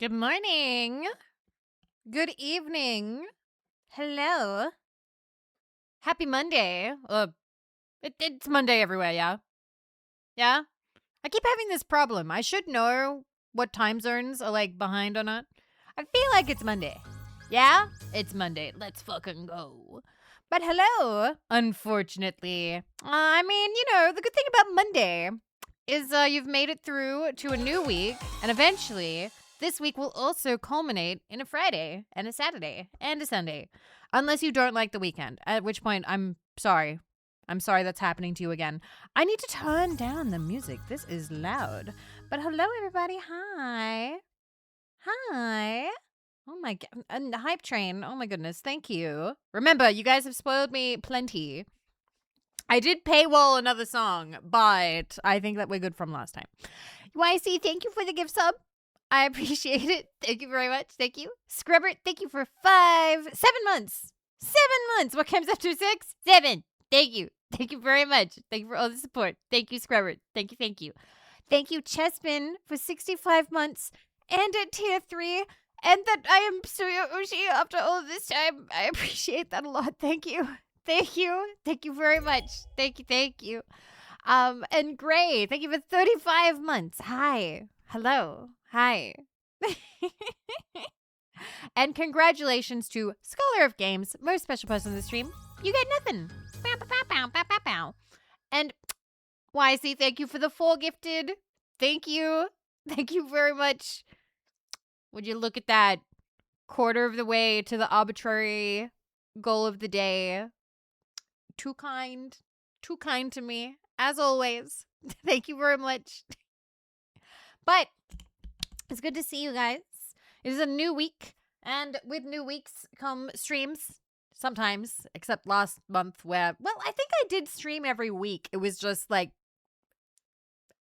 Good morning. Good evening. Hello. Happy Monday. It's Monday everywhere, yeah? Yeah? I keep having this problem. I should know what time zones are like behind or not. I feel like it's Monday. Yeah? It's Monday. Let's fucking go. But hello, unfortunately. The good thing about Monday is you've made it through to a new week, and eventually this week will also culminate in a Friday and a Saturday and a Sunday. Unless you don't like the weekend, at which point I'm sorry. I'm sorry that's happening to you again. I need to turn down the music. This is loud. But hello, everybody. Hi. Hi. Oh my god. And the hype train. Oh my goodness. Thank you. Remember, you guys have spoiled me plenty. I did paywall another song, but I think that we're good from last time. YC, thank you for the gift sub. I appreciate it. Thank you very much. Thank you. Scrubber, thank you for 7 months. 7 months. What comes after 6? 7. Thank you. Thank you very much. Thank you for all the support. Thank you, Scrubber. Thank you. Thank you. Thank you, Chespin, for 65 months and at tier 3. And that I am Suyo Ushi after all of this time. I appreciate that a lot. Thank you. Thank you. Thank you very much. Thank you. Thank you. And Gray, thank you for 35 months. Hi. Hello. Hi. And congratulations to Scholar of Games, most special person in the stream. You get nothing. Bow, bow, bow, bow, bow, bow, bow. And YC, thank you for the 4 gifted. Thank you. Thank you very much. Would you look at that? Quarter of the way to the arbitrary goal of the day. Too kind. Too kind to me, as always. Thank you very much. But it's good to see you guys. It is a new week, and with new weeks come streams. Sometimes, except last month where, well, I think I did stream every week. It was just like,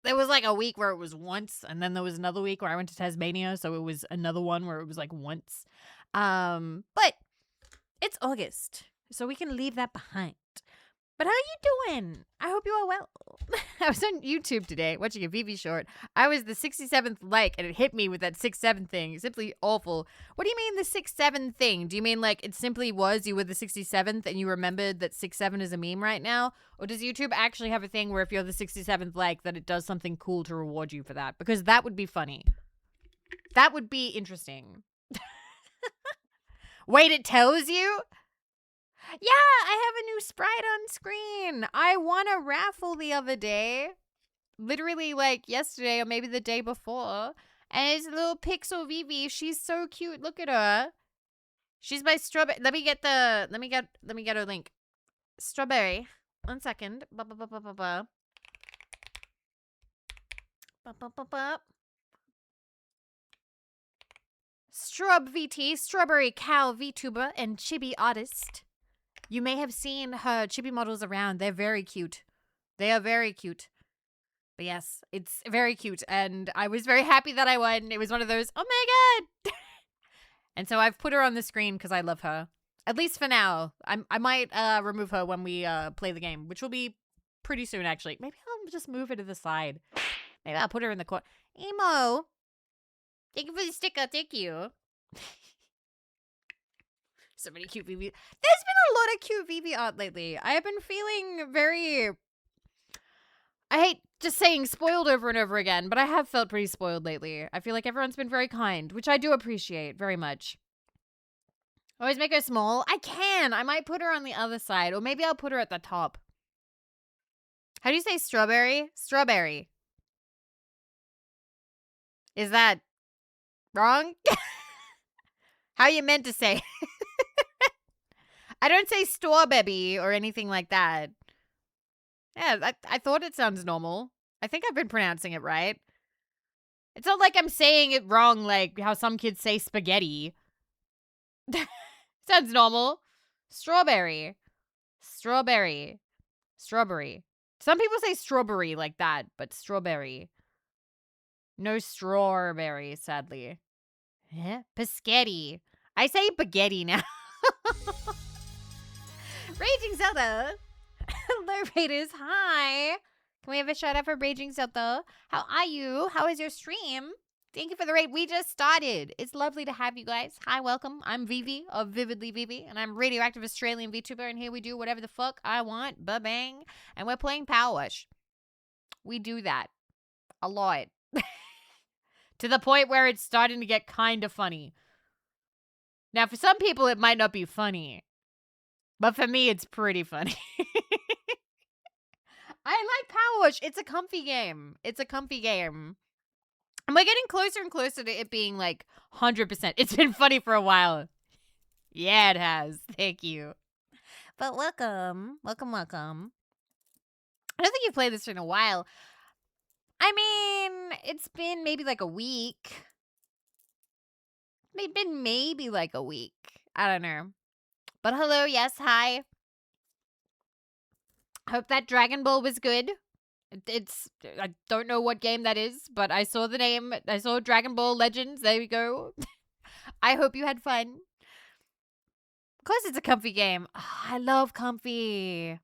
there was like a week where it was once, and then there was another week where I went to Tasmania, so it was another one where it was like once. But it's August, so we can leave that behind. But how are you doing? I hope you are well. I was on YouTube today watching a Vivi short. I was the 67th like, and it hit me with that 6'7" thing. Simply awful. What do you mean the 6'7" thing? Do you mean like it simply was you were the 67th and you remembered that 6'7" is a meme right now? Or does YouTube actually have a thing where if you're the 67th like that it does something cool to reward you for that? Because that would be funny. That would be interesting. Wait, it tells you? Yeah, I have a new sprite on screen. I won a raffle the other day. Literally like yesterday or maybe the day before. And it's a little pixel Vivi. She's so cute. Look at her. She's my strawberry. Let me get her link. Strawberry. 1 second. Strub VT, Strawberry Cow VTuber, and Chibi Artist. You may have seen her chibi models around. They're very cute. They are very cute. But yes, it's very cute. And I was very happy that I won. It was one of those, oh my god. And so I've put her on the screen because I love her. At least for now. I might remove her when we play the game, which will be pretty soon, actually. Maybe I'll just move her to the side. Maybe I'll put her in the corner. Emo. Thank you for the sticker. Thank you. So many cute Vivi. There's been a lot of cute Vivi art lately. I have been feeling very... I hate just saying spoiled over and over again, but I have felt pretty spoiled lately. I feel like everyone's been very kind, which I do appreciate very much. Always make her small? I can. I might put her on the other side, or maybe I'll put her at the top. How do you say strawberry? Strawberry. Is that wrong? How you meant to say? I don't say store baby or anything like that. Yeah, I thought it sounds normal. I think I've been pronouncing it right. It's not like I'm saying it wrong like how some kids say spaghetti. Sounds normal. Strawberry. Strawberry. Strawberry. Some people say strawberry like that, but strawberry. No strawberry, sadly. Yeah? Pescetti. I say baguetti now. Raging Zelda. Hello, Raiders. Hi. Can we have a shout out for Raging Zelda? How are you? How is your stream? Thank you for the raid. We just started. It's lovely to have you guys. Hi, welcome. I'm Vivi of Vividly Vivi, and I'm radioactive Australian VTuber, and here we do whatever the fuck I want. Ba-bang. And we're playing PowerWash. We do that a lot. To the point where it's starting to get kind of funny. Now, for some people, it might not be funny. But for me, it's pretty funny. I like PowerWash. It's a comfy game. It's a comfy game. And we're getting closer and closer to it being like 100%. It's been funny for a while. Yeah, it has. Thank you. But welcome. Welcome. I don't think you've played this in a while. I mean, it's been maybe like a week. Maybe like a week. I don't know. But hello, yes, hi. Hope that Dragon Ball was good. I don't know what game that is, but I saw the name. I saw Dragon Ball Legends. There we go. I hope you had fun. Of course it's a comfy game. I love comfy.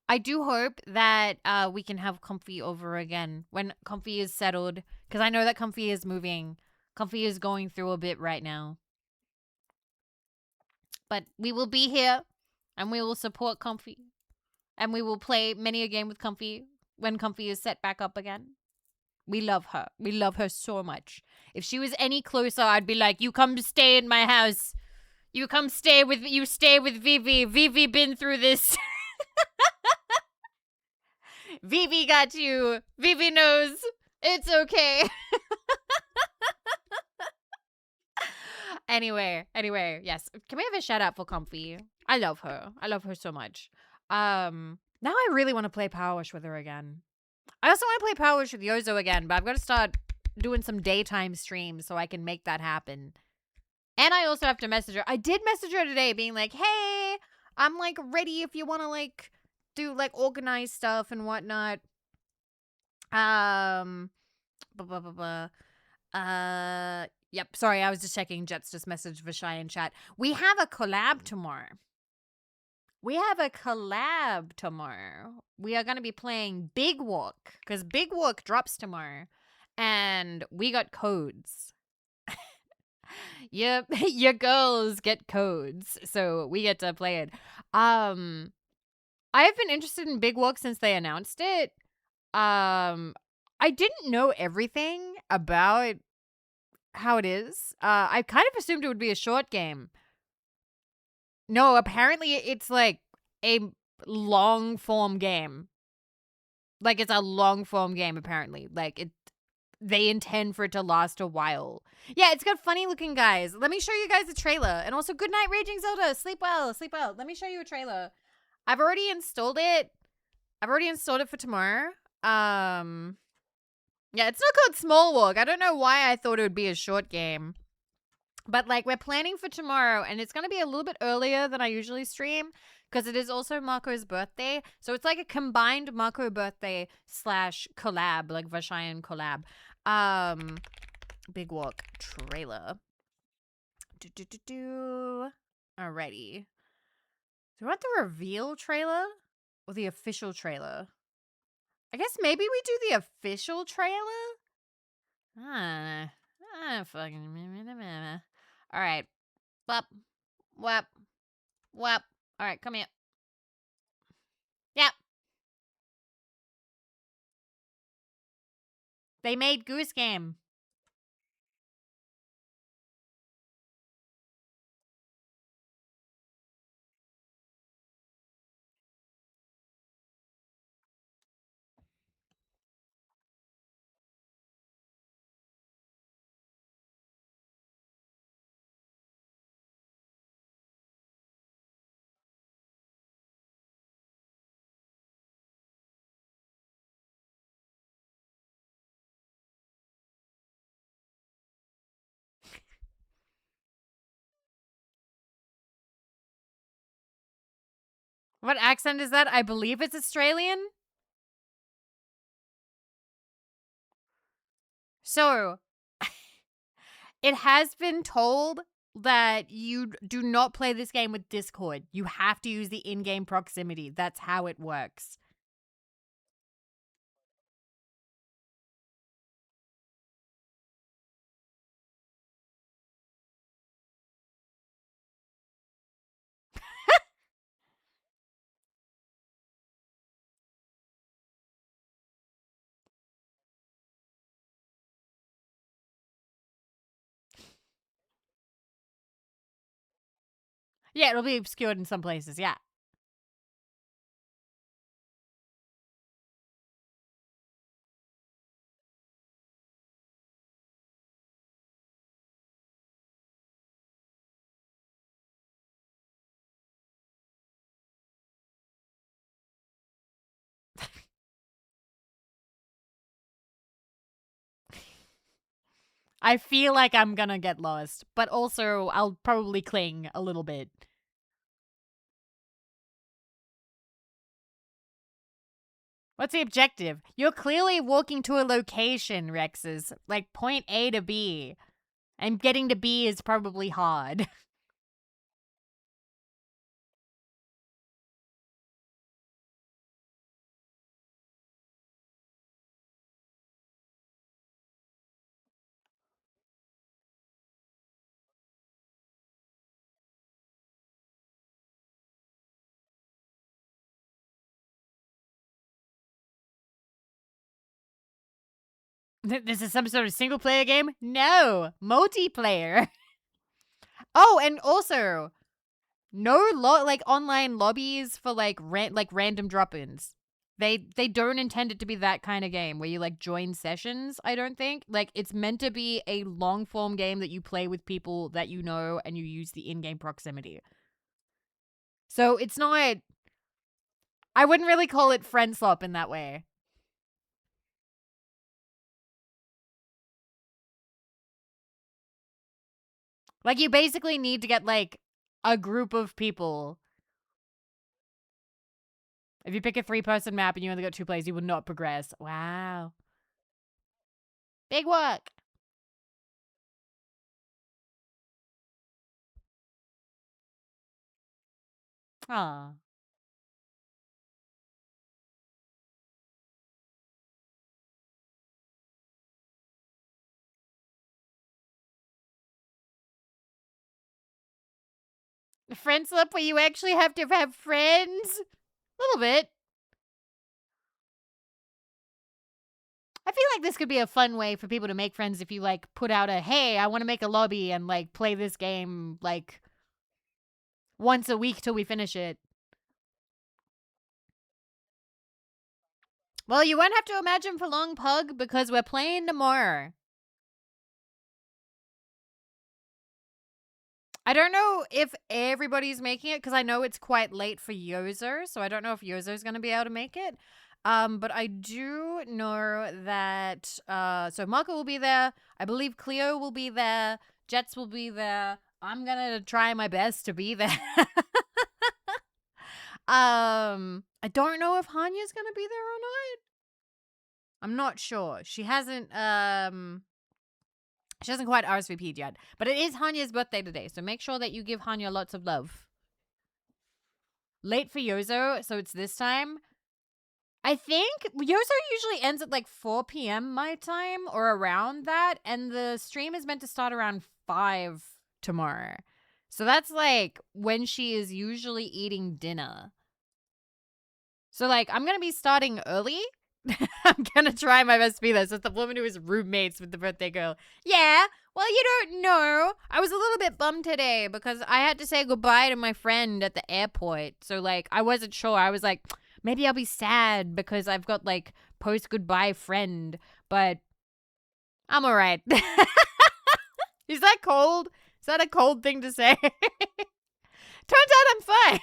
I do hope that we can have comfy over again when comfy is settled, because I know that comfy is moving. Comfy is going through a bit right now. But we will be here, and we will support comfy. And we will play many a game with comfy when comfy is set back up again. We love her. We love her so much. If she was any closer, I'd be like, you come stay in my house. You stay with Vivi. Vivi been through this. Vivi got you. Vivi knows. It's okay. Anyway, yes. Can we have a shout out for Comfy? I love her. I love her so much. Now I really want to play PowerWash with her again. I also want to play PowerWash with Yozo again, but I've got to start doing some daytime streams so I can make that happen. And I also have to message her. I did message her today being like, hey, I'm like ready if you want to like do like organize stuff and whatnot. Yep. Sorry, I was just checking. Jet's just messaged Vishai in chat. We have a collab tomorrow. We are going to be playing Big Walk because Big Walk drops tomorrow, and we got codes. Yep, your girls get codes, so we get to play it. I've been interested in Big Walk since they announced it. I didn't know everything about how it is. I kind of assumed it would be a short game. No, apparently it's like a long form game. Like it's a long form game apparently. Like they intend for it to last a while. Yeah, it's got funny looking guys. Let me show you guys a trailer. And also good night Raging Zelda. Sleep well. Let me show you a trailer. I've already installed it for tomorrow. Yeah, it's not called Small Walk. I don't know why I thought it would be a short game. But, like, we're planning for tomorrow, and it's going to be a little bit earlier than I usually stream, because it is also Marco's birthday. So it's like a combined Marco birthday / collab, like Vashayan collab. Big Walk trailer. Alrighty. Do you want the reveal trailer or the official trailer? I guess maybe we do the official trailer? Fucking. All right. Wap. All right, come here. Yep. They made Goose Game. What accent is that? I believe it's Australian. So, it has been told that you do not play this game with Discord. You have to use the in-game proximity. That's how it works. Yeah, it'll be obscured in some places, yeah. I feel like I'm gonna get lost, but also I'll probably cling a little bit. What's the objective? You're clearly walking to a location, Rexes, like point A to B. And getting to B is probably hard. This is some sort of single player game? No, multiplayer. Oh, and also no like online lobbies for like random drop-ins. They don't intend it to be that kind of game where you like join sessions, I don't think. Like it's meant to be a long form game that you play with people that you know and you use the in-game proximity. So it's not, I wouldn't really call it friend swap in that way. Like you basically need to get like a group of people. If you pick a 3-person map and you only got 2 players, you will not progress. Wow. Big work. Aw. Friend slip where you actually have to have friends? A little bit. I feel like this could be a fun way for people to make friends if you like put out a, hey, I want to make a lobby and like play this game like once a week till we finish it. Well, you won't have to imagine for long, Pug, because we're playing tomorrow. I don't know if everybody's making it because I know it's quite late for Yozo, so I don't know if Yozo's going to be able to make it. But I do know that so Marco will be there. I believe Cleo will be there. Jets will be there. I'm gonna try my best to be there. I don't know if Hanya's gonna be there or not. I'm not sure. She hasn't quite RSVP'd yet. But it is Hanya's birthday today, so make sure that you give Hanya lots of love. Late for Yozo, so it's this time. I think Yozo usually ends at like 4 p.m. my time or around that, and the stream is meant to start around 5 tomorrow. So that's like when she is usually eating dinner. So like I'm going to be starting early. I'm going to try my best to be there. So it's the woman who is roommates with the birthday girl. Yeah, well, you don't know. I was a little bit bummed today because I had to say goodbye to my friend at the airport. So like I wasn't sure. I was like, maybe I'll be sad because I've got like post goodbye friend, but I'm all right. Is that cold? Is that a cold thing to say? Turns out I'm fine.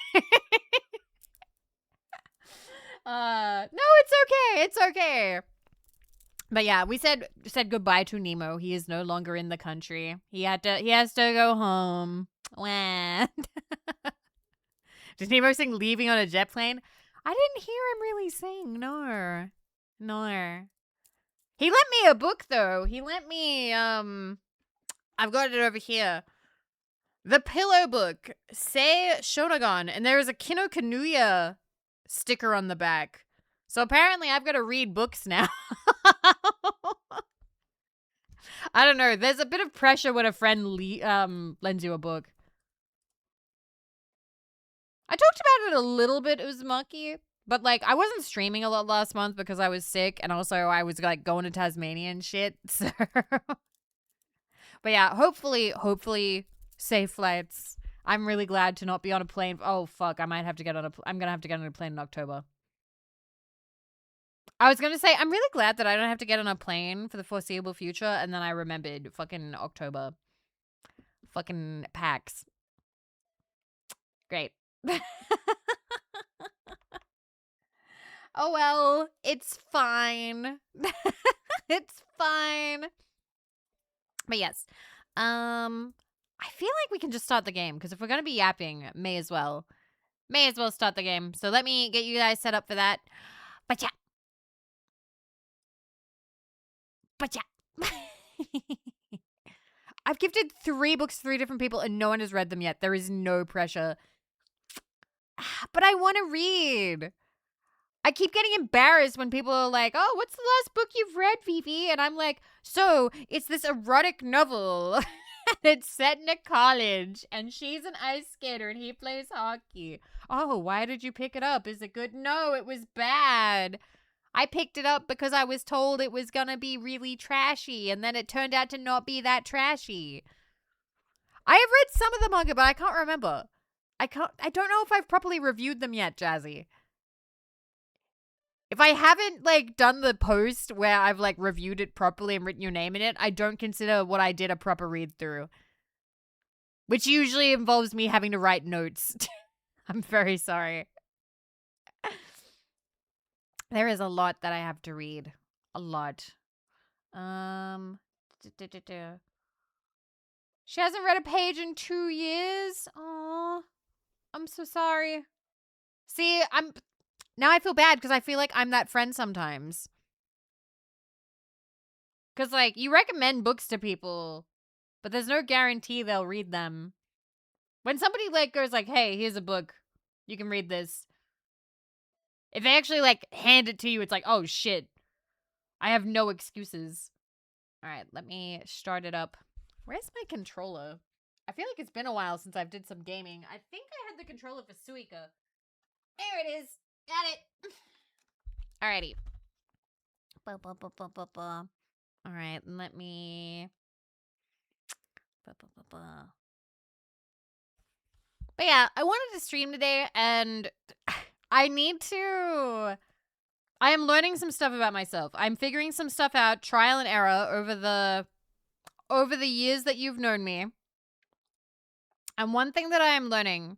No, it's okay. It's okay. But yeah, we said goodbye to Nemo. He is no longer in the country. He has to go home. Wah. Did Nemo sing "Leaving on a Jet Plane"? I didn't hear him really sing. No. He lent me a book though. He lent me I've got it over here. The Pillow Book, Sei Shonagon, and there is a Kinokuniya sticker on the back. So apparently I've got to read books now. I don't know. There's a bit of pressure when a friend lends you a book. I talked about it a little bit, Uzumaki, but like I wasn't streaming a lot last month because I was sick, and also I was like going to Tasmania and shit. So, but yeah, hopefully safe flights. I'm really glad to not be on a plane. Oh, fuck. I'm going to have to get on a plane in October. I was going to say, I'm really glad that I don't have to get on a plane for the foreseeable future. And then I remembered fucking October. Fucking PAX. Great. Oh, well, it's fine. It's fine. But yes, I feel like we can just start the game because if we're going to be yapping, may as well start the game. So let me get you guys set up for that. But yeah. I've gifted 3 books to 3 different people and no one has read them yet. There is no pressure. But I want to read. I keep getting embarrassed when people are like, oh, what's the last book you've read, Vivi? And I'm like, so it's this erotic novel. It's set in a college and she's an ice skater and he plays hockey. Oh, why did you pick it up? Is it good? No, it was bad. I picked it up because I was told it was going to be really trashy and then it turned out to not be that trashy. I have read some of the manga, but I can't remember. I don't know if I've properly reviewed them yet, Jazzy. If I haven't, like, done the post where I've, like, reviewed it properly and written your name in it, I don't consider what I did a proper read-through. Which usually involves me having to write notes. I'm very sorry. There is a lot that I have to read. A lot. She hasn't read a page in 2 years? Aw. I'm so sorry. See, now I feel bad because I feel like I'm that friend sometimes. Because, like, you recommend books to people, but there's no guarantee they'll read them. When somebody, like, goes like, hey, here's a book. You can read this. If they actually, like, hand it to you, it's like, oh, shit. I have no excuses. All right, let me start it up. Where's my controller? I feel like it's been a while since I've did some gaming. I think I had the controller for Suika. There it is. Got it. Alrighty. All right, let me... But yeah, I wanted to stream today, and I am learning some stuff about myself. I'm figuring some stuff out, trial and error, over the years that you've known me. And one thing that I am learning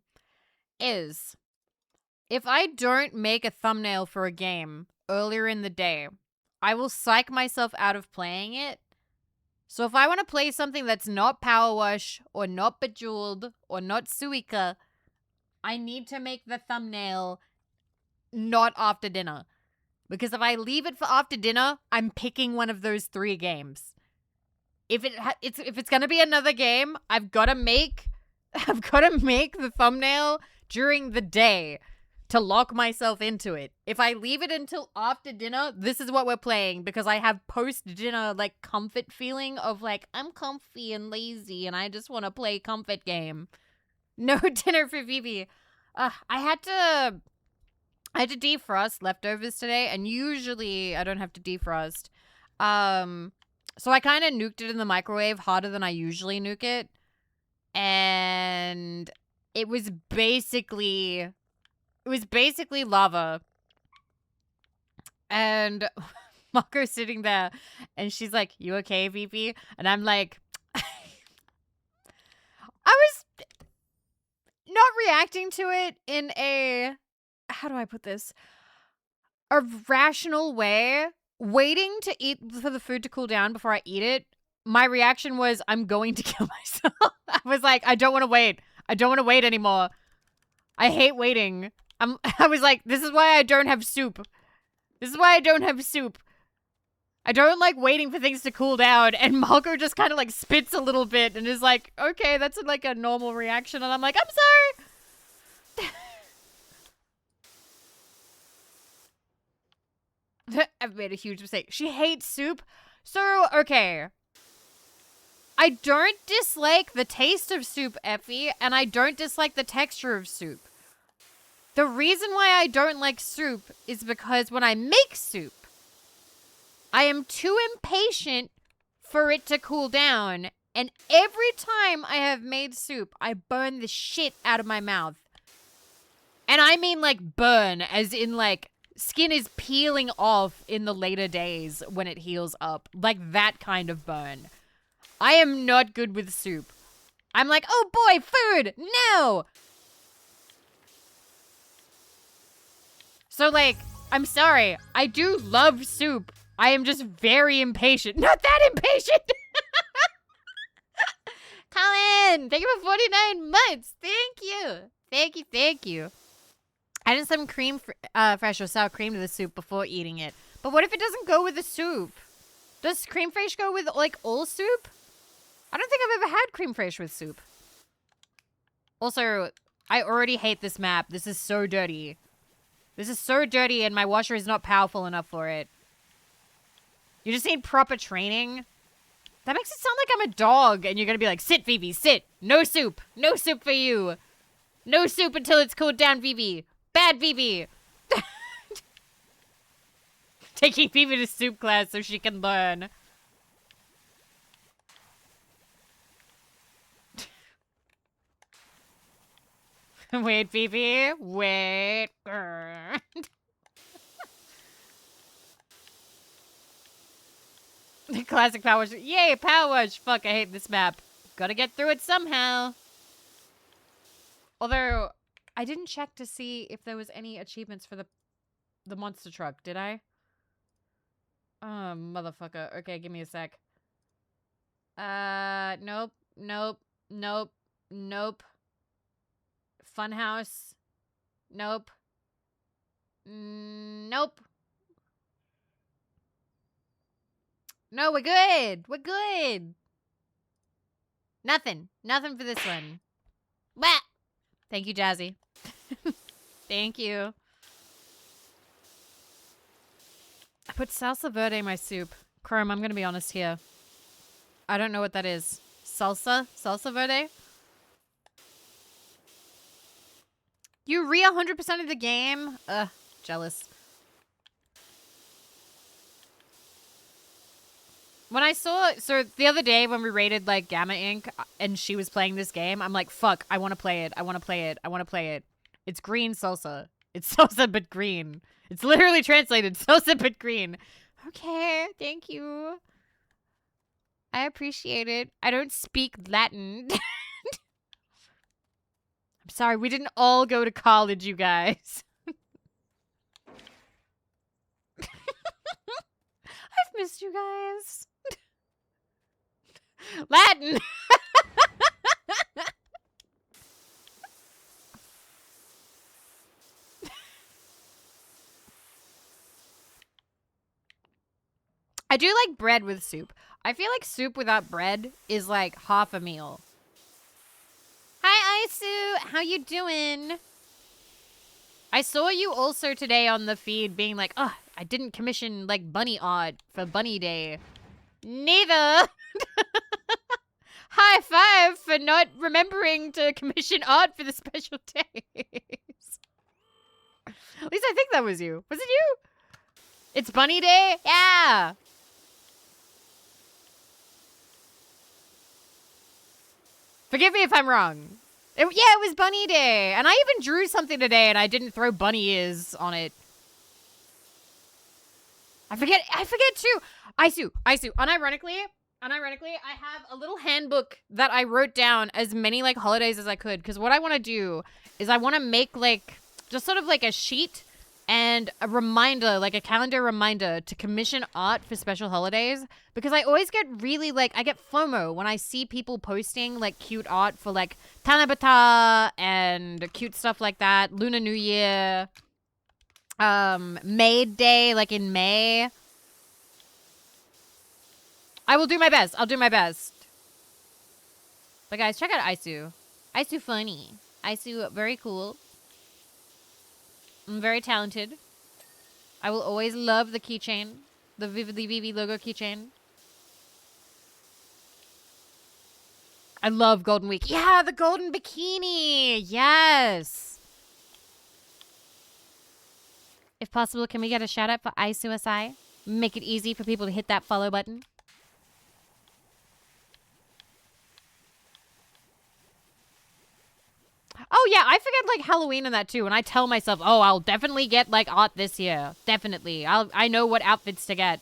is, if I don't make a thumbnail for a game earlier in the day, I will psych myself out of playing it. So if I want to play something that's not PowerWash or not Bejeweled or not Suika, I need to make the thumbnail not after dinner. Because if I leave it for after dinner, I'm picking one of those 3 games. If it's going to be another game, I've got to make the thumbnail during the day to lock myself into it. If I leave it until after dinner, this is what we're playing because I have post-dinner, like, comfort feeling of, like, I'm comfy and lazy and I just want to play comfort game. No dinner for Vivi. I had to defrost leftovers today, and usually I don't have to defrost. So I kind of nuked it in the microwave harder than I usually nuke it. And it was basically lava. And Mako's sitting there and she's like, you okay, Vivi? And I'm like, I was not reacting to it in a, how do I put this? A rational way, waiting to eat for the food to cool down before I eat it. My reaction was, I'm going to kill myself. I was like, I don't want to wait. I don't want to wait anymore. I hate waiting. I was like, this is why I don't have soup. This is why I don't have soup. I don't like waiting for things to cool down. And Malko just kind of like spits a little bit and is like, okay, that's like a normal reaction. And I'm like, I'm sorry. I've made a huge mistake. She hates soup. So, okay. I don't dislike the taste of soup, Effie, and I don't dislike the texture of soup. The reason why I don't like soup is because when I make soup, I am too impatient for it to cool down, And every time I have made soup, I burn the shit out of my mouth. And I mean like burn, as in like skin is peeling off in the later days when it heals up. Like that kind of burn. I am not good with soup. I'm like, oh boy, food, no! So like, I'm sorry, I do love soup. I am just very impatient. Not that impatient! Colin, thank you for 49 months. Thank you. Thank you, thank you. Added some cream, fresh or sour cream to the soup before eating it. But what if it doesn't go with the soup? Does cream fraiche go with, like, all soup? I don't think I've ever had cream fraiche with soup. Also, I already hate this map. This is so dirty. This is so dirty and my washer is not powerful enough for it. You just need proper training. That makes it sound like I'm a dog and you're gonna be like, sit, Vivi, sit. No soup. No soup for you. No soup until it's cooled down, Vivi. Bad Vivi. Taking Vivi to soup class so she can learn. Wait, Vivi. Wait. The classic PowerWash. Yay, PowerWash. Fuck, I hate this map. Gotta get through it somehow. Although, I didn't check to see if there was any achievements for the monster truck, did I? Oh, motherfucker. Okay, give me a sec. Nope, nope, nope, nope. Funhouse. Nope. Nope. No, we're good. We're good. Nothing. Nothing for this one. Bah! Thank you, Jazzy. Thank you. I put salsa verde in my soup. Chrome, I'm gonna be honest here. I don't know what that is. Salsa? Salsa verde? You 100% of the game? Ugh, jealous. When I saw, so the other day when we raided like Gamma Inc. and she was playing this game, I'm like, fuck, I want to play it. I want to play it. I want to play it. It's green salsa. It's salsa but green. It's literally translated salsa but green. Okay, thank you. I appreciate it. I don't speak Latin. I'm sorry, we didn't all go to college, you guys. I've missed you guys. Latin. I do like bread with soup. I feel like soup without bread is like half a meal. Hi, Isu. How you doing? I saw you also today on the feed being like, oh, I didn't commission like bunny art for Bunny Day. Neither. High five for not remembering to commission art for the special days. At least I think that was you. Was it you? It's Bunny Day? Yeah. Forgive me if I'm wrong. Yeah, it was Bunny Day. And I even drew something today and I didn't throw bunny ears on it. I forget too. Isu. Unironically, I have a little handbook that I wrote down as many like holidays as I could. Because what I want to do is I want to make like just sort of like a sheet and a reminder, like a calendar reminder to commission art for special holidays. Because I always get really like, I get FOMO when I see people posting like cute art for like Tanabata and cute stuff like that. Lunar New Year. Maid Day, like in May. I will do my best. I'll do my best. But guys, check out Isu. Isu funny. Isu very cool. I'm very talented. I will always love the keychain. The Vivi logo keychain. I love Golden Week. Yeah, the golden bikini. Yes. If possible, can we get a shout out for iSuicide? Make it easy for people to hit that follow button. Oh, yeah, I forget, like, Halloween and that, too. And I tell myself, oh, I'll definitely get, like, art this year. Definitely. I know what outfits to get.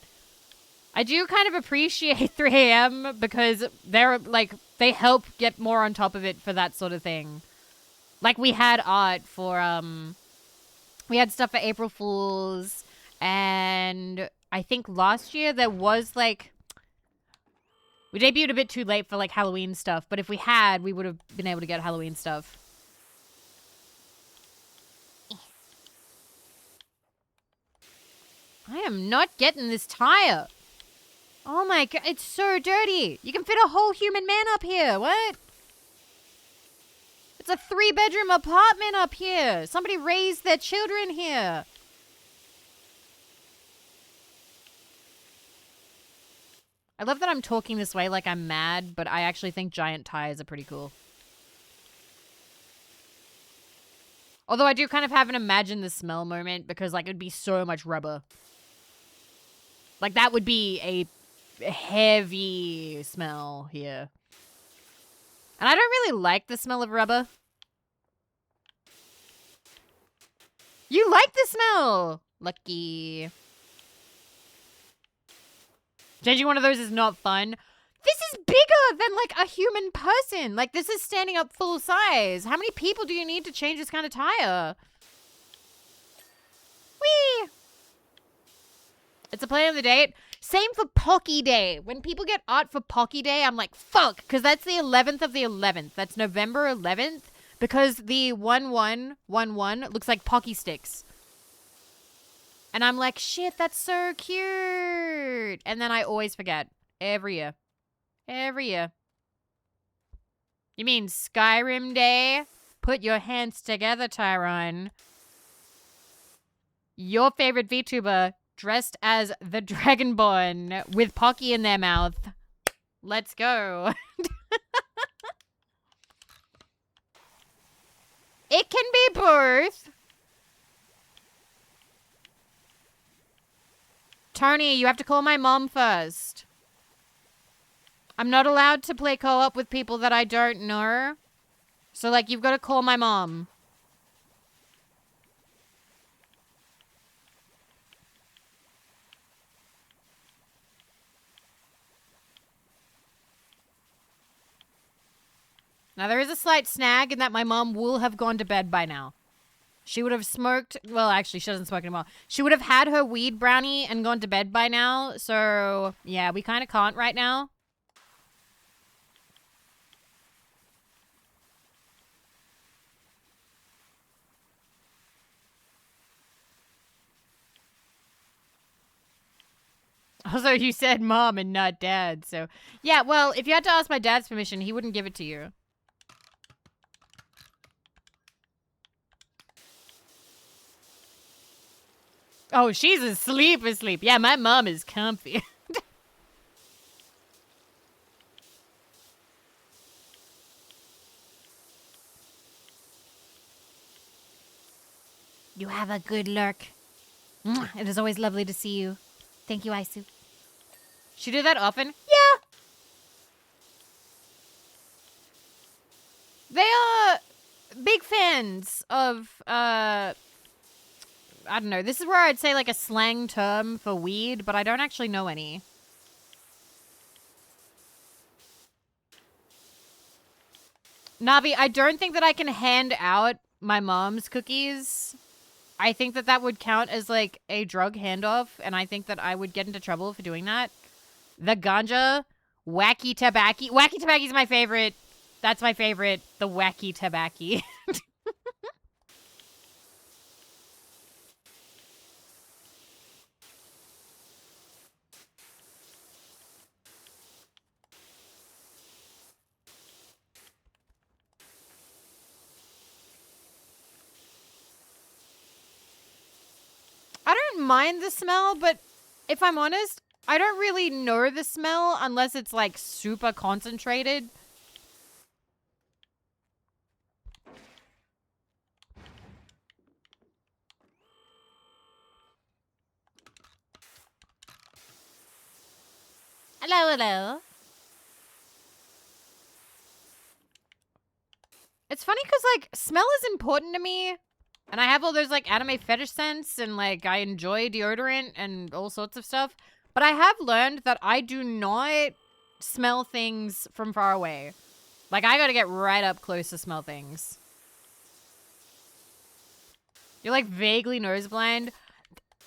I do kind of appreciate 3am because they're, like, they help get more on top of it for that sort of thing. Like, we had art for, we had stuff for April Fools, and I think last year there was, like, we debuted a bit too late for, like, Halloween stuff, but if we had, we would have been able to get Halloween stuff. I am not getting this tire. Oh my god, it's so dirty. You can fit a whole human man up here. What? It's a 3-bedroom apartment up here. Somebody raised their children here. I love that I'm talking this way like I'm mad, but I actually think giant tires are pretty cool. Although I do kind of have an imagine the smell moment because, like, it'd be so much rubber. Like, that would be a heavy smell here. And I don't really like the smell of rubber. You like the smell! Lucky. Changing one of those is not fun. This is bigger than, like, a human person. Like, this is standing up full size. How many people do you need to change this kind of tire? Whee! It's a play of the date. Same for Pocky Day. When people get art for Pocky Day, I'm like, fuck, because that's the 11th of the 11th. That's November 11th, because the 1111 looks like Pocky sticks. And I'm like, shit, that's so cute. And then I always forget. Every year. Every year. You mean Skyrim Day? Put your hands together, Tyrone. Your favorite VTuber dressed as the Dragonborn with Pocky in their mouth. Let's go. It can be both. Tony, you have to call my mom first. I'm not allowed to play co-op with people that I don't know. So, like, you've got to call my mom. Now, there is a slight snag in that my mom will have gone to bed by now. She would have smoked. Well, actually, she doesn't smoke anymore. She would have had her weed brownie and gone to bed by now. So, yeah, we kind of can't right now. Also, you said mom and not dad. So, yeah, well, if you had to ask my dad's permission, he wouldn't give it to you. Oh, she's asleep. Yeah, my mom is comfy. You have a good lurk. It is always lovely to see you. Thank you, Isu. She do that often? Yeah. They are big fans of, I don't know. This is where I'd say, like, a slang term for weed, but I don't actually know any. Navi, I don't think that I can hand out my mom's cookies. I think that that would count as, like, a drug handoff, and I think that I would get into trouble for doing that. The ganja, wacky tobacco. Wacky tobacco is my favorite. That's my favorite. The wacky tobacco. I don't mind the smell, but if I'm honest, I don't really know the smell unless it's, like, super concentrated. Hello, hello. It's funny because, like, smell is important to me. And I have all those, like, anime fetish scents. And, like, I enjoy deodorant and all sorts of stuff. But I have learned that I do not smell things from far away. Like, I gotta get right up close to smell things. You're, like, vaguely nose blind.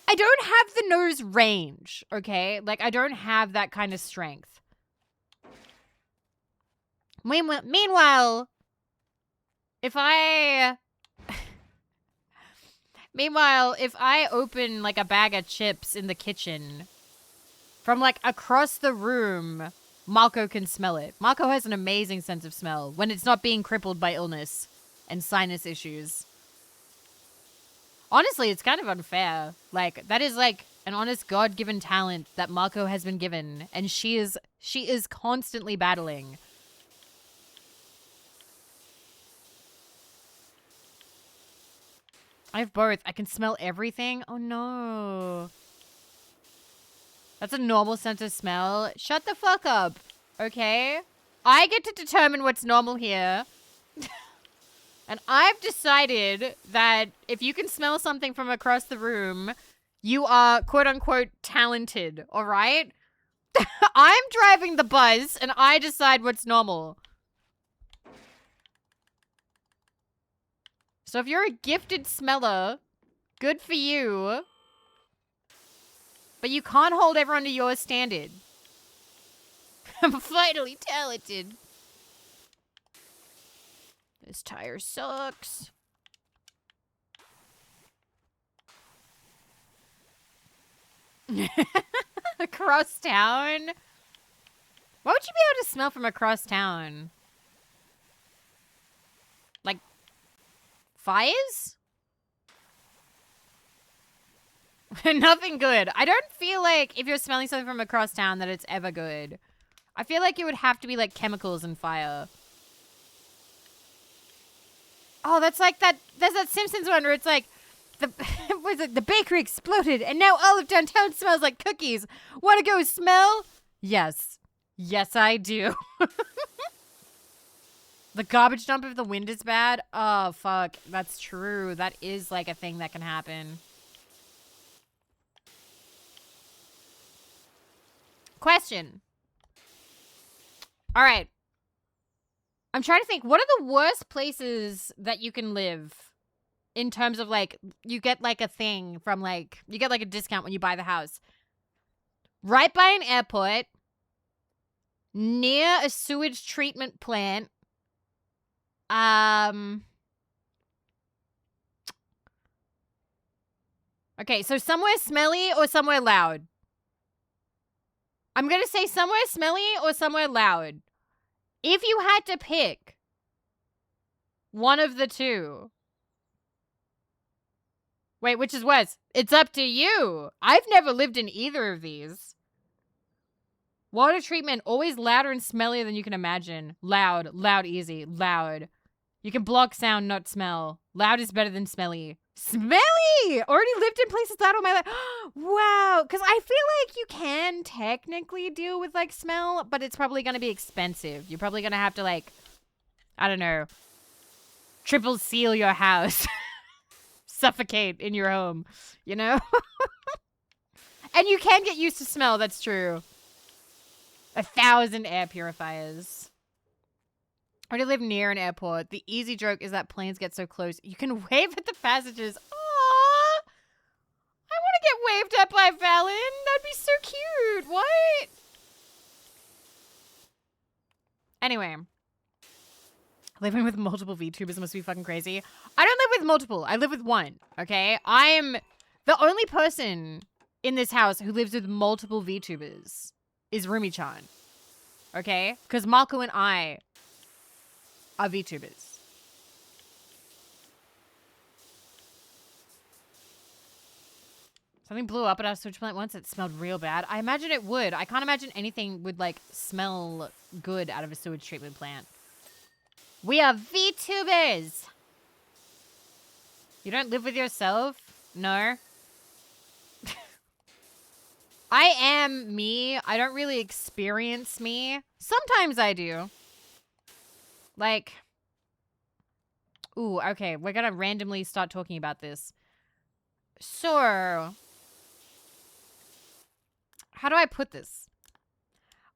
I don't have the nose range, okay? Like, I don't have that kind of strength. Meanwhile, if I open, like, a bag of chips in the kitchen from, like, across the room, Malco can smell it. Malco has an amazing sense of smell when it's not being crippled by illness and sinus issues. Honestly, it's kind of unfair. Like, that is, like, an honest God-given talent that Malco has been given, and she is constantly battling. I have both. I can smell everything. Oh, no. That's a normal sense of smell. Shut the fuck up, okay? I get to determine what's normal here. And I've decided that if you can smell something from across the room, you are, quote-unquote, talented, all right? I'm driving the bus, and I decide what's normal. So if you're a gifted smeller, good for you. But you can't hold everyone to your standard. I'm finally talented. This tire sucks. Across town? What would you be able to smell from across town? Like, fires? Nothing good. I don't feel like if you're smelling something from across town that it's ever good. I feel like it would have to be like chemicals and fire. Oh, that's like that. There's that Simpsons one where it's like, the bakery exploded and now all of downtown smells like cookies. Want to go smell? Yes. Yes, I do. The garbage dump if the wind is bad? Oh, fuck. That's true. That is like a thing that can happen. Question. All right. I'm trying to think. What are the worst places that you can live in terms of, like, you get, like, a thing from, like, you get, like, a discount when you buy the house? Right by an airport, near a sewage treatment plant, okay, so somewhere smelly or somewhere loud? I'm going to say somewhere smelly or somewhere loud. If you had to pick one of the two. Wait, which is worse? It's up to you. I've never lived in either of these. Water treatment, always louder and smellier than you can imagine. Loud, loud, easy, loud. You can block sound, not smell. Loud is better than smelly. Smelly! Already lived in places loud all my life. Wow. Because I feel like you can technically deal with, like, smell, but it's probably going to be expensive. You're probably going to have to, like, I don't know, triple seal your house. Suffocate in your home, you know? And you can get used to smell, that's true. 1,000 air purifiers. I already live near an airport. The easy joke is that planes get so close. You can wave at the passengers. Aww. I want to get waved at by Fallon. That'd be so cute. What? Anyway. Living with multiple VTubers must be fucking crazy. I don't live with multiple. I live with one, okay? I am the only person in this house who lives with multiple VTubers is Rumi-chan, okay? Because Malco and I are VTubers. Something blew up at our sewage plant once. It smelled real bad. I imagine it would. I can't imagine anything would, like, smell good out of a sewage treatment plant. We are VTubers. You don't live with yourself? No. I am me. I don't really experience me. Sometimes I do. Like, Ooh, okay. We're gonna randomly start talking about this. So, how do I put this?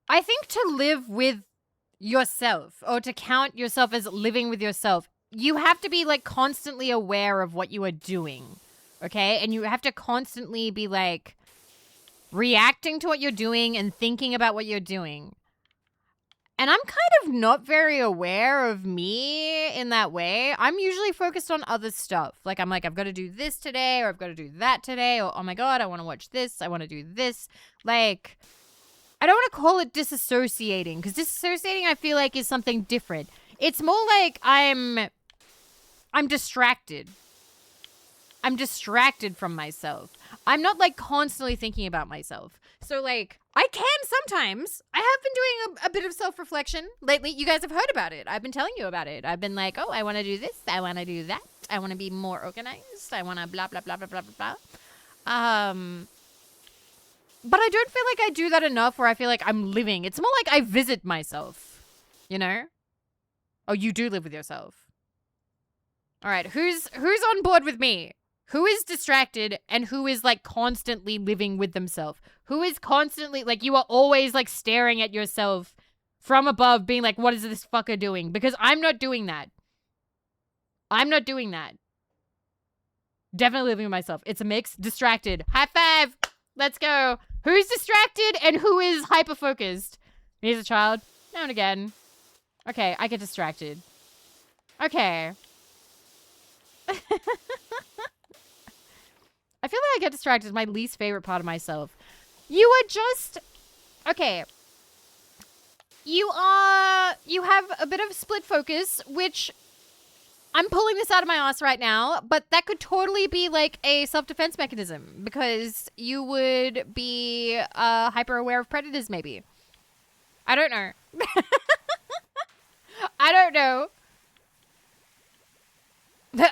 I think to live with yourself, or to count yourself as living with yourself, you have to be like constantly aware of what you are doing. Okay? And you have to constantly be like reacting to what you're doing and thinking about what you're doing. And I'm kind of not very aware of me in that way. I'm usually focused on other stuff. Like, I'm like, I've got to do this today, or I've got to do that today, or oh my God, I want to watch this, I want to do this. Like, I don't want to call it disassociating, because disassociating, I feel like, is something different. It's more like I'm distracted. I'm distracted from myself. I'm not like constantly thinking about myself. So like, I can sometimes. I have been doing a bit of self-reflection lately. You guys have heard about it. I've been telling you about it. I've been like, oh, I want to do this. I want to do that. I want to be more organized. I want to blah, blah, blah, blah, blah, blah, blah. But I don't feel like I do that enough where I feel like I'm living. It's more like I visit myself, you know? Oh, you do live with yourself. All right, who's on board with me? Who is distracted and who is like constantly living with themselves? Who is constantly like, you are always like staring at yourself from above being like, what is this fucker doing? Because I'm not doing that. I'm not doing that. Definitely living with myself. It's a mix. Distracted. High five. Let's go. Who's distracted and who is hyper-focused? Me as a child? Now and again. Okay, I get distracted. Okay. I feel like I get distracted is my least favorite part of myself. You are just... Okay. You have a bit of split focus, which... I'm pulling this out of my ass right now, but that could totally be like a self-defense mechanism because you would be hyper aware of predators maybe. I don't know. I don't know.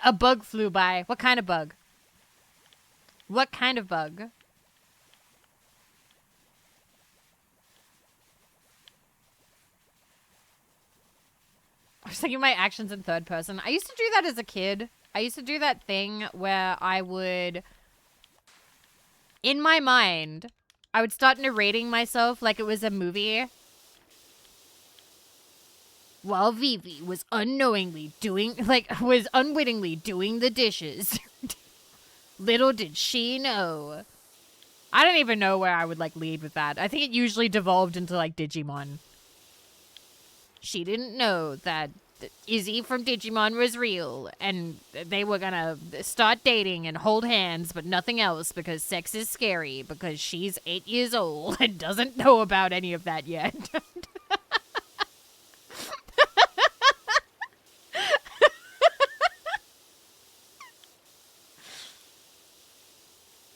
A bug flew by. What kind of bug? What kind of bug? I was thinking my actions in third person. I used to do that as a kid. I used to do that thing where I would, in my mind, I would start narrating myself like it was a movie. While Vivi was unwittingly doing the dishes. Little did she know. I don't even know where I would like lead with that. I think it usually devolved into like Digimon. She didn't know that Izzy from Digimon was real, and they were gonna start dating and hold hands, but nothing else because sex is scary because she's 8 years old and doesn't know about any of that yet.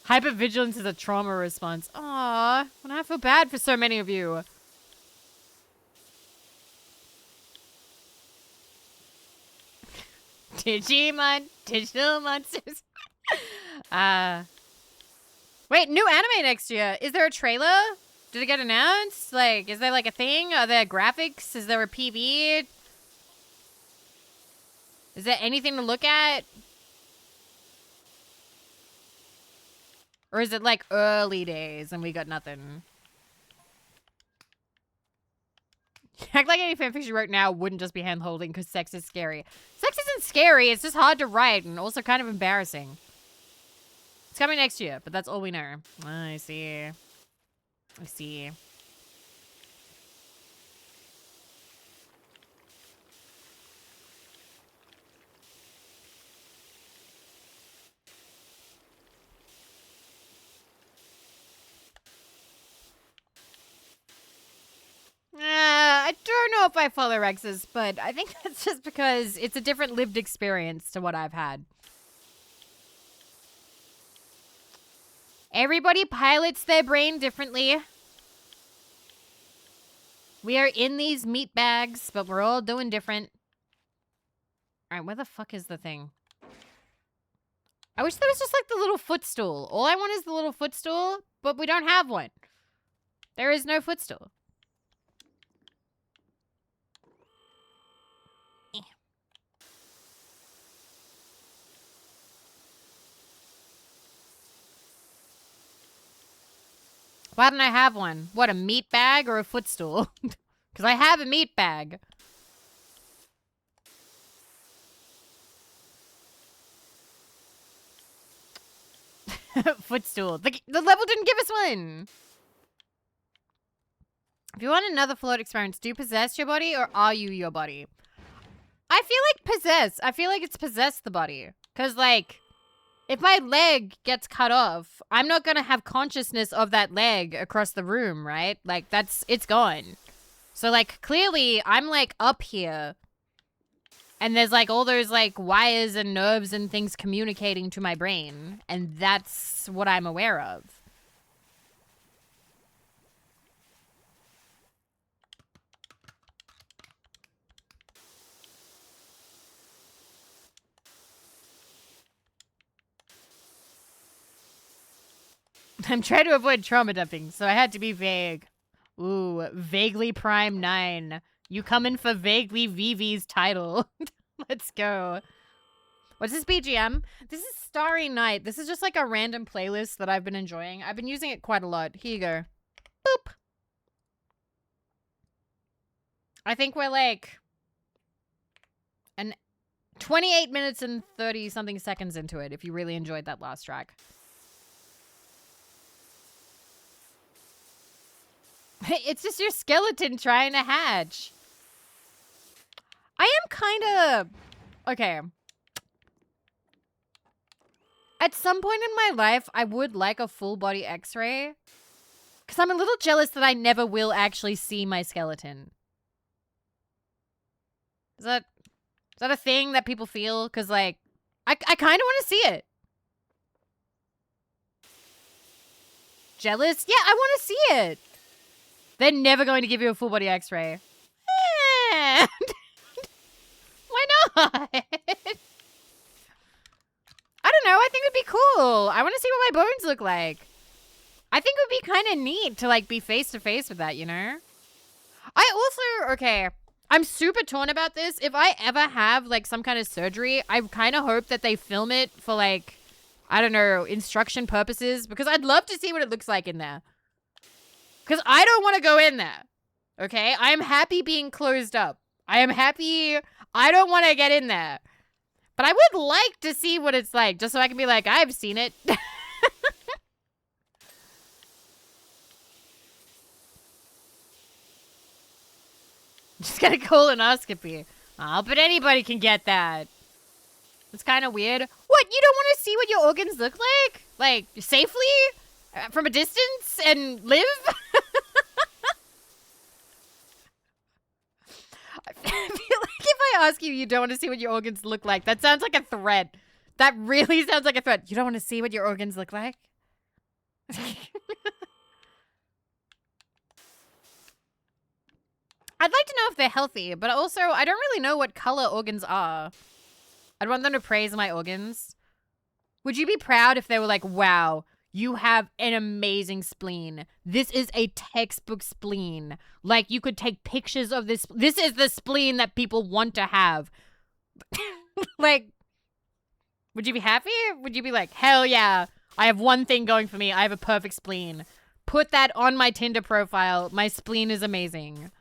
Hypervigilance is a trauma response. Aww, and I feel bad for so many of you. Digimon, digital monsters. Wait, new anime next year. Is there a trailer? Did it get announced? Like, is there like a thing? Are there graphics? Is there a PV? Is there anything to look at? Or is it like early days and we got nothing? Act like any fanfiction you wrote now wouldn't just be hand-holding because sex is scary. Sex isn't scary, it's just hard to write and also kind of embarrassing. It's coming next year, but that's all we know. I see. I see. I don't know if I follow Rex's, but I think that's just because it's a different lived experience to what I've had. Everybody pilots their brain differently. We are in these meat bags, but we're all doing different. All right, where the fuck is the thing? I wish there was just like the little footstool. All I want is the little footstool, but we don't have one. There is no footstool. Why don't I have one? What, a meat bag or a footstool? Because I have a meat bag. Footstool. The level didn't give us one. If you want another float experience, do you possess your body or are you your body? I feel like possess. I feel like it's possess the body. Because, like, if my leg gets cut off, I'm not going to have consciousness of that leg across the room, right? Like, it's gone. So, like, clearly, I'm, like, up here. And there's, like, all those, like, wires and nerves and things communicating to my brain. And that's what I'm aware of. I'm trying to avoid trauma dumping, so I had to be vague. Ooh, Vaguely Prime 9. You coming for Vaguely Vivi's title. Let's go. What's this BGM? This is Starry Night. This is just like a random playlist that I've been enjoying. I've been using it quite a lot. Here you go. Boop. I think we're like 28 minutes and 30 something seconds into it if you really enjoyed that last track. It's just your skeleton trying to hatch. I am kind of... Okay. At some point in my life, I would like a full body x-ray. Because I'm a little jealous that I never will actually see my skeleton. Is that a thing that people feel? Because, like, I kind of want to see it. Jealous? Yeah, I want to see it. They're never going to give you a full body x-ray. Why not? I don't know. I think it would be cool. I want to see what my bones look like. I think it would be kind of neat to, like, be face to face with that, you know? I also, okay, I'm super torn about this. If I ever have, like, some kind of surgery, I kind of hope that they film it for, like, I don't know, instruction purposes. Because I'd love to see what it looks like in there. Because I don't want to go in there. Okay? I am happy being closed up. I am happy. I don't want to get in there. But I would like to see what it's like. Just so I can be like, I've seen it. Just got a colonoscopy. Oh, but anybody can get that. It's kind of weird. What? You don't want to see what your organs look like? Like, safely? From a distance? And live? I feel like if I ask you, you don't want to see what your organs look like, that sounds like a threat. That really sounds like a threat. You don't want to see what your organs look like? I'd like to know if they're healthy, but also I don't really know what color organs are. I'd want them to praise my organs. Would you be proud if they were like, wow, you have an amazing spleen. This is a textbook spleen. Like, you could take pictures of this. This is the spleen that people want to have. Like, would you be happy? Would you be like, hell yeah, I have one thing going for me. I have a perfect spleen. Put that on my Tinder profile. My spleen is amazing.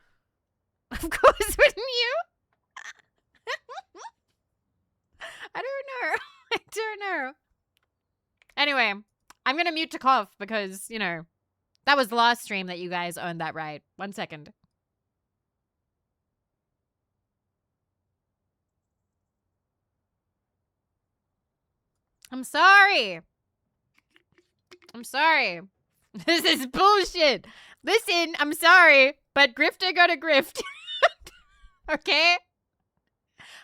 Of course, wouldn't you? I don't know. I don't know. Anyway, I'm going to mute to cough because, you know, that was the last stream that you guys earned that right. 1 second. I'm sorry. I'm sorry. This is bullshit. Listen, I'm sorry, but grifter gotta grift. Okay?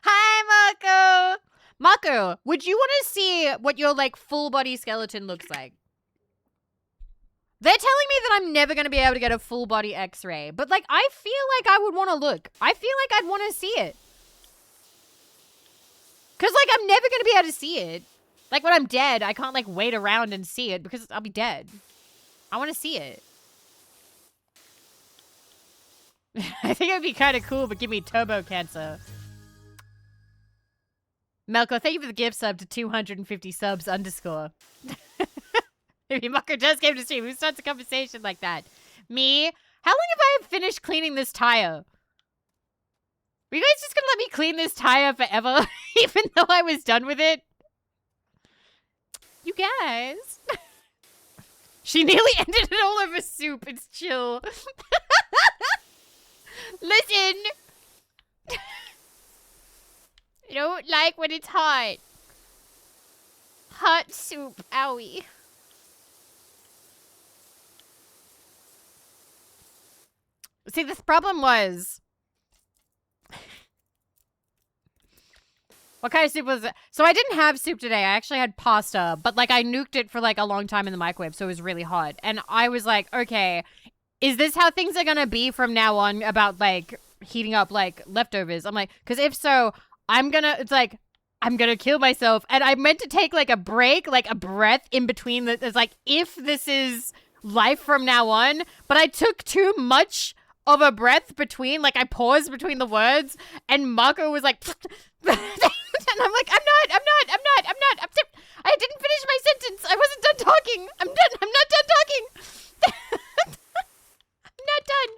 Hi, Mako. Mako, would you want to see what your, like, full body skeleton looks like? They're telling me that I'm never going to be able to get a full body x-ray. But, like, I feel like I would want to look. I feel like I'd want to see it. Because, like, I'm never going to be able to see it. Like, when I'm dead, I can't, like, wait around and see it because I'll be dead. I want to see it. I think it would be kind of cool, but give me turbo cancer. Melko, thank you for the gift sub to 250 subs _. Maybe Mucker just came to stream. Who starts a conversation like that? Me? How long have I finished cleaning this tire? Are you guys just gonna let me clean this tire forever? Even though I was done with it? You guys. She nearly ended it all over soup. It's chill. Listen. I don't like when it's hot. Hot soup. Owie. See, this problem was... What kind of soup was it? So I didn't have soup today. I actually had pasta, but like I nuked it for like a long time in the microwave, so it was really hot. And I was like, okay, is this how things are gonna be from now on about like heating up like leftovers? I'm like, because if so, I'm gonna kill myself. And I meant to take like a break, like a breath in between. It's like, if this is life from now on, but I took too much of a breath between, like I paused between the words, and Marco was like, and I'm like, I didn't finish my sentence. I wasn't done talking. I'm not done talking. I'm not done.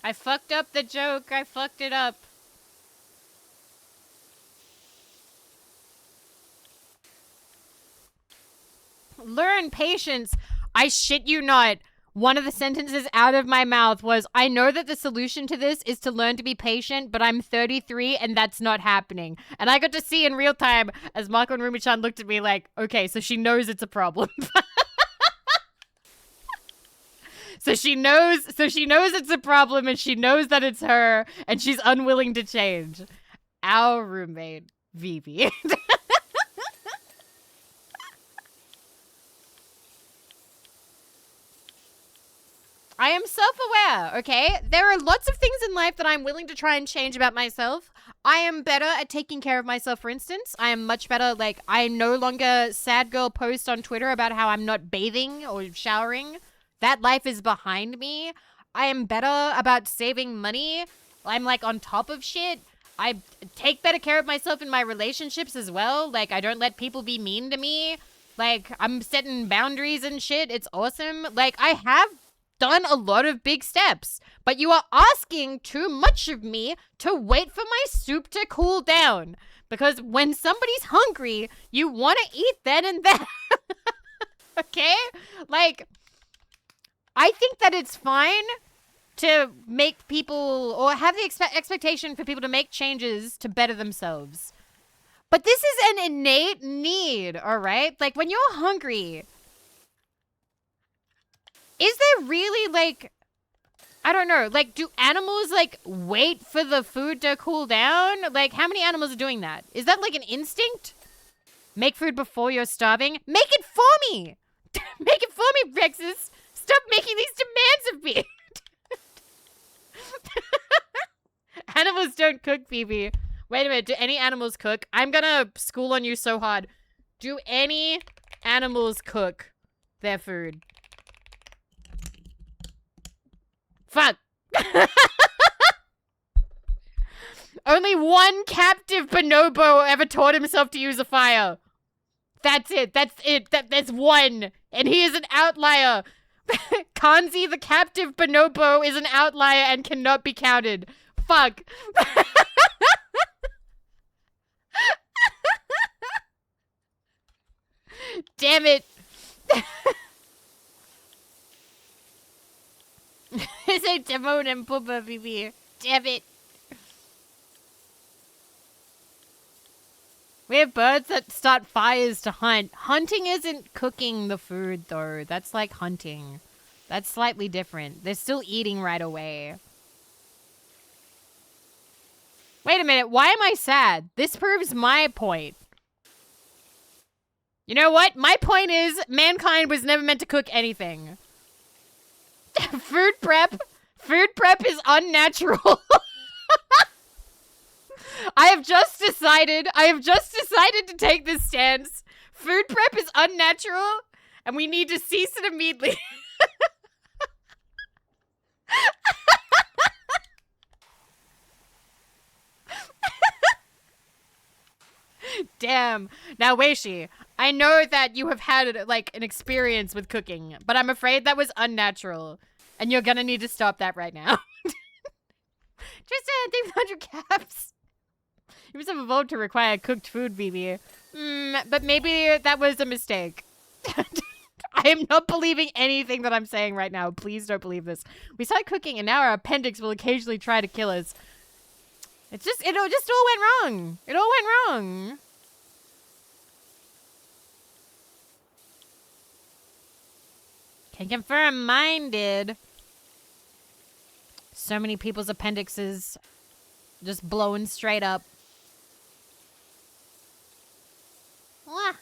I fucked up the joke. I fucked it up. Learn patience. I shit you not. One of the sentences out of my mouth was, I know that the solution to this is to learn to be patient, but I'm 33 and that's not happening. And I got to see in real time as Marco and Rumi-chan looked at me like, okay, so she knows it's a problem. So she knows it's a problem, and she knows that it's her, and she's unwilling to change. Our roommate, Vivi. I am self-aware, okay? There are lots of things in life that I'm willing to try and change about myself. I am better at taking care of myself, for instance. I am much better, like, I no longer sad girl post on Twitter about how I'm not bathing or showering. That life is behind me. I am better about saving money. I'm, like, on top of shit. I take better care of myself in my relationships as well. Like, I don't let people be mean to me. Like, I'm setting boundaries and shit. It's awesome. Like, I have done a lot of big steps, but you are asking too much of me to wait for my soup to cool down. Because when somebody's hungry, you want to eat then and there. Okay? Like, I think that it's fine to make people, or have the expectation for people to make changes to better themselves. But this is an innate need, all right? Like, when you're hungry, is there really, like, I don't know, like, do animals, like, wait for the food to cool down? Like, how many animals are doing that? Is that, like, an instinct? Make food before you're starving? Make it for me! Make it for me, Rexus! Stop making these demands of me! Animals don't cook, Vivi. Wait a minute, do any animals cook? I'm gonna school on you so hard. Do any animals cook their food? Fuck. Only one captive bonobo ever taught himself to use a fire. That's it. That's one. And he is an outlier. Kanzi, the captive bonobo, is an outlier and cannot be counted. Fuck. Damn it. It's a Timon and Pumbaa, Vivi. Damn it. We have birds that start fires to hunt. Hunting isn't cooking the food, though. That's like hunting. That's slightly different. They're still eating right away. Wait a minute. Why am I sad? This proves my point. You know what? My point is, mankind was never meant to cook anything. Food prep is unnatural. I have just decided to take this stance. Food prep is unnatural, and we need to cease it immediately. Damn. Now, Weishi, I know that you have had, like, an experience with cooking, but I'm afraid that was unnatural. And you're gonna need to stop that right now. Just 300 caps. You must have evolved to require cooked food, Vivi. But maybe that was a mistake. I am not believing anything that I'm saying right now. Please don't believe this. We started cooking and now our appendix will occasionally try to kill us. It just all went wrong. It all went wrong. Can confirm mine did. So many people's appendixes just blowing straight up. Mwah.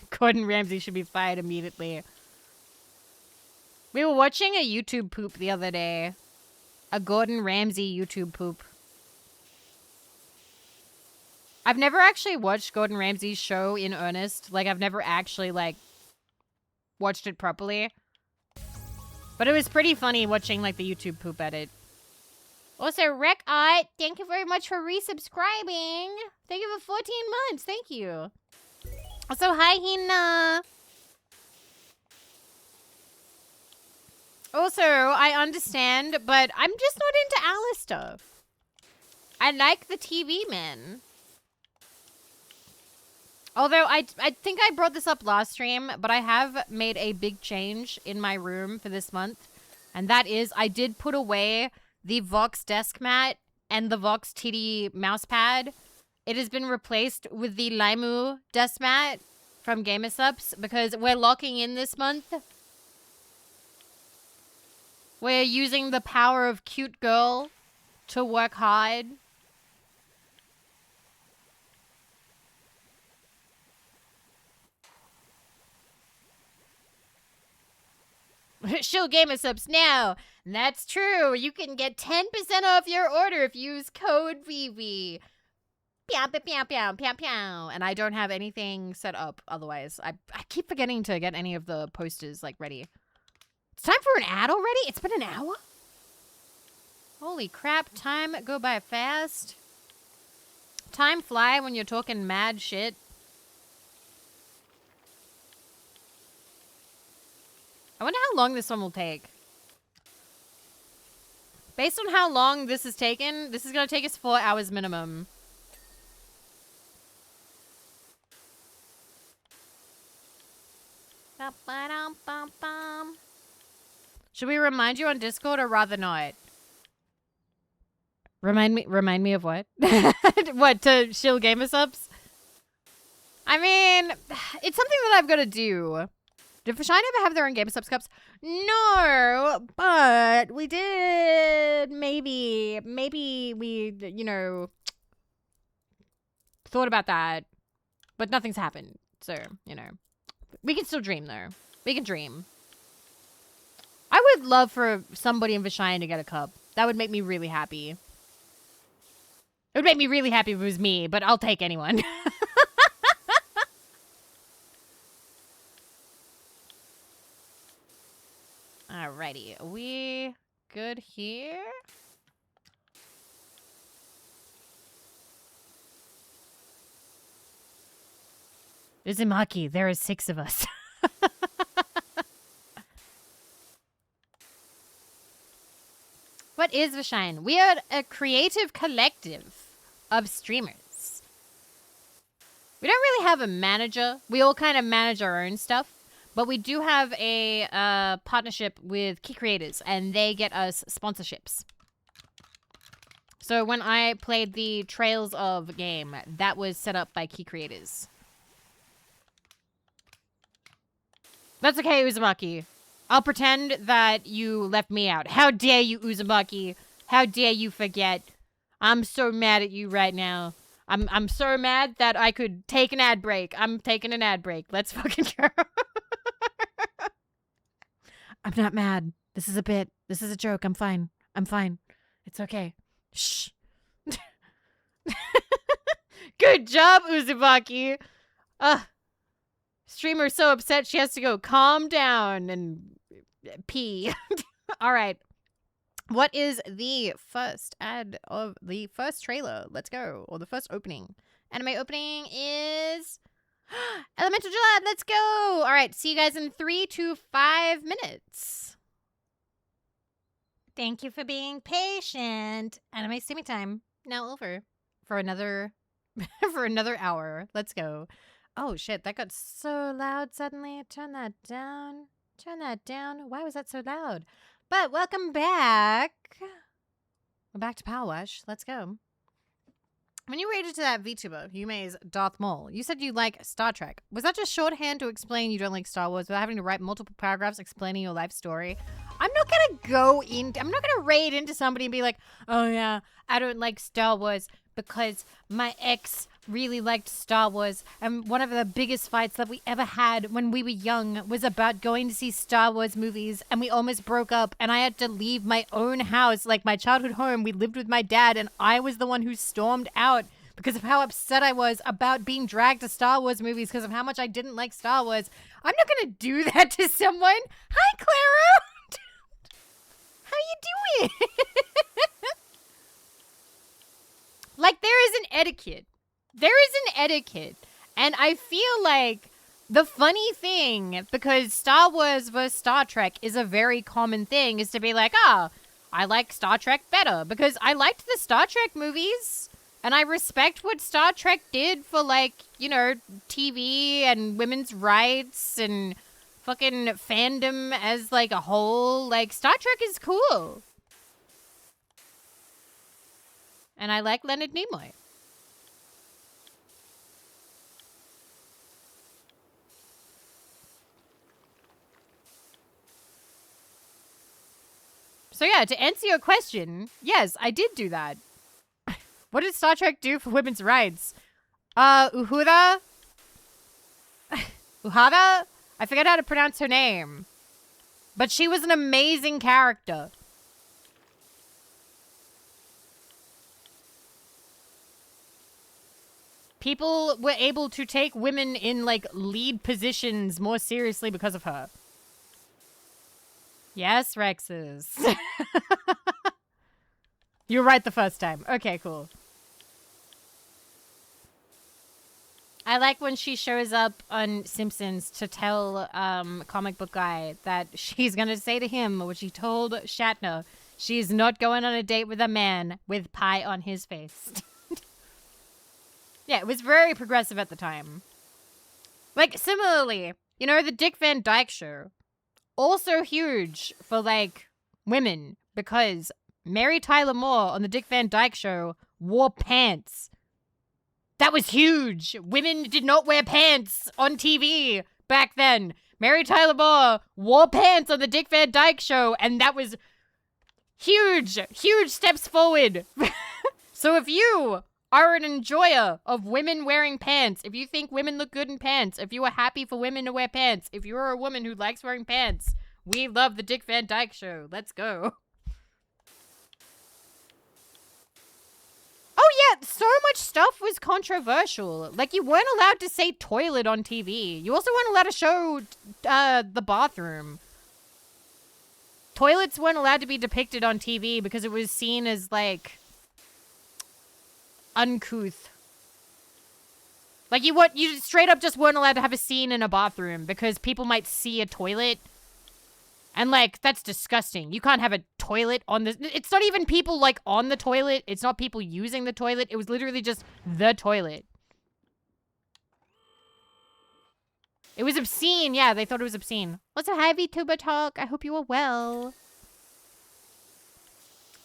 Gordon Ramsay should be fired immediately. We were watching a YouTube poop the other day. A Gordon Ramsay YouTube poop. I've never actually watched Gordon Ramsay's show in earnest. Like, I've never actually, like, watched it properly. But it was pretty funny watching, like, the YouTube poop edit. Also, Rec Art, thank you very much for resubscribing. Thank you for 14 months. Thank you. Also, hi, Hina. Also, I understand, but I'm just not into Alistair. I like the TV men. Although, I think I brought this up last stream, but I have made a big change in my room for this month. And that is, I did put away the Vox desk mat and the Vox titty mouse pad. It has been replaced with the Limu desk mat from GamerSups because we're locking in this month. We're using the power of cute girl to work hard. Show GamerSups now. That's true. You can get 10% off your order if you use code Vivi. Pew, pew, pew, pew, pew, pew. And I don't have anything set up otherwise. I keep forgetting to get any of the posters, like, ready. It's time for an ad already? It's been an hour? Holy crap, time go by fast. Time fly when you're talking mad shit. I wonder how long this one will take. Based on how long this has taken, this is going to take us 4 hours minimum. Should we remind you on Discord or rather not? Remind me of what? What, to shill GamerSups? I mean, it's something that I've got to do. Did Vashine ever have their own GamerSups cups? No, but we did. Maybe we, you know, thought about that, but nothing's happened. So, you know, we can still dream though. We can dream. I would love for somebody in Vashine to get a cup. That would make me really happy. It would make me really happy if it was me, but I'll take anyone. Alrighty, are we good here? Uzumaki, there are 6 of us. What is Vashine? We are a creative collective of streamers. We don't really have a manager. We all kind of manage our own stuff. But we do have a partnership with Key Creators, and they get us sponsorships. So when I played the Trails of game, that was set up by Key Creators. That's okay, Uzumaki. I'll pretend that you left me out. How dare you, Uzumaki? How dare you forget? I'm so mad at you right now. I'm so mad that I could take an ad break. I'm taking an ad break. Let's fucking go. I'm not mad. This is a bit. This is a joke. I'm fine. I'm fine. It's okay. Shh. Good job, Uzumaki. Streamer's so upset she has to go calm down and pee. All right. What is the first ad of the first trailer? Let's go. Or the first opening. Anime opening is Elemental July. Let's go. All right. See you guys in 3 to 5 minutes. Thank you for being patient. Anime streaming time now over for another for another hour. Let's go. Oh shit, that got so loud suddenly. Turn that down. Turn that down. Why was that so loud? But welcome back. We're back to PowerWash. Let's go. When you rated to that VTuber, Yume's Darth Maul, you said you like Star Trek. Was that just shorthand to explain you don't like Star Wars without having to write multiple paragraphs explaining your life story? I'm not gonna raid into somebody and be like, oh yeah, I don't like Star Wars because my ex really liked Star Wars, and one of the biggest fights that we ever had when we were young was about going to see Star Wars movies, and we almost broke up, and I had to leave my own house, like my childhood home. We lived with my dad, and I was the one who stormed out because of how upset I was about being dragged to Star Wars movies because of how much I didn't like Star Wars. I'm not gonna do that to someone. Hi, Clara. How you doing? Like, there is an etiquette. There is an etiquette. And I feel like the funny thing, because Star Wars versus Star Trek is a very common thing, is to be like, I like Star Trek better because I liked the Star Trek movies and I respect what Star Trek did for, like, you know, TV and women's rights and fucking fandom as, like, a whole. Like, Star Trek is cool. And I like Leonard Nimoy. So yeah, to answer your question, yes, I did do that. What did Star Trek do for women's rights? Uhura? Uhada? I forget how to pronounce her name. But she was an amazing character. People were able to take women in, like, lead positions more seriously because of her. Yes, Rexes. You were right the first time. Okay, cool. I like when she shows up on Simpsons to tell comic book guy that she's going to say to him what she told Shatner. She's not going on a date with a man with pie on his face. Yeah, it was very progressive at the time. Like, similarly, you know, the Dick Van Dyke Show. Also huge for, like, women, because Mary Tyler Moore on the Dick Van Dyke Show wore pants. That was huge. Women did not wear pants on TV back then. Mary Tyler Moore wore pants on the Dick Van Dyke Show, and that was huge, huge steps forward. So if you are an enjoyer of women wearing pants, if you think women look good in pants, if you are happy for women to wear pants, if you are a woman who likes wearing pants, we love the Dick Van Dyke Show. Let's go. Oh yeah, so much stuff was controversial. Like, you weren't allowed to say toilet on TV. You also weren't allowed to show the bathroom. Toilets weren't allowed to be depicted on TV because it was seen as, like, uncouth. Like, you straight up just weren't allowed to have a scene in a bathroom because people might see a toilet. And, like, that's disgusting. You can't have a toilet on this. It's not even people, like, on the toilet. It's not people using the toilet. It was literally just the toilet. It was obscene. Yeah, they thought it was obscene. What's a heavy tuba talk? I hope you are well.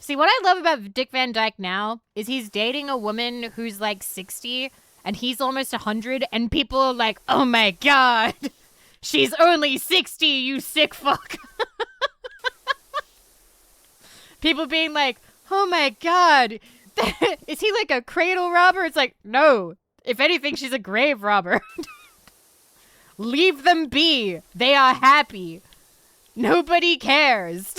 See, what I love about Dick Van Dyke now is he's dating a woman who's, like, 60, and he's almost 100, and people are like, oh my god, she's only 60, you sick fuck. People being like, oh my god, is he like a cradle robber? It's like, no, if anything, she's a grave robber. Leave them be. They are happy. Nobody cares.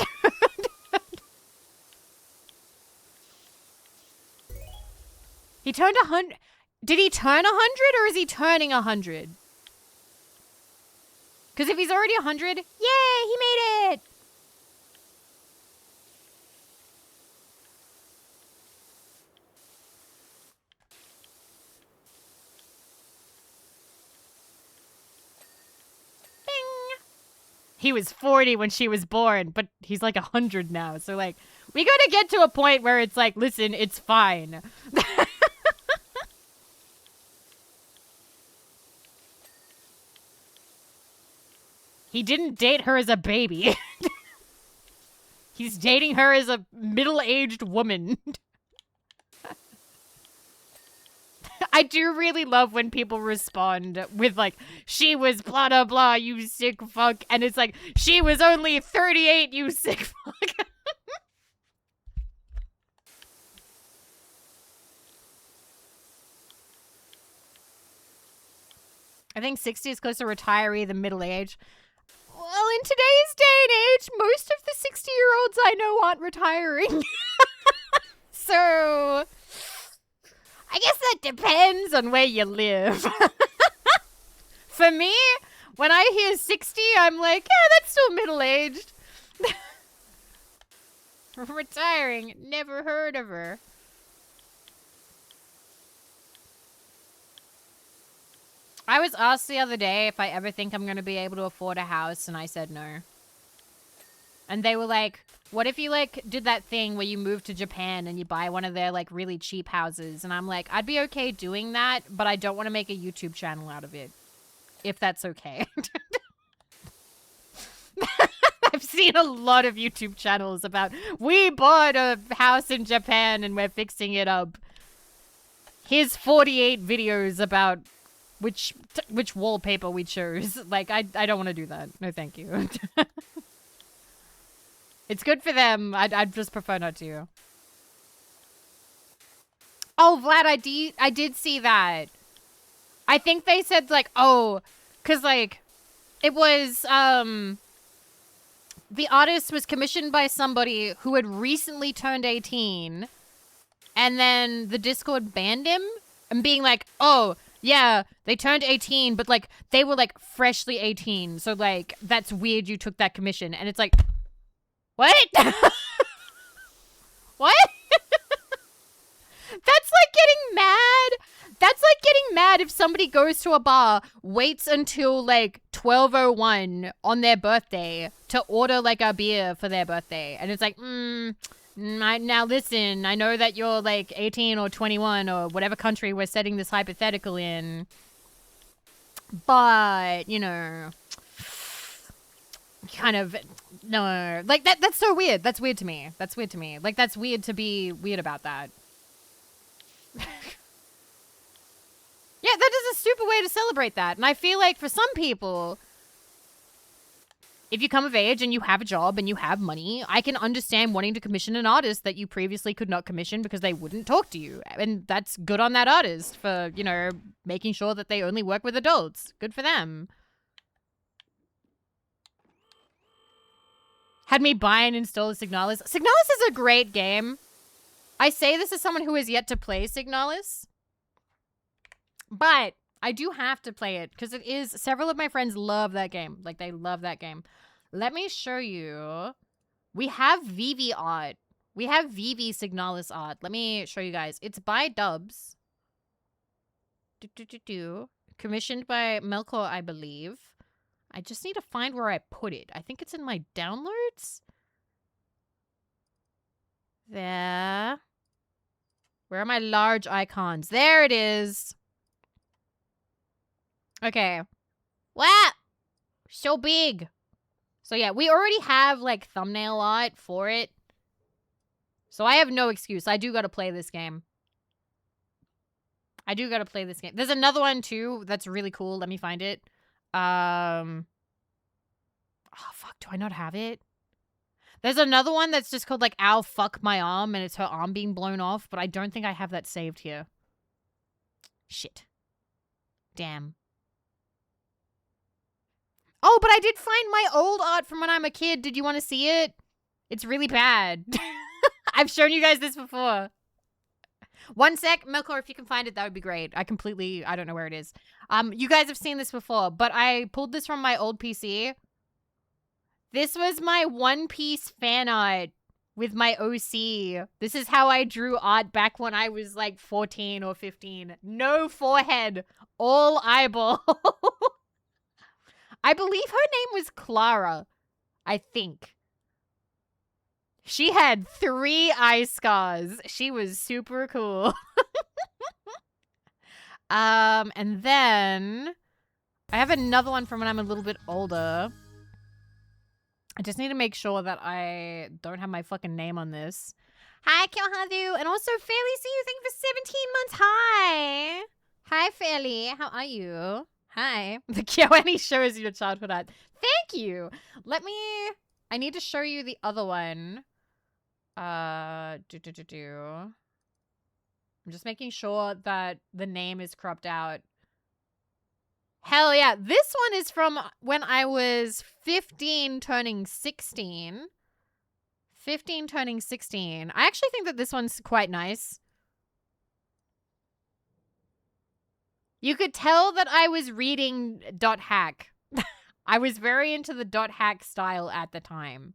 He turned 100. Did he turn 100 or is he turning 100? Because if he's already 100, yay, he made it! He was 40 when she was born, but he's like 100 now. So, like, we gotta get to a point where it's like, listen, it's fine. He didn't date her as a baby. He's dating her as a middle-aged woman. I do really love when people respond with, like, she was blah, blah, blah, you sick fuck. And it's like, she was only 38, you sick fuck. I think 60 is closer to retiree than middle age. Well, in today's day and age, most of the 60-year-olds I know aren't retiring. So, I guess that depends on where you live. For me, when I hear 60, I'm like, yeah, that's still middle-aged. Retiring, never heard of her. I was asked the other day if I ever think I'm going to be able to afford a house, and I said no. And they were like, what if you, like, did that thing where you move to Japan and you buy one of their, like, really cheap houses? And I'm like, I'd be okay doing that, but I don't want to make a YouTube channel out of it. If that's okay. I've seen a lot of YouTube channels about, we bought a house in Japan and we're fixing it up. Here's 48 videos about which wallpaper we chose. Like, I don't want to do that. No, thank you. It's good for them. I'd just prefer not to. Oh, Vlad, I did see that. I think they said, like, oh, because, like, it was, the artist was commissioned by somebody who had recently turned 18, and then the Discord banned him, and being like, oh, yeah, they turned 18, but, like, they were, like, freshly 18, so, like, that's weird you took that commission. And it's like, what? What? That's like getting mad. That's like getting mad if somebody goes to a bar, waits until, like, 12:01 on their birthday to order, like, a beer for their birthday. And it's like, now listen, I know that you're, like, 18 or 21 or whatever country we're setting this hypothetical in. But, you know, kind of, no. Like, that's so weird. That's weird to me. That's weird to me. Like, that's weird to be weird about that. Yeah, that is a stupid way to celebrate that. And I feel like for some people, if you come of age and you have a job and you have money, I can understand wanting to commission an artist that you previously could not commission because they wouldn't talk to you. And that's good on that artist for, you know, making sure that they only work with adults. Good for them. Had me buy and install Signalis. Signalis is a great game. I say this as someone who has yet to play Signalis. But I do have to play it because it is, several of my friends love that game. Like, they love that game. Let me show you. We have Vivi art. We have Vivi Signalis art. Let me show you guys. It's by Dubs. Commissioned by Melkor, I believe. I just need to find where I put it. I think it's in my downloads. There. Where are my large icons? There it is. Okay. Wow. So big. So yeah, we already have, like, thumbnail art for it. So I have no excuse. I do gotta play this game. I do gotta play this game. There's another one, too, that's really cool. Let me find it. Oh, fuck. Do I not have it? There's another one that's just called, like, ow, fuck my arm, and it's her arm being blown off, but I don't think I have that saved here. Shit. Damn. Oh, but I did find my old art from when I'm a kid. Did you want to see it? It's really bad. I've shown you guys this before. One sec, Melkor, if you can find it, that would be great. I don't know where it is. You guys have seen this before, but I pulled this from my old PC. This was my One Piece fan art with my OC. This is how I drew art back when I was like 14 or 15. No forehead, all eyeball. I believe her name was Clara, I think. She had 3 eye scars. She was super cool. And then I have another one from when I'm a little bit older. I just need to make sure that I don't have my fucking name on this. Hi, Kyohadu. And also, Fairly, see you. Thank you for 17 months. Hi. Hi, Fairly. How are you? Hi. The Kyoani shows your childhood art. Thank you. I need to show you the other one. I'm just making sure that the name is cropped out. Hell yeah. This one is from when I was 15 turning 16. 15 turning 16. I actually think that this one's quite nice. You could tell that I was reading .hack. I was very into the .hack style at the time.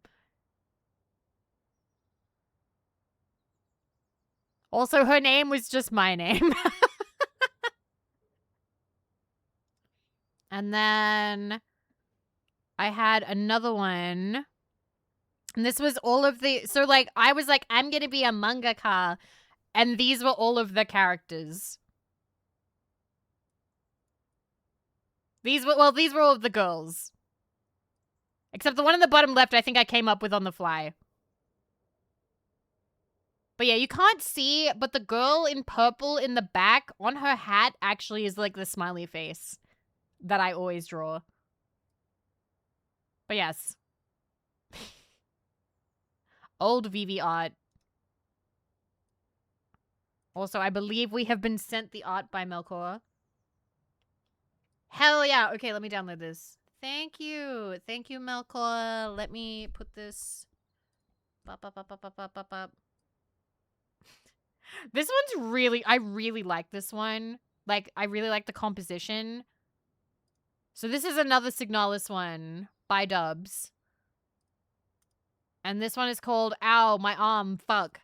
Also, her name was just my name. And then I had another one. And this was all of the... So, like, I was like, I'm going to be a mangaka. And these were all of the characters. These were all of the girls. Except the one in the bottom left, I think I came up with on the fly. But yeah, you can't see, but the girl in purple in the back on her hat actually is like the smiley face that I always draw. But yes. Old Vivi art. Also, I believe we have been sent the art by Melkor. Hell yeah. Okay, let me download this. Thank you. Thank you, Melkor. Let me put this... This one's really... I really like this one. Like, I really like the composition. So this is another Signalis one by Dubs. And this one is called Ow, My Arm, Fuck.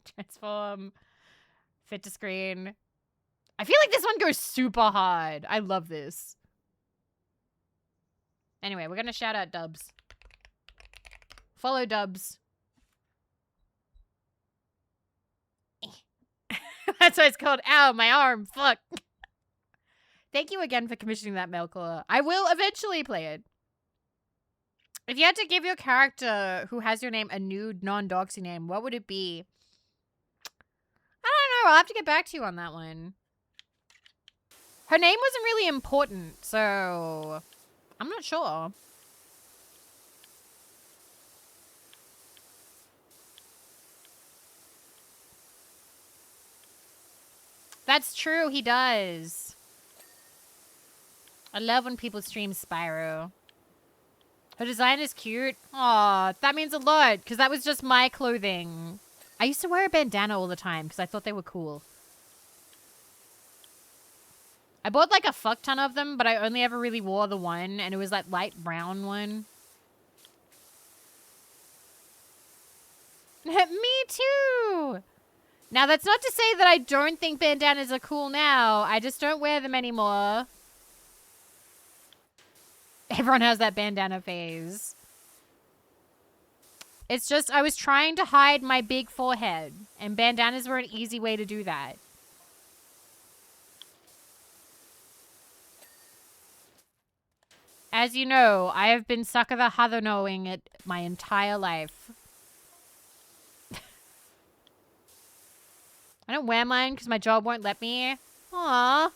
Transform. Fit to screen. I feel like this one goes super hard. I love this. Anyway, we're gonna shout out Dubs. Follow Dubs. That's why it's called Ow, My Arm, Fuck. Thank you again for commissioning that, Melkor. I will eventually play it. If you had to give your character who has your name a nude, non-doxy name, what would it be? I don't know. I'll have to get back to you on that one. Her name wasn't really important, so I'm not sure. That's true, he does. I love when people stream Spyro. Her design is cute. Aw, that means a lot, because that was just my clothing. I used to wear a bandana all the time, because I thought they were cool. I bought like a fuck ton of them, but I only ever really wore the one, and it was that light brown one. Me too! Now, that's not to say that I don't think bandanas are cool now. I just don't wear them anymore. Everyone has that bandana phase. It's just, I was trying to hide my big forehead, and bandanas were an easy way to do that. As you know, I have been sucker the Hathanoing it my entire life. I don't wear mine because my job won't let me. Aww.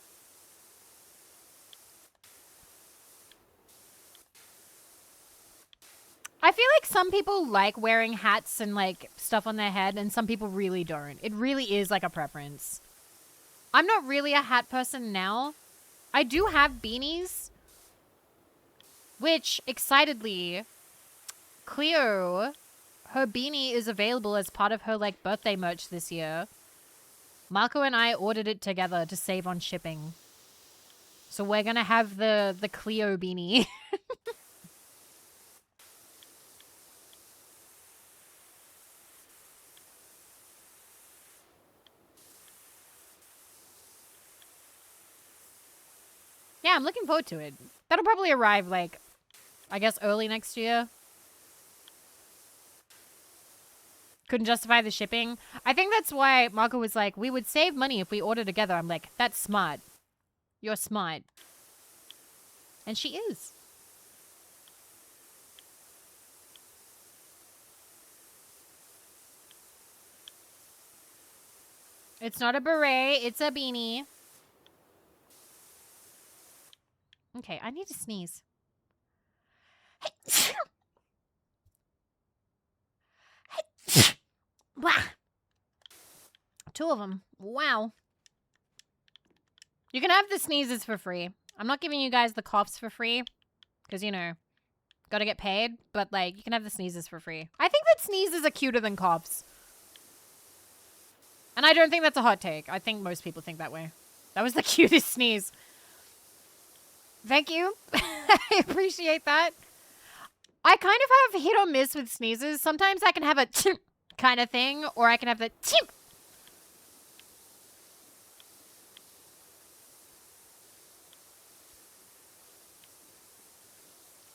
I feel like some people like wearing hats and like stuff on their head, and some people really don't. It really is like a preference. I'm not really a hat person now. I do have beanies, which excitedly, Cleo, her beanie is available as part of her, like, birthday merch this year. Marco and I ordered it together to save on shipping. So we're gonna have the Cleo beanie. Yeah, I'm looking forward to it. That'll probably arrive, like, I guess early next year. Couldn't justify the shipping. I think that's why Marco was like, we would save money if we order together. I'm like, that's smart. You're smart. And she is. It's not a beret. It's a beanie. Okay, I need to sneeze. Two of them. Wow. You can have the sneezes for free. I'm not giving you guys the coughs for free. Because, you know, gotta get paid. But, like, you can have the sneezes for free. I think that sneezes are cuter than coughs. And I don't think that's a hot take. I think most people think that way. That was the cutest sneeze. Thank you. I appreciate that. I kind of have hit or miss with sneezes. Sometimes I can have a kind of thing, or I can have the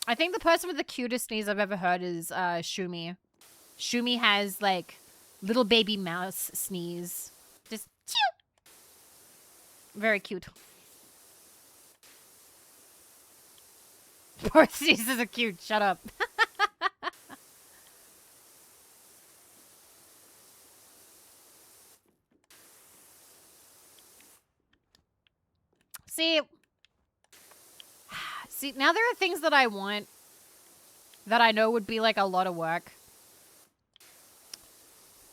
I think the person with the cutest sneeze I've ever heard is Shumi. Shumi has, like, little baby mouse sneeze. Just very cute. Both sneezes are cute. Shut up. See, now there are things that I want that I know would be, like, a lot of work.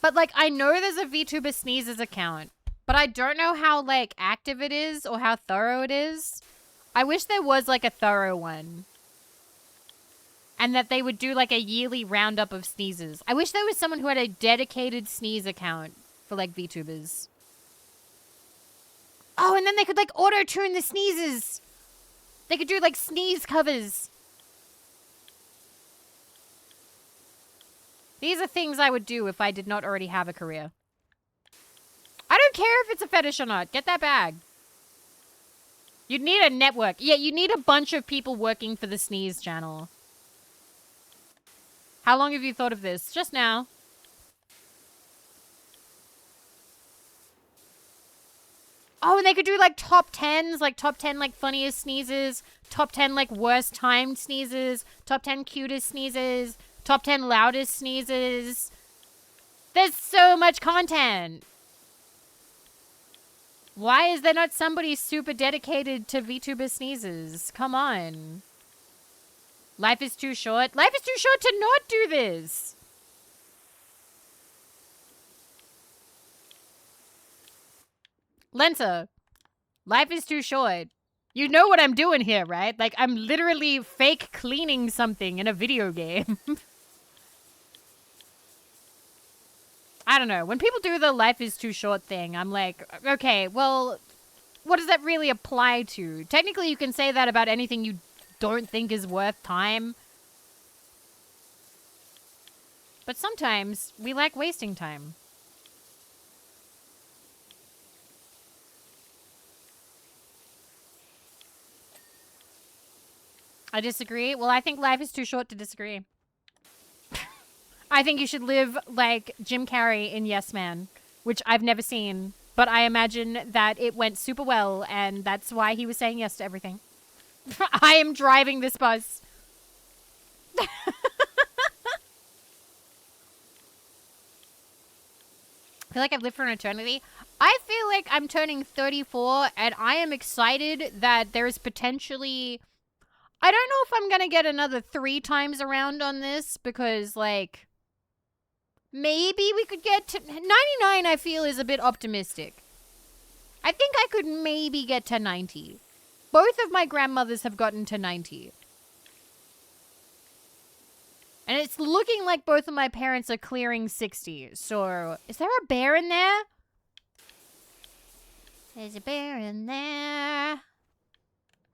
But, like, I know there's a VTuber Sneezes account, but I don't know how, like, active it is or how thorough it is. I wish there was, like, a thorough one. And that they would do, like, a yearly roundup of sneezes. I wish there was someone who had a dedicated sneeze account for, like, VTubers. Oh, and then they could, like, auto-tune the sneezes. They could do, like, sneeze covers. These are things I would do if I did not already have a career. I don't care if it's a fetish or not. Get that bag. You'd need a network. Yeah, you need a bunch of people working for the Sneeze channel. How long have you thought of this? Just now. Oh, and they could do, like, top 10s. Like, top 10, like, funniest sneezes. Top 10, like, worst timed sneezes. Top 10 cutest sneezes. Top 10 loudest sneezes. There's so much content. Why is there not somebody super dedicated to VTuber sneezes? Come on. Life is too short. Life is too short to not do this. Lensa, life is too short. You know what I'm doing here, right? Like, I'm literally fake cleaning something in a video game. I don't know. When people do the life is too short thing, I'm like, okay, well, what does that really apply to? Technically, you can say that about anything you don't think is worth time. But sometimes we like wasting time. I disagree. Well, I think life is too short to disagree. I think you should live like Jim Carrey in Yes Man, which I've never seen, but I imagine that it went super well, and that's why he was saying yes to everything. I am driving this bus. I feel like I've lived for an eternity. I feel like I'm turning 34, and I am excited that there is potentially... I don't know if I'm going to get another 3 times around on this, because, like, maybe we could get to... 99, I feel, is a bit optimistic. I think I could maybe get to 90. Both of my grandmothers have gotten to 90. And it's looking like both of my parents are clearing 60. So, is there a bear in there? There's a bear in there.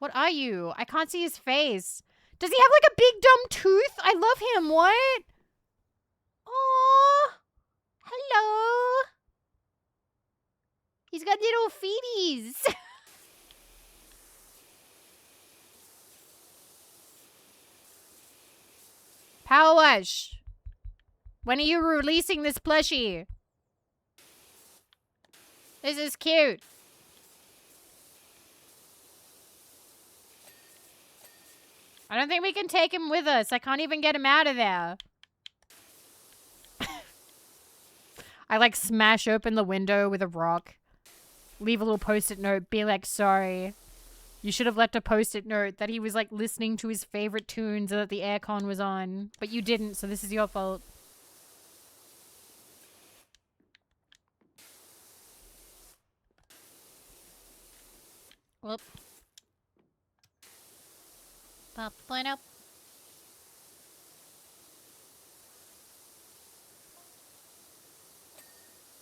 What are you? I can't see his face. Does he have like a big dumb tooth? I love him. What? Oh, hello. He's got little feeties. PowerWash. When are you releasing this plushie? This is cute. I don't think we can take him with us. I can't even get him out of there. I like smash open the window with a rock. Leave a little post-it note. Be like, sorry. You should have left a post-it note that he was like listening to his favorite tunes and that the aircon was on. But you didn't, so this is your fault. Whoop. Pop one up.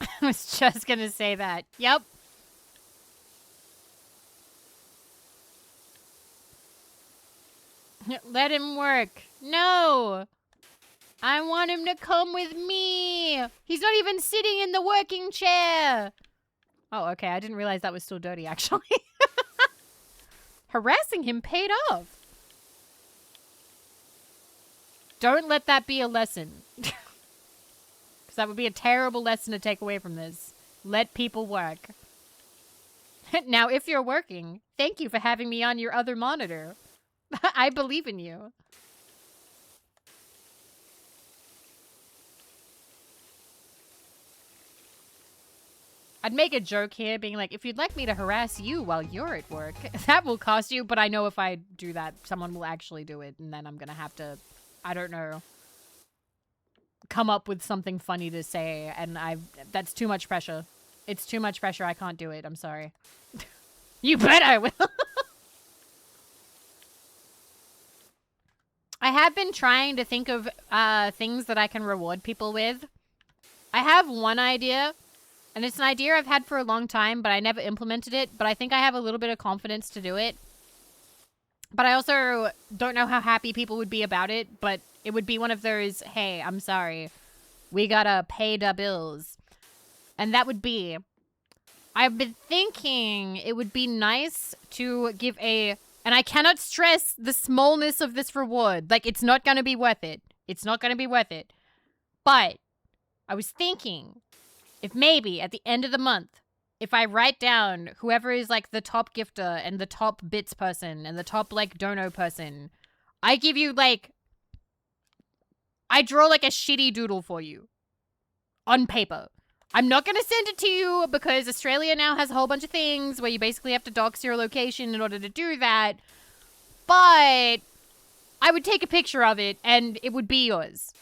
I was just gonna say that. Yep. Let him work. No. I want him to come with me. He's not even sitting in the working chair. Oh, okay. I didn't realize that was still dirty, actually. Harassing him paid off. Don't let that be a lesson. Because that would be a terrible lesson to take away from this. Let people work. Now, if you're working, thank you for having me on your other monitor. I believe in you. I'd make a joke here being like, if you'd like me to harass you while you're at work, that will cost you. But I know if I do that, someone will actually do it. And then I'm going to have to, I don't know, come up with something funny to say. And that's too much pressure. It's too much pressure. I can't do it. I'm sorry. You bet I will. I have been trying to think of things that I can reward people with. I have one idea. And it's an idea I've had for a long time, but I never implemented it. But I think I have a little bit of confidence to do it. But I also don't know how happy people would be about it. But it would be one of those, hey, I'm sorry. We gotta pay the bills. And that would be, I've been thinking it would be nice to give a, and I cannot stress the smallness of this reward. Like, it's not gonna be worth it. It's not gonna be worth it. But I was thinking, if maybe at the end of the month, if I write down whoever is like the top gifter and the top bits person and the top like dono person, I give you like, I draw like a shitty doodle for you on paper. I'm not going to send it to you because Australia now has a whole bunch of things where you basically have to dox your location in order to do that. But I would take a picture of it and it would be yours.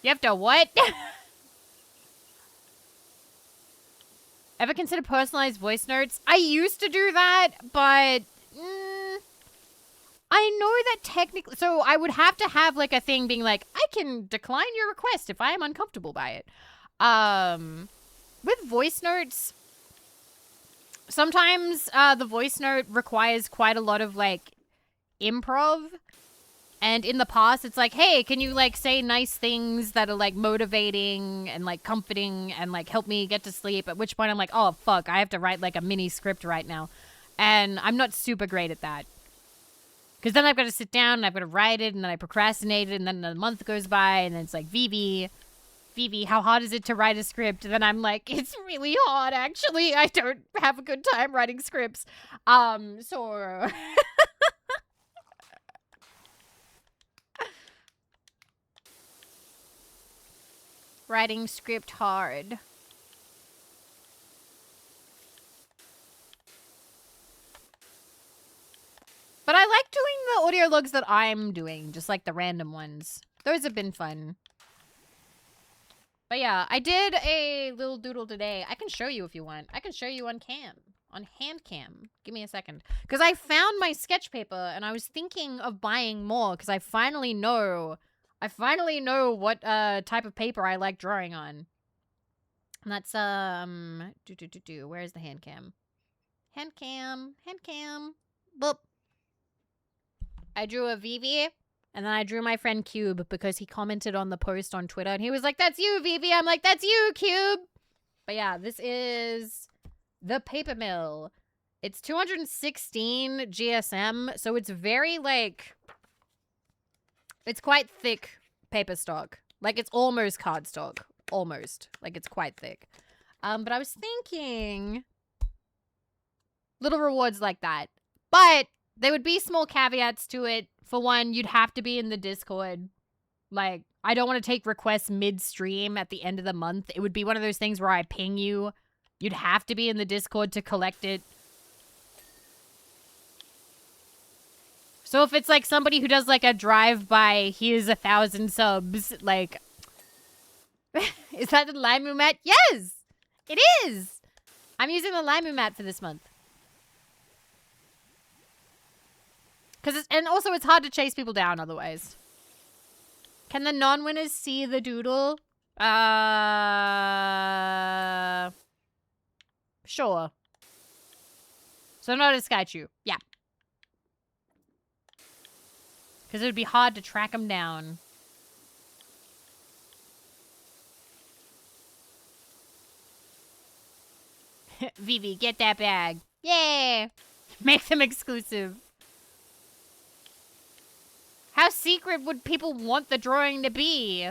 You have to what? Ever consider personalized voice notes? I used to do that, but I know that technically, so I would have to have like a thing being like, I can decline your request if I am uncomfortable by it. With voice notes, sometimes the voice note requires quite a lot of like improv. And in the past, it's like, hey, can you, like, say nice things that are, like, motivating and, like, comforting and, like, help me get to sleep? At which point I'm like, oh, fuck, I have to write, like, a mini script right now. And I'm not super great at that. Because then I've got to sit down and I've got to write it and then I procrastinate it and then a month goes by and then it's like, Vivi, how hard is it to write a script? And then I'm like, it's really hard, actually. I don't have a good time writing scripts. So... Writing script hard. But I like doing the audio logs that I'm doing, just like the random ones. Those have been fun. But yeah, I did a little doodle today. I can show you if you want. I can show you on cam. on hand cam. Give me a second. Because I found my sketch paper and I was thinking of buying more because I finally know what type of paper I like drawing on. And that's where's the hand cam? Hand cam. Boop. I drew a Vivi. And then I drew my friend Cube because he commented on the post on Twitter. And he was like, that's you, Vivi. I'm like, that's you, Cube. But yeah, this is the paper mill. It's 216 GSM. So it's very, like, it's quite thick paper stock. Like, it's almost cardstock. Almost. Like, it's quite thick. But I was thinking little rewards like that. But there would be small caveats to it. For one, you'd have to be in the Discord. Like, I don't want to take requests mid-stream at the end of the month. It would be one of those things where I ping you. You'd have to be in the Discord to collect it. So if it's like somebody who does like a drive-by, here's 1,000 subs, like... Is that the Limu mat? Yes! It is! I'm using the Limu mat for this month. And also it's hard to chase people down otherwise. Can the non-winners see the doodle? Sure. So I'm not a Skychu. Yeah. Because it would be hard to track them down. Vivi, get that bag. Yay! Make them exclusive. How secret would people want the drawing to be?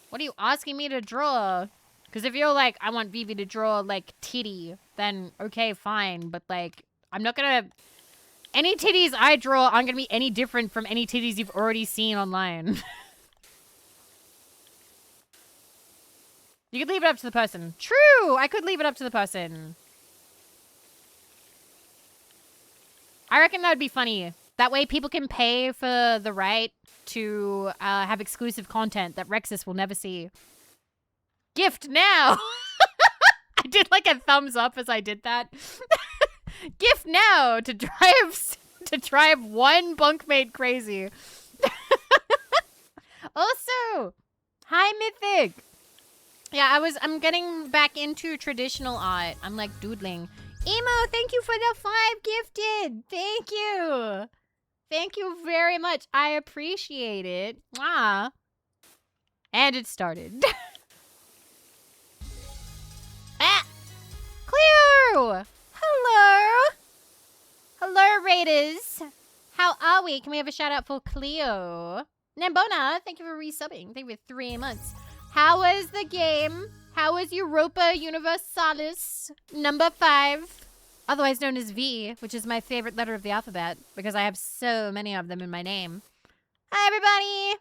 What are you asking me to draw? Because if you're like, I want Vivi to draw, like, titty, then okay, fine. But, like, I'm not gonna... Any titties I draw aren't gonna be any different from any titties you've already seen online. You could leave it up to the person. True! I could leave it up to the person. I reckon that would be funny. That way people can pay for the right to have exclusive content that Rexus will never see. Gift now! I did like a thumbs up as I did that. Gift now to drive one bunkmate crazy. Also, hi Mythic. Yeah, I'm getting back into traditional art. I'm like doodling. Emo, thank you for the 5 gifted. Thank you. Thank you very much. I appreciate it. Mwah. And it started. Ah! Cleo! Hello! Hello, Raiders. How are we? Can we have a shout out for Cleo? Nambona, thank you for resubbing. Thank you for 3 months. How was the game? How was Europa Universalis number 5? Otherwise known as V, which is my favorite letter of the alphabet because I have so many of them in my name. Hi, everybody.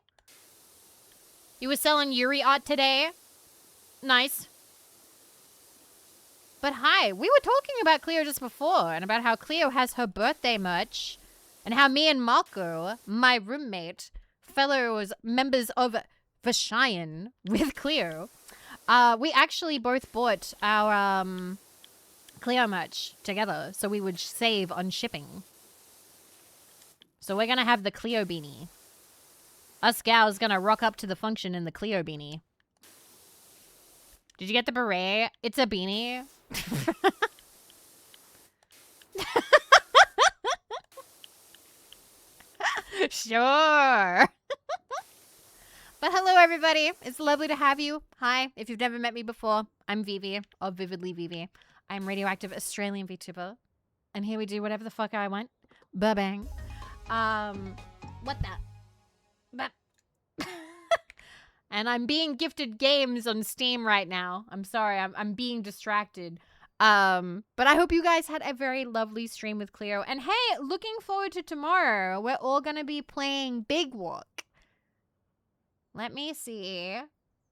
You were selling Yuri art today? Nice. But hi, we were talking about Cleo just before and about how Cleo has her birthday merch and how me and Marco, my roommate, fellow members of Vashian with Cleo, we actually both bought our Cleo merch together so we would save on shipping. So we're going to have the Cleo beanie. Us gals going to rock up to the function in the Cleo beanie. Did you get the beret? It's a beanie. Sure. But hello, everybody. It's lovely to have you. Hi. If you've never met me before, I'm Vivi of Vividly Vivi. I'm radioactive Australian VTuber. And here we do whatever the fuck I want. Ba-bang. What the? And I'm being gifted games on Steam right now. I'm sorry. I'm being distracted. But I hope you guys had a very lovely stream with Cleo. And hey, looking forward to tomorrow. We're all going to be playing Big Walk. Let me see.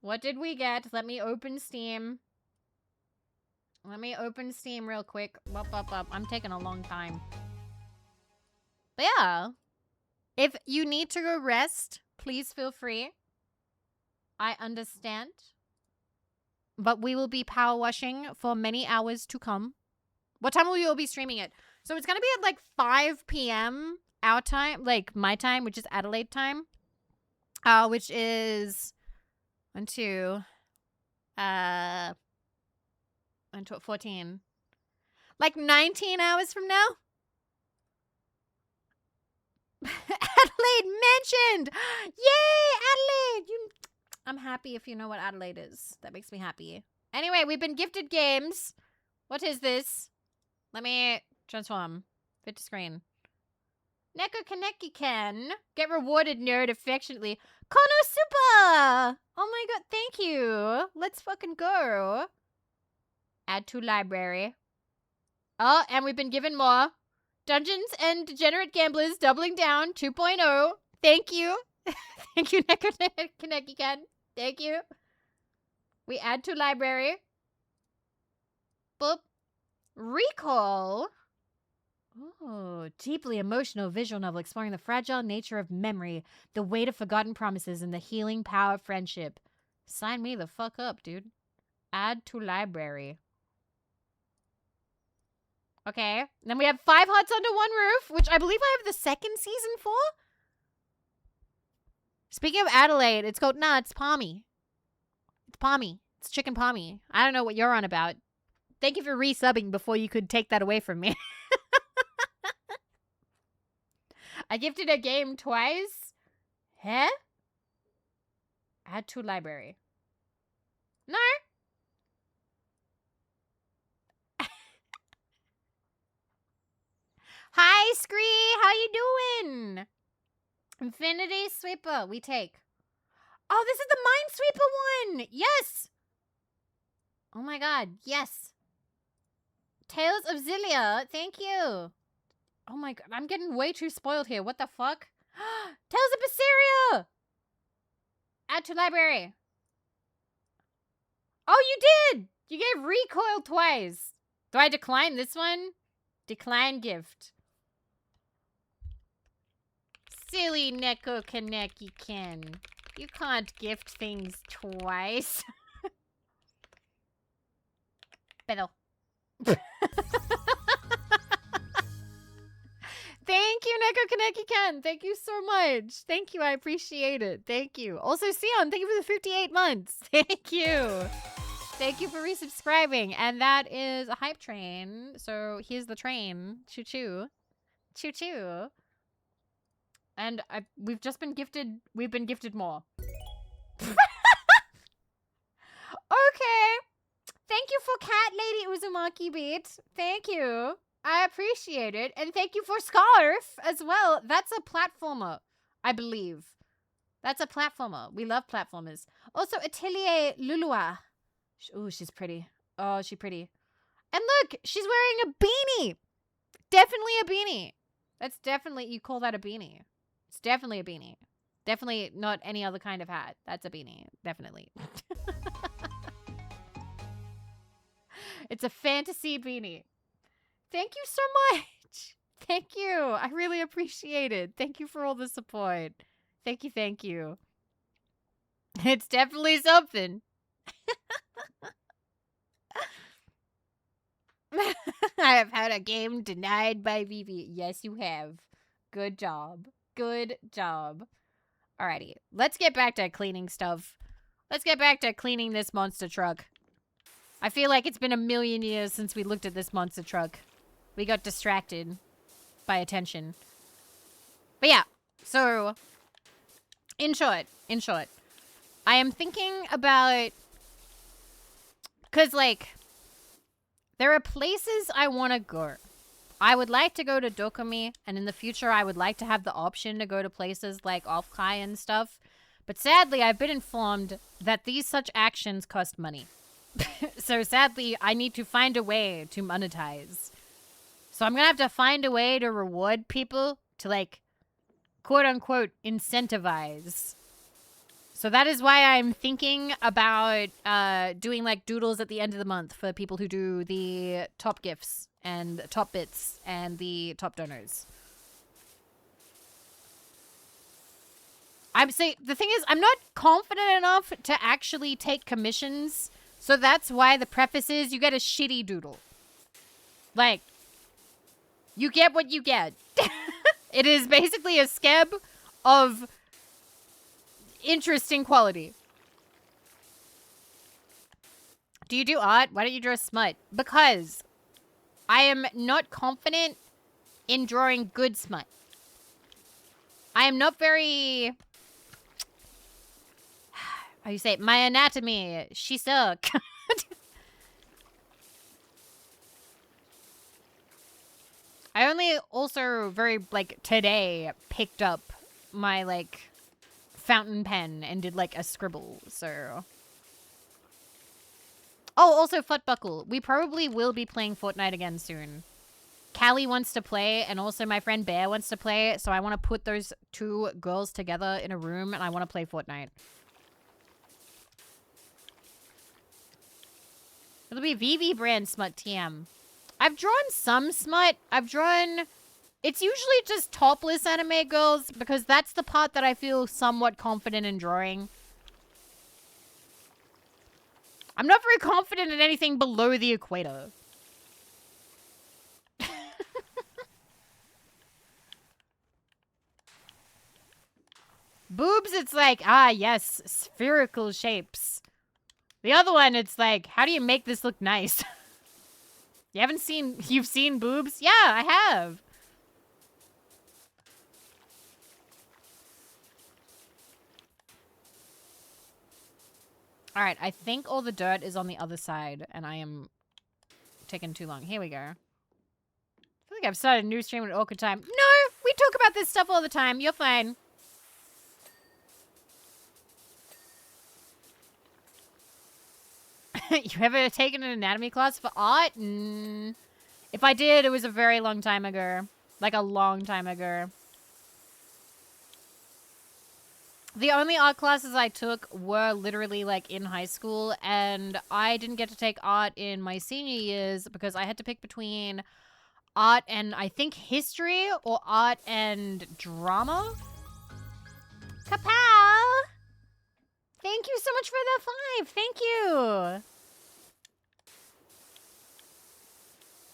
What did we get? Let me open Steam. Let me open Steam real quick. Up. I'm taking a long time. But yeah. If you need to go rest, please feel free. I understand. but we will be power washing for many hours to come. What time will you all be streaming it? So it's going to be at like 5 p.m. our time, like my time, which is Adelaide time, which is 1, 2, 14. Like 19 hours from now? Adelaide mentioned! Yay, Adelaide! I'm happy if you know what Adelaide is. That makes me happy. Anyway, we've been gifted games. What is this? Let me transform. Fit to screen. Neko Kaneki can. Get rewarded nerd affectionately. Konosuba! Oh my god, thank you. Let's fucking go. Add to library. Oh, and we've been given more. Dungeons and Degenerate Gamblers doubling down 2.0. Thank you. Thank you, Neko Kaneki can. Thank you. We add to library. Boop. Recall. Oh, deeply emotional visual novel exploring the fragile nature of memory, the weight of forgotten promises, and the healing power of friendship. Sign me the fuck up, dude. Add to library. Okay. Then we have 5 Huts Under One Roof, which I believe I have the 2nd season for. Speaking of Adelaide, it's called, nah, it's Palmy. It's Palmy. It's Chicken Palmy. I don't know what you're on about. Thank you for resubbing before you could take that away from me. I gifted a game twice. Huh? Add to library. No. Hi, Scree. How you doing? Infinity Sweeper. We take. Oh, this is the Minesweeper one. Yes. Oh my god. Yes. Tales of Zillia. Thank you. Oh my god. I'm getting way too spoiled here. What the fuck? Tales of Berseria. Add to library. Oh, you did. You gave recoil twice. Do I decline this one? Decline gift. Silly Neko Kaneki Ken. You can't gift things twice. Pero. Thank you, Neko Kaneki Ken. Thank you so much. Thank you. I appreciate it. Thank you. Also, Sion, thank you for the 58 months. Thank you. Thank you for resubscribing. And that is a hype train. So here's the train. Choo-choo. Choo-choo. And we've been gifted more. Okay. Thank you for Cat Lady Uzumaki Beat. Thank you. I appreciate it. And thank you for Scarf as well. That's a platformer, I believe. That's a platformer. We love platformers. Also, Atelier Lulua. Oh, she's pretty. Oh, she's pretty. And look, she's wearing a beanie. Definitely a beanie. That's definitely, you call that a beanie. It's definitely a beanie. Definitely not any other kind of hat. That's a beanie. Definitely. It's a fantasy beanie. Thank you so much. Thank you. I really appreciate it. Thank you for all the support. Thank you. Thank you. It's definitely something. I have had a game denied by Vivi. Yes, you have. Good job. Good job. Alrighty. Let's get back to cleaning stuff. Let's get back to cleaning this monster truck. I feel like it's been a million years since we looked at this monster truck. We got distracted by attention. But yeah, so in short, I am thinking about, because like, there are places I want to go. I would like to go to Dokumi, and in the future, I would like to have the option to go to places like Offkai and stuff. But sadly, I've been informed that these such actions cost money. So sadly, I need to find a way to monetize. So I'm going to have to find a way to reward people to, like, quote-unquote, incentivize. So that is why I'm thinking about doing, like, doodles at the end of the month for people who do the top gifts and top bits and the top donors. The thing is, I'm not confident enough to actually take commissions. So that's why the preface is you get a shitty doodle. Like, you get what you get. It is basically a skeb of interesting quality. Do you do art? Why don't you draw smut? Because I am not confident in drawing good smut. I am not very... How you say it? My anatomy. She suck. I only also very, like, today picked up my, like, fountain pen and did, like, a scribble, so... Oh, also Footbuckle. We probably will be playing Fortnite again soon. Callie wants to play, and also my friend Bear wants to play, so I want to put those two girls together in a room, and I want to play Fortnite. It'll be Vivi brand smut TM. I've drawn some smut. I've drawn... It's usually just topless anime girls, because that's the part that I feel somewhat confident in drawing. I'm not very confident in anything below the equator. Boobs, it's like, ah, yes, spherical shapes. The other one, it's like, how do you make this look nice? You've seen boobs? Yeah, I have. All right, I think all the dirt is on the other side, and I am taking too long. Here we go. I feel like I've started a new stream at awkward time. No, we talk about this stuff all the time. You're fine. You ever taken an anatomy class for art? If I did, it was a very long time ago. Like a long time ago. The only art classes I took were literally like in high school, and I didn't get to take art in my senior years because I had to pick between art and I think history or art and drama. Kapow! Thank you so much for the 5. Thank you.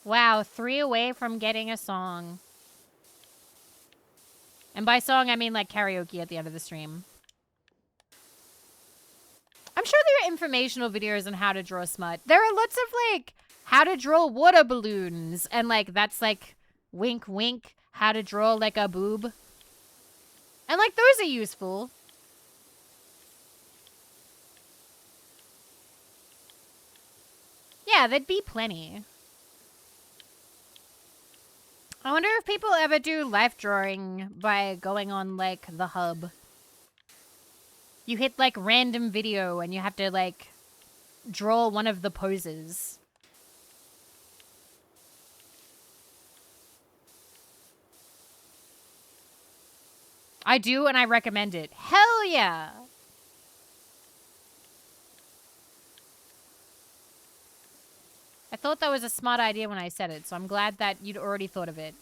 Wow, 3 away from getting a song. And by song, I mean like karaoke at the end of the stream. I'm sure there are informational videos on how to draw smut. There are lots of like how to draw water balloons. And like that's like wink wink how to draw like a boob. And like those are useful. Yeah, there'd be plenty. I wonder if people ever do life drawing by going on, like, the hub. You hit, like, random video and you have to, like, draw one of the poses. I do, and I recommend it. Hell yeah! I thought that was a smart idea when I said it, so I'm glad that you'd already thought of it.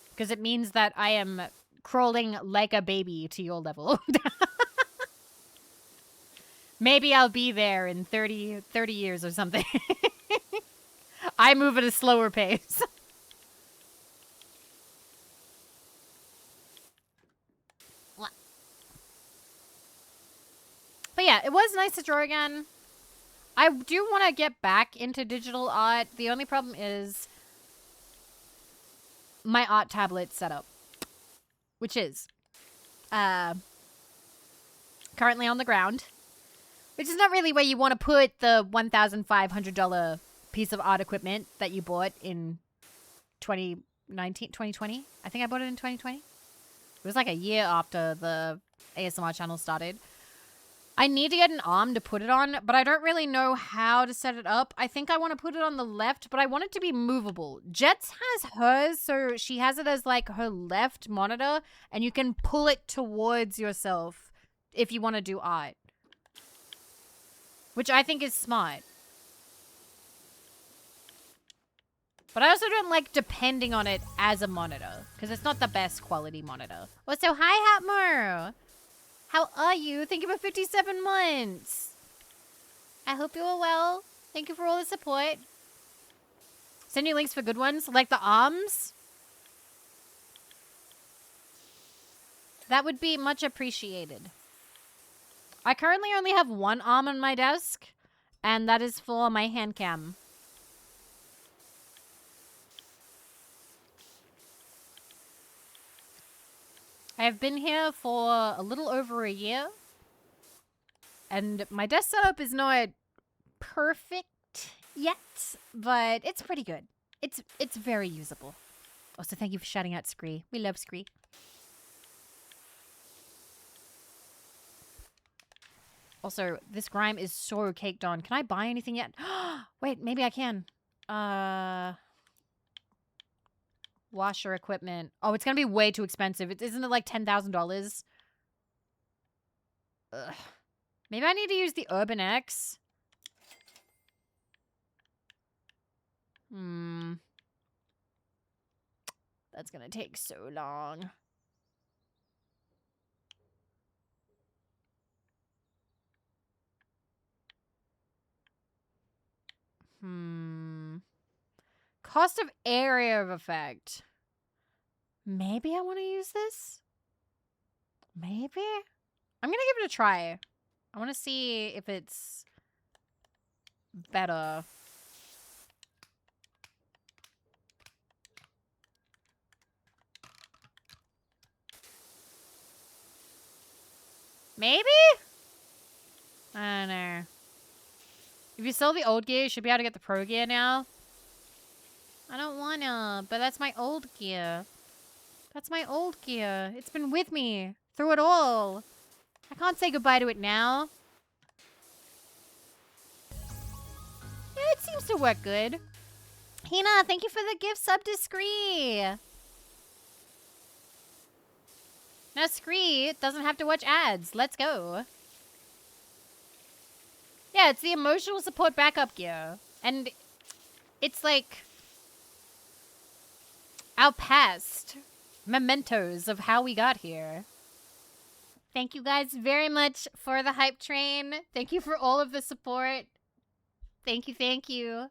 Because it means that I am crawling like a baby to your level. Maybe I'll be there in 30 years or something. I move at a slower pace. But yeah, it was nice to draw again. I do want to get back into digital art. The only problem is my art tablet setup, which is currently on the ground, which is not really where you want to put the $1,500 piece of art equipment that you bought in 2020. I think I bought it in 2020. It was like a year after the ASMR channel started. I need to get an arm to put it on, but I don't really know how to set it up. I think I want to put it on the left, but I want it to be movable. Jets has hers, so she has it as like her left monitor, and you can pull it towards yourself if you want to do art. Which I think is smart. But I also don't like depending on it as a monitor, because it's not the best quality monitor. Oh, so hi, Hatmer! How are you? Thank you for 57 months. I hope you are well. Thank you for all the support. Send you links for good ones, like the arms. That would be much appreciated. I currently only have one arm on my desk, and that is for my hand cam. I have been here for a little over a year, and my desk setup is not perfect yet, but it's pretty good. It's very usable. Also, thank you for shouting out Scree. We love Scree. Also, this grime is so caked on. Can I buy anything yet? Wait, maybe I can. Washer equipment. Oh, it's gonna be way too expensive. Isn't it like $10,000? Maybe I need to use the Urban X. That's gonna take so long. Cost of area of effect. Maybe I want to use this? Maybe? I'm gonna give it a try. I want to see if it's better. Maybe? I don't know. If you sell the old gear, you should be able to get the pro gear now. I don't wanna, but that's my old gear. That's my old gear. It's been with me through it all. I can't say goodbye to it now. Yeah, it seems to work good. Hina, thank you for the gift sub to Scree. Now Scree doesn't have to watch ads. Let's go. Yeah, it's the emotional support backup gear. And it's like our past mementos of how we got here. Thank you guys very much for the hype train. Thank you for all of the support. Thank you, thank you.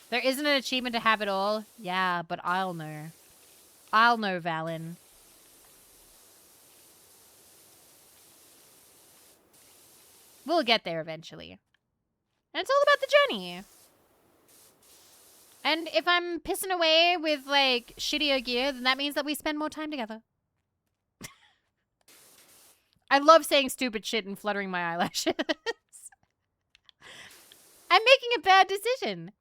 There isn't an achievement to have it all. Yeah, but I'll know. I'll know, Valen. We'll get there eventually. And it's all about the journey. And if I'm pissing away with, like, shittier gear, then that means that we spend more time together. I love saying stupid shit and fluttering my eyelashes. I'm making a bad decision.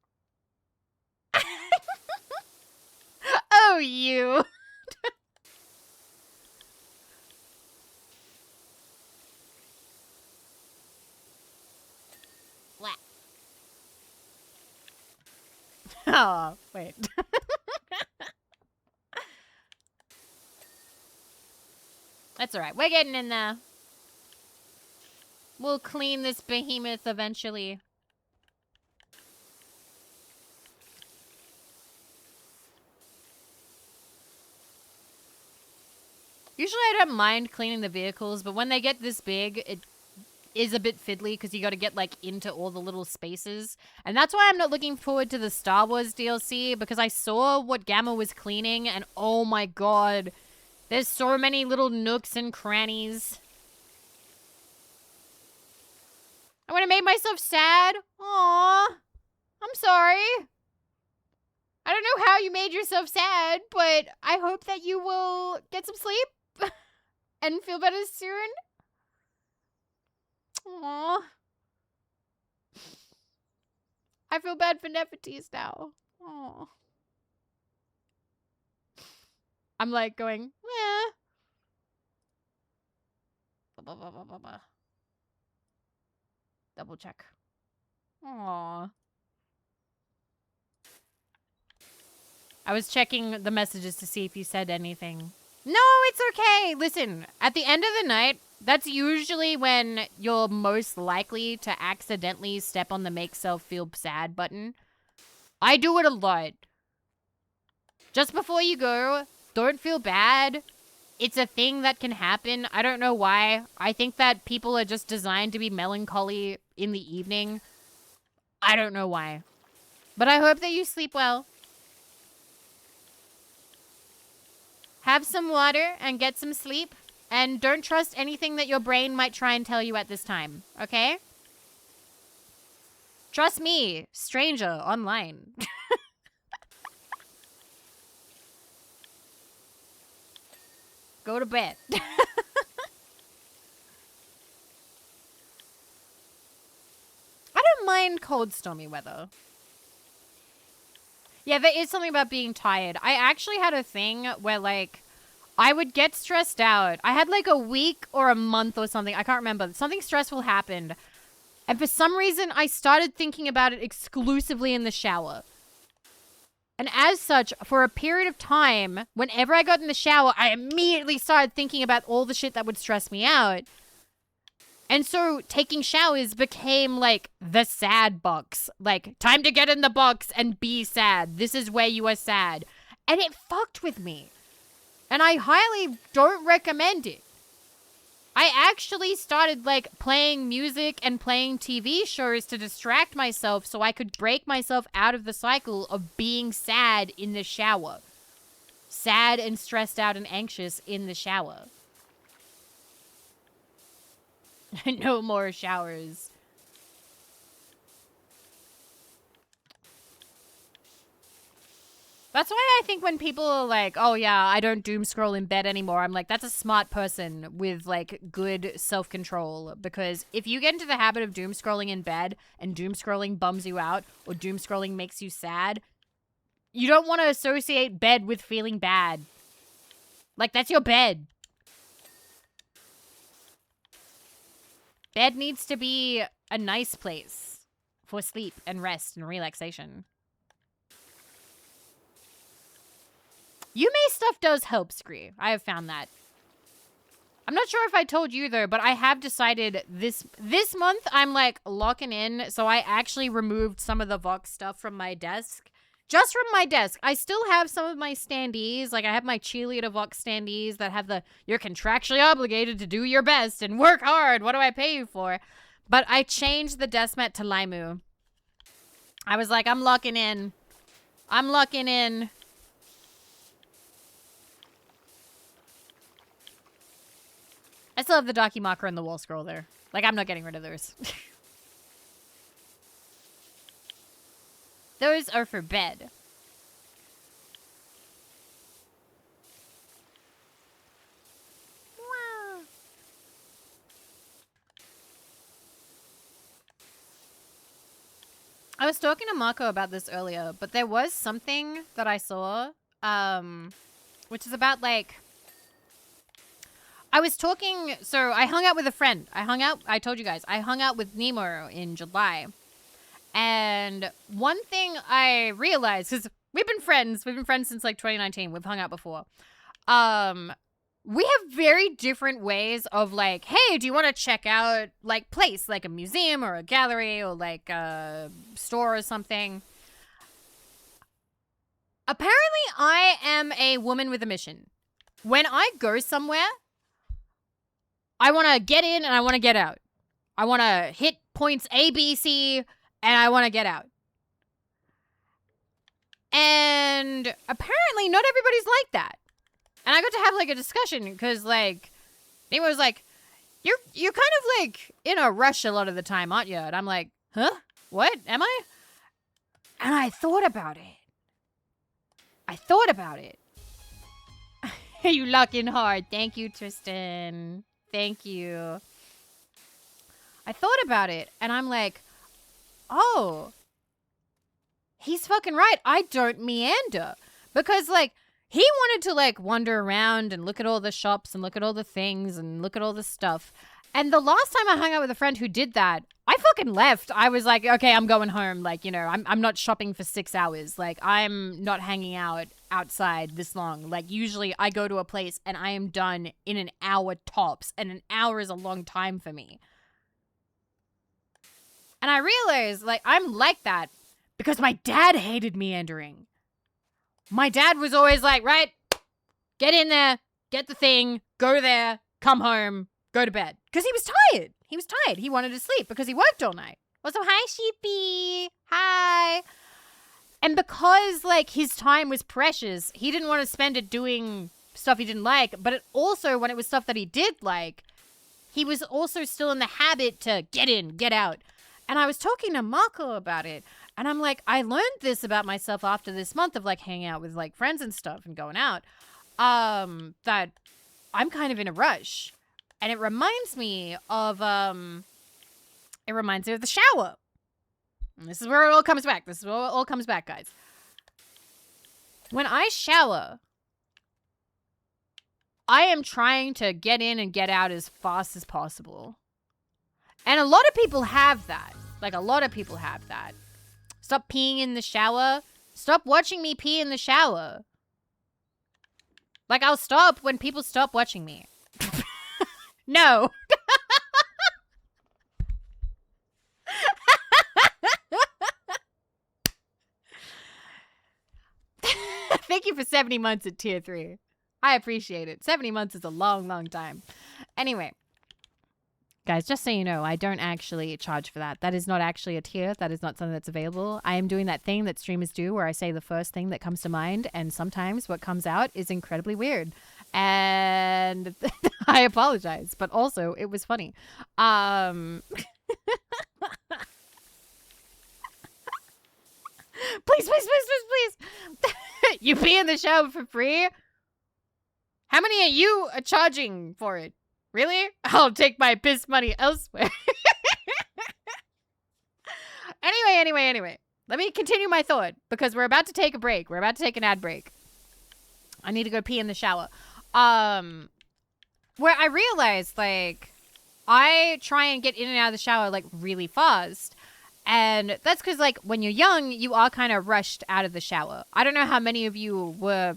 Oh, you. What? Oh, wait. That's all right. We're getting in there. We'll clean this behemoth eventually. Usually I don't mind cleaning the vehicles, but when they get this big, it is a bit fiddly because you got to get, like, into all the little spaces. And that's why I'm not looking forward to the Star Wars DLC, because I saw what Gamma was cleaning, and oh my god, there's so many little nooks and crannies. I would have made myself sad. Aww. I'm sorry. I don't know how you made yourself sad, but I hope that you will get some sleep and feel better soon. Aww. I feel bad for Nefertiti now. Aww. I'm like going, yeah. Double check. Aww. I was checking the messages to see if you said anything. No, it's okay. Listen, at the end of the night, that's usually when you're most likely to accidentally step on the make self feel sad button. I do it a lot. Just before you go, don't feel bad. it's a thing that can happen. I don't know why. I think that people are just designed to be melancholy in the evening. I don't know why. But I hope that you sleep well. Have some water and get some sleep. And don't trust anything that your brain might try and tell you at this time, okay? Trust me, stranger online. Go to bed. I don't mind cold, stormy weather. Yeah, there is something about being tired. I actually had a thing where, like, I would get stressed out. I had, like, a week or a month or something. I can't remember. Something stressful happened. And for some reason, I started thinking about it exclusively in the shower. And as such, for a period of time, whenever I got in the shower, I immediately started thinking about all the shit that would stress me out. And so taking showers became like the sad box. Like, time to get in the box and be sad. This is where you are sad. And it fucked with me. And I highly don't recommend it. I actually started, like, playing music and playing TV shows to distract myself so I could break myself out of the cycle of being sad in the shower. Sad and stressed out and anxious in the shower. No more showers. That's why I think when people are like, oh yeah, I don't doom scroll in bed anymore, I'm like, that's a smart person with, like, good self-control. Because if you get into the habit of doom scrolling in bed and doom scrolling bums you out or doom scrolling makes you sad, you don't want to associate bed with feeling bad. Like, that's your bed. Bed needs to be a nice place for sleep and rest and relaxation. Yume stuff does help, Scree. I have found that. I'm not sure if I told you, though, but I have decided this month I'm, like, locking in. So I actually removed some of the Vox stuff from my desk. Just from my desk. I still have some of my standees. Like, I have my cheerleader Vox standees that have the, you're contractually obligated to do your best and work hard. What do I pay you for? But I changed the desk mat to Limu. I was like, I'm locking in. I'm locking in. I still have the Daki marker and the wall scroll there. Like, I'm not getting rid of those. Those are for bed. Wow. I was talking to Marco about this earlier, but there was something that I saw, which is about, like, I was talking, so I hung out with a friend. I told you guys, I hung out with Nemo in July. And one thing I realized, because we've been friends since, like, 2019. We've hung out before. We have very different ways of, like, hey, do you want to check out, like, place, like a museum or a gallery or, like, a store or something? Apparently, I am a woman with a mission. When I go somewhere, I want to get in and I want to get out. I want to hit points A, B, C, and I want to get out. And apparently not everybody's like that. And I got to have, like, a discussion because, like, Nemo was like, you're kind of, like, in a rush a lot of the time, aren't you? And I'm like, huh? What? Am I? And I thought about it. You lock in hard. Thank you, Tristan. Thank you. I thought about it, and I'm like, oh, he's fucking right. I don't meander. Because, like, he wanted to, like, wander around and look at all the shops and look at all the things and look at all the stuff. And the last time I hung out with a friend who did that, I fucking left. I was like, okay, I'm going home. Like, you know, I'm not shopping for 6 hours. Like, I'm not hanging out outside this long. Like, usually I go to a place and I am done in an hour tops. And an hour is a long time for me. And I realized, like, I'm like that because my dad hated meandering. My dad was always like, right, get in there, get the thing, go there, come home, go to bed. Because he was tired. He was tired. He wanted to sleep because he worked all night. Also, hi, Sheepy. Hi. And because, like, his time was precious, he didn't want to spend it doing stuff he didn't like. But it also, when it was stuff that he did like, he was also still in the habit to get in, get out. And I was talking to Marco about it. And I'm like, I learned this about myself after this month of, like, hanging out with, like, friends and stuff and going out. That I'm kind of in a rush. And it reminds me of the shower. And this is where it all comes back. This is where it all comes back, guys. When I shower, I am trying to get in and get out as fast as possible. And a lot of people have that. Like, a lot of people have that. Stop peeing in the shower. Stop watching me pee in the shower. Like, I'll stop when people stop watching me. No. Thank you for 70 months at tier 3. I appreciate it. 70 months is a long, long time. Anyway. Guys, just so you know, I don't actually charge for that. That is not actually a tier. That is not something that's available. I am doing that thing that streamers do where I say the first thing that comes to mind, and sometimes what comes out is incredibly weird. And I apologize, but also it was funny. Please. You pee in the shower for free? How many of you are charging for it? Really? I'll take my piss money elsewhere. Anyway. Let me continue my thought because we're about to take a break. We're about to take an ad break. I need to go pee in the shower. Where I realized, like, I try and get in and out of the shower, like, really fast. And that's because, like, when you're young, you are kind of rushed out of the shower. I don't know how many of you were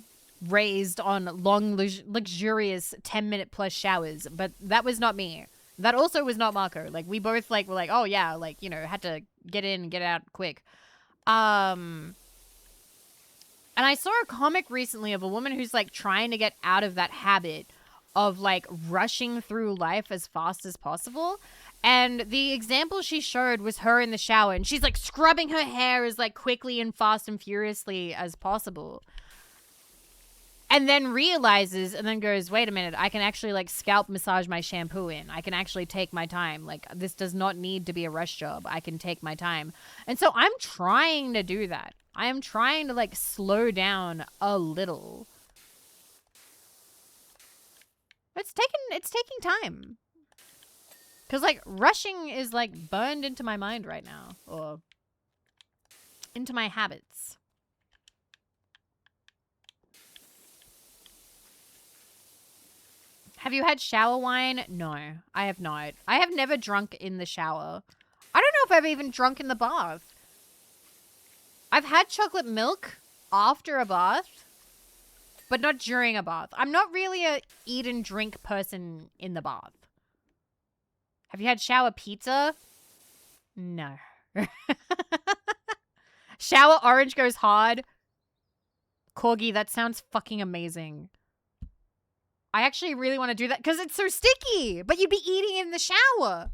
raised on long, luxurious 10-minute plus showers, but that was not me. That also was not Marco. Like, we both, like, were like, oh, yeah, like, you know, had to get in and get out quick. And I saw a comic recently of a woman who's, like, trying to get out of that habit of, like, rushing through life as fast as possible. And the example she showed was her in the shower, and she's, like, scrubbing her hair as, like, quickly and fast and furiously as possible. And then realizes and then goes, wait a minute, I can actually, like, scalp massage my shampoo in. I can actually take my time. Like, this does not need to be a rush job. I can take my time. And so I'm trying to do that. I am trying to, like, slow down a little. It's taking time. Because, like, rushing is, like, burned into my mind right now. Or into my habits. Have you had shower wine? No, I have not. I have never drunk in the shower. I don't know if I've even drunk in the bath. I've had chocolate milk after a bath, but not during a bath. I'm not really a eat and drink person in the bath. Have you had shower pizza? No. Shower orange goes hard. Corgi, that sounds fucking amazing. I actually really want to do that because it's so sticky, but you'd be eating in the shower.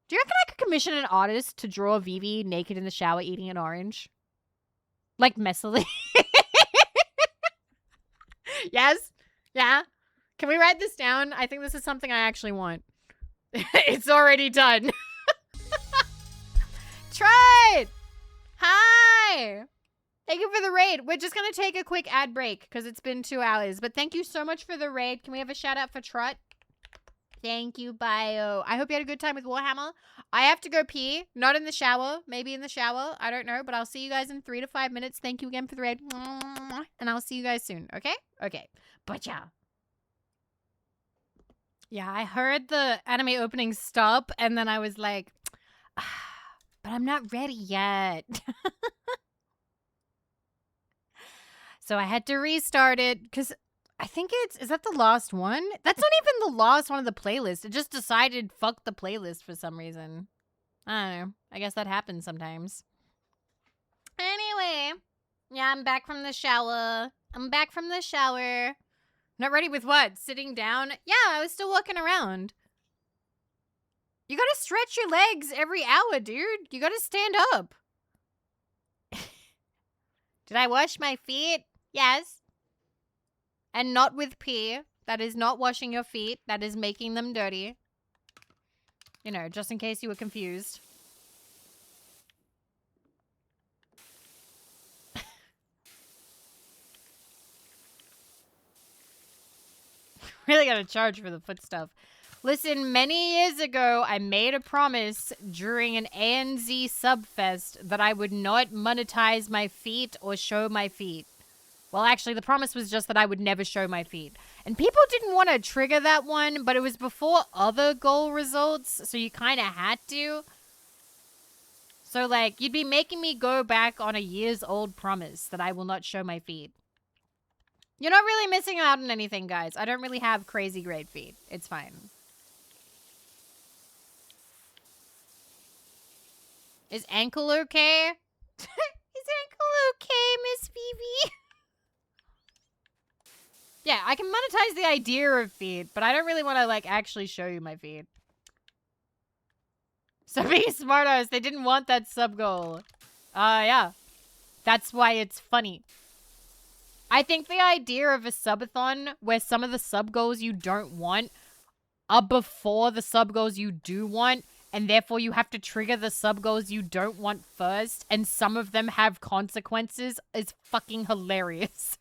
Do you reckon I could commission an artist to draw Vivi naked in the shower eating an orange? Like messily? Yes? Yeah? Can we write this down? I think this is something I actually want. It's already done. Try it! Hi! Thank you for the raid. We're just going to take a quick ad break because it's been 2 hours. But thank you so much for the raid. Can we have a shout out for Trot? Thank you, Bio. I hope you had a good time with Warhammer. I have to go pee. Not in the shower. Maybe in the shower. I don't know. But I'll see you guys in 3 to 5 minutes. Thank you again for the raid. And I'll see you guys soon. Okay? Okay. But yeah. Yeah, I heard the anime opening stop. And then I was like, but I'm not ready yet. So I had to restart it because I think is that the last one? That's not even the last one of the playlist. It just decided fuck the playlist for some reason. I don't know. I guess that happens sometimes. Anyway, yeah, I'm back from the shower. Not ready with what? Sitting down? Yeah, I was still walking around. You gotta stretch your legs every hour, dude. You gotta stand up. Did I wash my feet? Yes. And not with pee. That is not washing your feet. That is making them dirty. You know, just in case you were confused. Really gotta charge for the foot stuff. Listen, many years ago, I made a promise during an ANZ Subfest that I would not monetize my feet or show my feet. Well, actually, the promise was just that I would never show my feet. And people didn't want to trigger that one, but it was before other goal results, so you kind of had to. So, like, you'd be making me go back on a years-old promise that I will not show my feet. You're not really missing out on anything, guys. I don't really have crazy great feet. It's fine. Is ankle okay? Is ankle okay, Miss Vivi? Yeah, I can monetize the idea of feet, but I don't really want to, like, actually show you my feet. So be smartass. They didn't want that sub goal. Yeah. That's why it's funny. I think the idea of a subathon where some of the sub goals you don't want are before the sub goals you do want, and therefore you have to trigger the sub goals you don't want first, and some of them have consequences is fucking hilarious.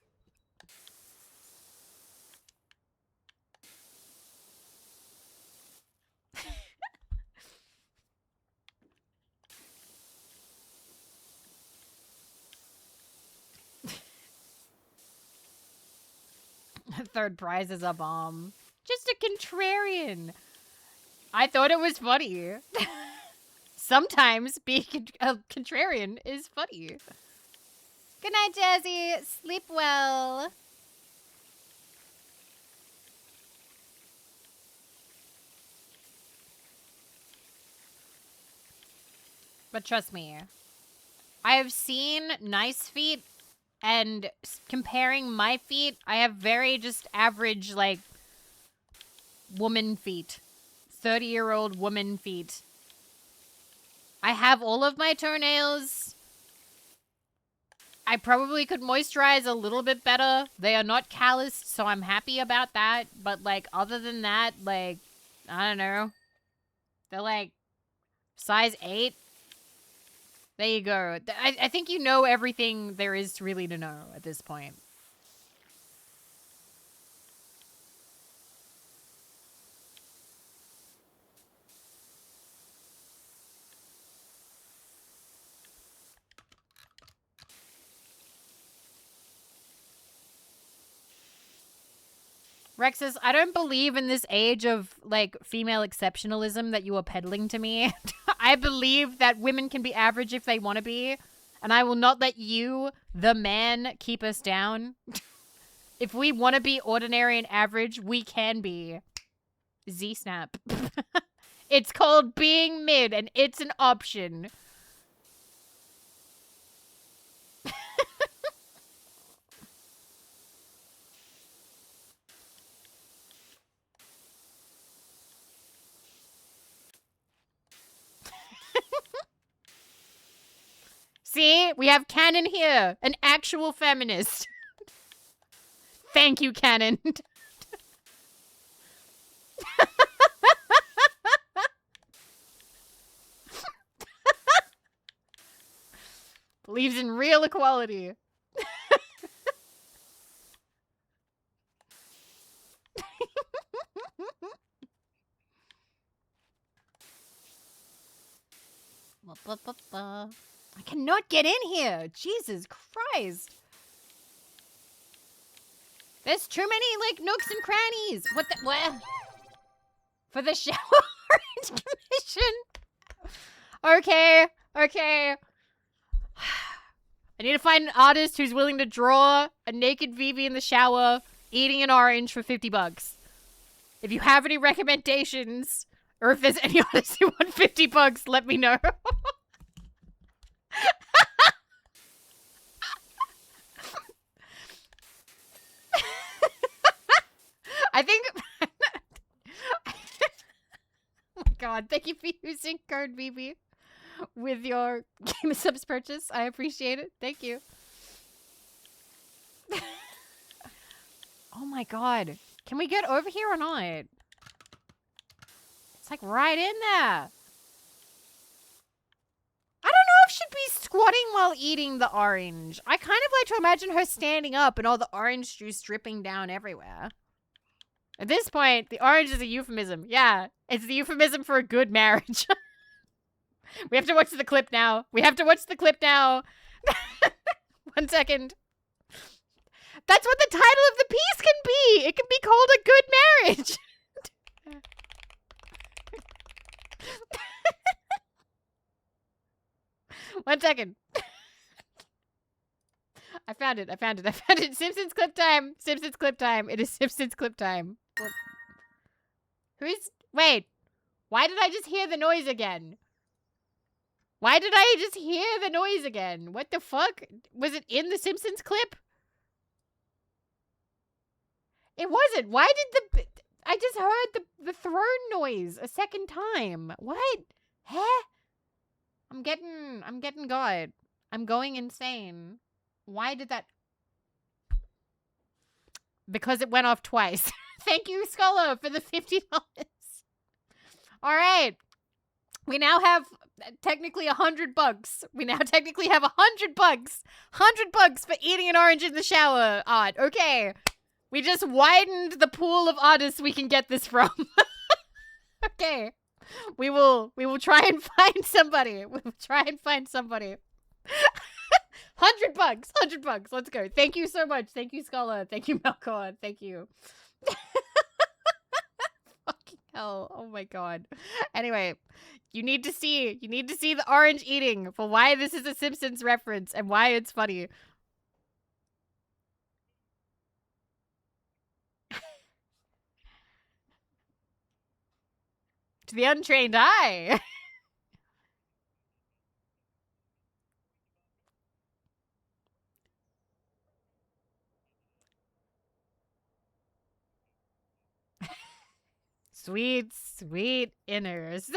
Third prize is a bomb. Just a contrarian. I thought it was funny. Sometimes being a contrarian is funny. Good night, Jazzy. Sleep well. But trust me, I have seen nice feet, and comparing my feet, I have very just average, like, woman feet. 30-year-old woman feet. I have all of my toenails. I probably could moisturize a little bit better. They are not calloused, so I'm happy about that. But, like, other than that, like, I don't know. They're, like, size 8. There you go. I think you know everything there is really to know at this point. Rexus, I don't believe in this age of, like, female exceptionalism that you are peddling to me. I believe that women can be average if they want to be, and I will not let you, the man, keep us down. If we want to be ordinary and average, we can be. Z-snap. It's called being mid, and it's an option. See? We have Canon here. An actual feminist. Thank you, Canon. Believes in real equality. I cannot get in here. Jesus Christ. There's too many, like, nooks and crannies. What the, what? For the shower intermission? Okay, okay. I need to find an artist who's willing to draw a naked Vivi in the shower eating an orange for $50. If you have any recommendations, or if there's any artists who want $50, let me know. I think... Oh my god, thank you for using code Vivi with your Game of Subs purchase. I appreciate it. Thank you. Oh my god. Can we get over here or not? It's like right in there. I don't know if she'd be squatting while eating the orange. I kind of like to imagine her standing up and all the orange juice dripping down everywhere. At this point, the orange is a euphemism. Yeah, it's the euphemism for a good marriage. We have to watch the clip now. We have to watch the clip now. 1 second. That's what the title of the piece can be. It can be called A Good Marriage. 1 second. I found it. I found it. I found it. Simpsons clip time. Simpsons clip time. It is Simpsons clip time. Who's... Wait. Why did I just hear the noise again? Why did I just hear the noise again? What the fuck? Was it in the Simpsons clip? It wasn't. Why did the... I just heard the throne noise a second time. What? Huh? I'm getting God. I'm going insane. Why did that... Because it went off twice. Thank you, Scholar, for the $50. All right. We now have technically $100. We now technically have $100. $100 for eating an orange in the shower art. Okay. We just widened the pool of artists we can get this from. Okay. We will try and find somebody. We will try and find somebody. $100. $100. Let's go. Thank you so much. Thank you, Scholar. Thank you, Melkor. Thank you. Fucking hell. Oh my god. Anyway, you need to see the orange eating for why this is a Simpsons reference and why it's funny. To the untrained eye. Sweet, sweet inners.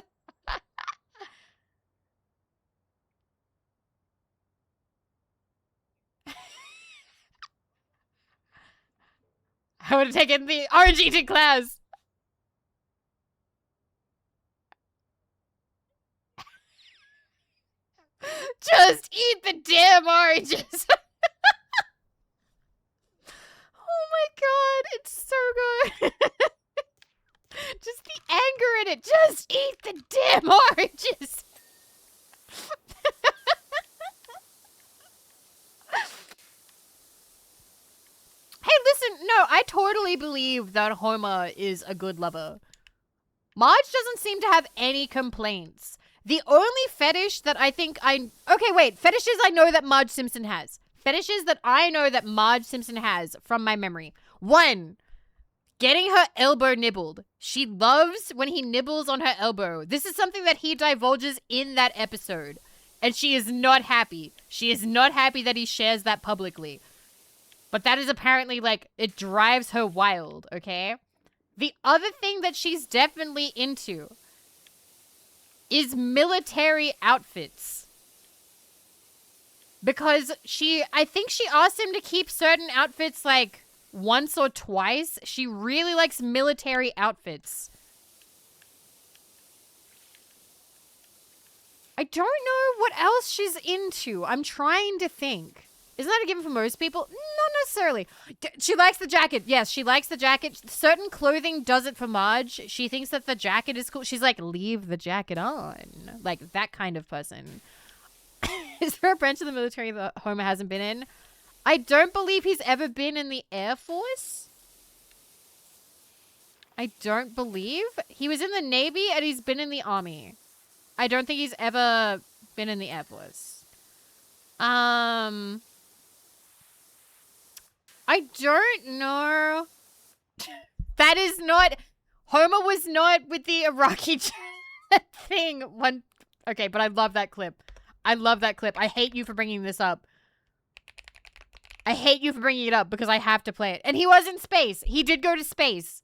I would have taken the orange eating class. Just eat the damn oranges. Oh my god, it's so good. Just the anger in it. Just eat the damn oranges. Hey, listen, no, I totally believe that Homer is a good lover. Marge doesn't seem to have any complaints. The only fetish that I think okay, wait, fetishes I know that Marge Simpson has. Fetishes that I know that Marge Simpson has from my memory. 1, getting her elbow nibbled. She loves when he nibbles on her elbow. This is something that he divulges in that episode. And she is not happy. She is not happy that he shares that publicly. But that is apparently, like, it drives her wild, okay? The other thing that she's definitely into is military outfits. Because I think she asked him to keep certain outfits, like, once or twice. She really likes military outfits. I don't know what else she's into. I'm trying to think. Isn't that a given for most people? Not necessarily. She likes the jacket. Yes, she likes the jacket. Certain clothing does it for Marge. She thinks that the jacket is cool. She's like, leave the jacket on. Like, that kind of person. Is there a branch of the military that Homer hasn't been in? I don't believe he's ever been in the Air Force. I don't believe. He was in the Navy and he's been in the Army. I don't think he's ever been in the Air Force. I don't know. That is not... Homer was not with the Iraqi thing. Okay, but I love that clip. I love that clip. I hate you for bringing this up. I hate you for bringing it up because I have to play it. And he was in space. He did go to space.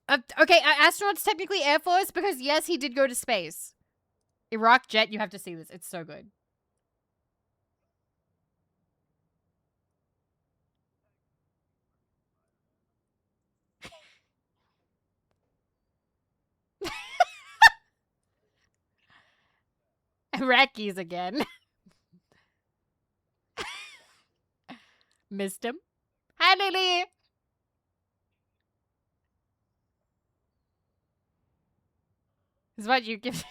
Okay, astronaut's technically Air Force because, yes, he did go to space. Iraq jet, you have to see this. It's so good. Iraqis again. Missed him. Hi, Lily. This is what you give.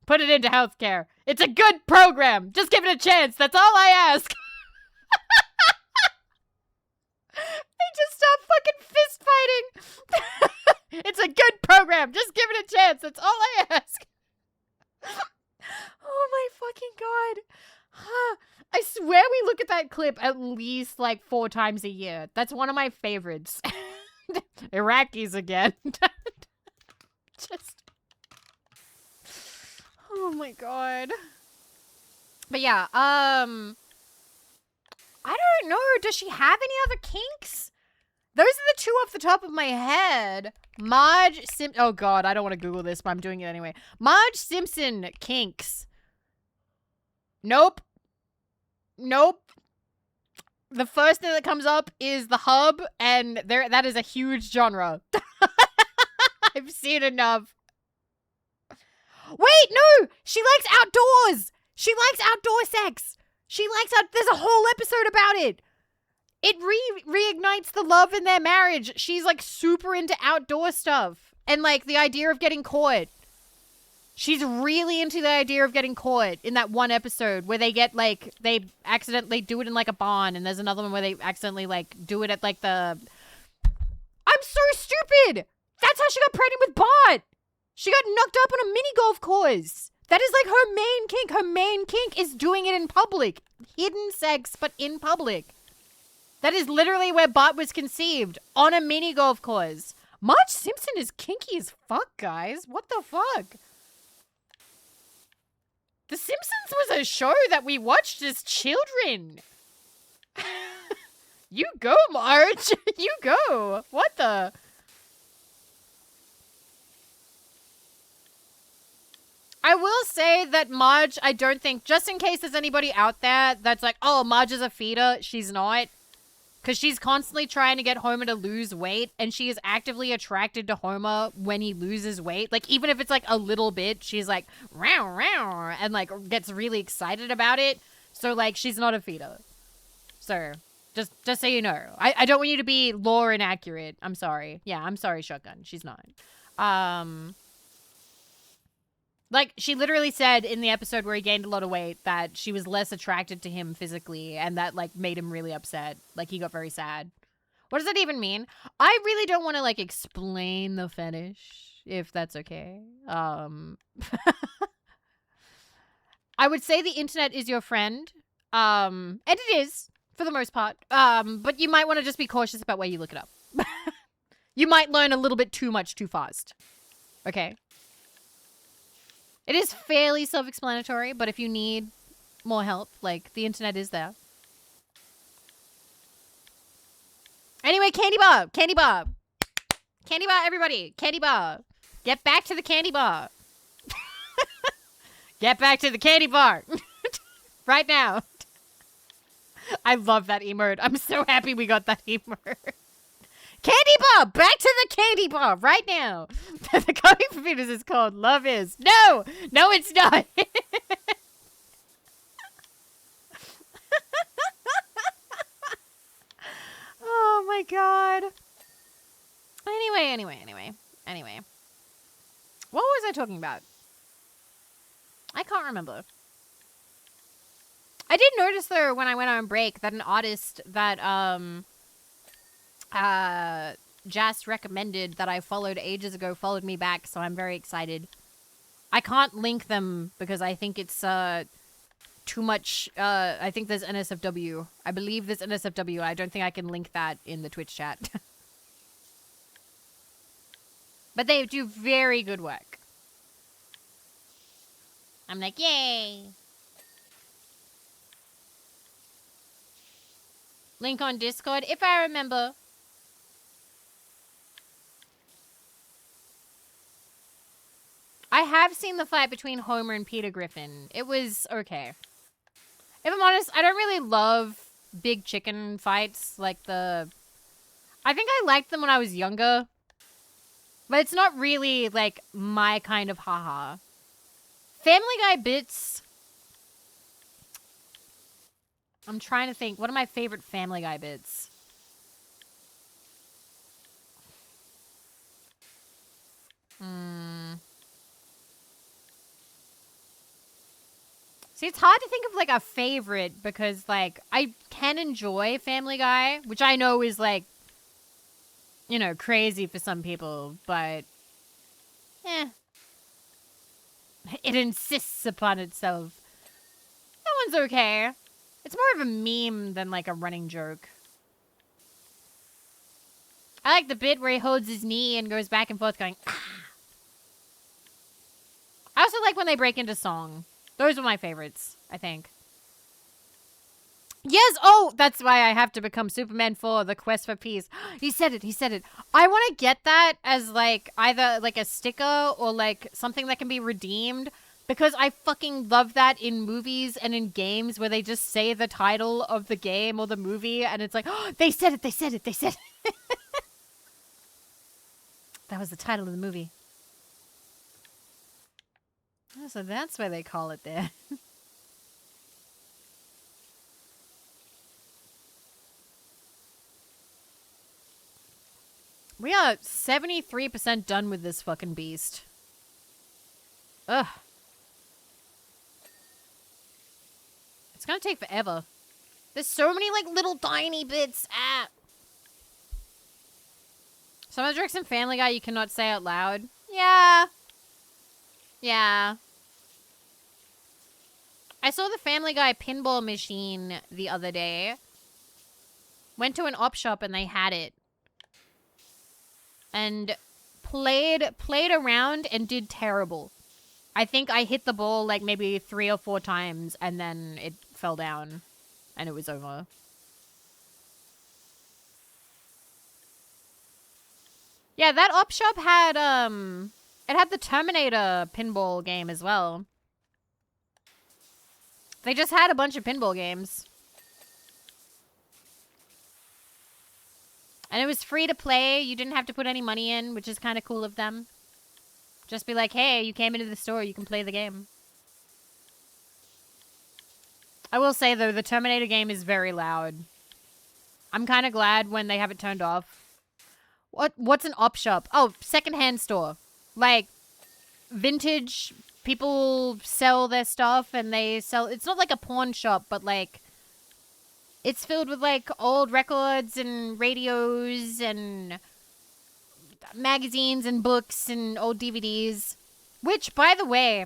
Put it into healthcare. It's a good program. Just give it a chance. That's all I ask. They just stop fucking fist fighting. It's a good program. Just give it a chance. That's all I ask. Oh my fucking god. Huh. I swear we look at that clip at least like 4 times a year. That's one of my favorites. Iraqis again. Just. Oh my god. But yeah, I don't know. Does she have any other kinks? Those are the 2 off the top of my head. Oh god, I don't want to Google this, but I'm doing it anyway. Marge Simpson kinks. Nope. Nope. The first thing that comes up is the hub, and that is a huge genre. I've seen enough. Wait, no! She likes outdoors! She likes outdoor sex! There's a whole episode about it! It reignites the love in their marriage. She's like super into outdoor stuff. And like the idea of getting caught. She's really into the idea of getting caught in that one episode where they get like, they accidentally do it in like a barn. And there's another one where they accidentally like do it at like the... I'm so stupid! That's how she got pregnant with Bart! She got knocked up on a mini golf course. That is like her main kink. Her main kink is doing it in public. Hidden sex, but in public. That is literally where Bart was conceived. On a mini golf course. Marge Simpson is kinky as fuck, guys. What the fuck? The Simpsons was a show that we watched as children. You go, Marge. You go. What the... I will say that Marge, I don't think, just in case there's anybody out there that's like, oh, Marge is a feeder, she's not. Because she's constantly trying to get Homer to lose weight, and she is actively attracted to Homer when he loses weight. Like, even if it's like a little bit, she's like, row, row, and like gets really excited about it. So, like, she's not a feeder. So, just so you know. I don't want you to be lore inaccurate. I'm sorry. Yeah, I'm sorry, Shotgun. She's not. Like, she literally said in the episode where he gained a lot of weight that she was less attracted to him physically, and that, like, made him really upset. Like, he got very sad. What does that even mean? I really don't want to, like, explain the fetish, if that's okay. I would say the internet is your friend. And it is, for the most part. But you might want to just be cautious about where you look it up. You might learn a little bit too much too fast. Okay? It is fairly self-explanatory, but if you need more help, like, the internet is there. Anyway, candy bar! Candy bar! Candy bar, everybody! Candy bar! Get back to the candy bar! Get back to the candy bar! Right now! I love that emote. I'm so happy we got that emote. Candy bar! Back to the candy bar right now! The comic for Venus is called Love Is. No! No, it's not! Oh my god. Anyway. What was I talking about? I can't remember. I did notice though when I went on break that an artist that Jas recommended that I followed ages ago followed me back, so I'm very excited. I can't link them because I think it's too much. I think there's NSFW. I believe there's NSFW. I don't think I can link that in the Twitch chat. But they do very good work. I'm like, yay. Link on Discord, if I remember. have seen the fight between Homer and Peter Griffin. It was okay. If I'm honest, I don't really love big chicken fights like the... I think I liked them when I was younger. But it's not really, like, my kind of haha. Family Guy bits... I'm trying to think. What are my favorite Family Guy bits? See, it's hard to think of, like, a favorite because, like, I can enjoy Family Guy, which I know is, like, you know, crazy for some people, but, it insists upon itself. That one's okay. It's more of a meme than, like, a running joke. I like the bit where he holds his knee and goes back and forth going, ah. I also like when they break into song. Those are my favorites, I think. Yes! Oh, that's why I have to become Superman 4, the quest for peace. He said it, he said it. I want to get that as, like, either, like, a sticker or, like, something that can be redeemed. Because I fucking love that in movies and in games where they just say the title of the game or the movie and it's like, oh, they said it, they said it, they said it. That was the title of the movie. Oh, so that's why they call it there. We are 73% done with this fucking beast. Ugh. It's gonna take forever. There's so many, like, little tiny bits. Ah. Some of the jokes in Family Guy you cannot say out loud. Yeah. Yeah. I saw the Family Guy pinball machine the other day. Went to an op shop and they had it. And played around and did terrible. I think I hit the ball like maybe 3 or 4 times and then it fell down and it was over. Yeah, that op shop had it had the Terminator pinball game as well. They just had a bunch of pinball games. And it was free to play. You didn't have to put any money in, which is kind of cool of them. Just be like, hey, you came into the store, you can play the game. I will say, though, the Terminator game is very loud. I'm kind of glad when they have it turned off. What's an op shop? Oh, secondhand store. Like, vintage, people sell their stuff and they sell... It's not like a pawn shop, but like... It's filled with, like, old records and radios and magazines and books and old DVDs. Which, by the way,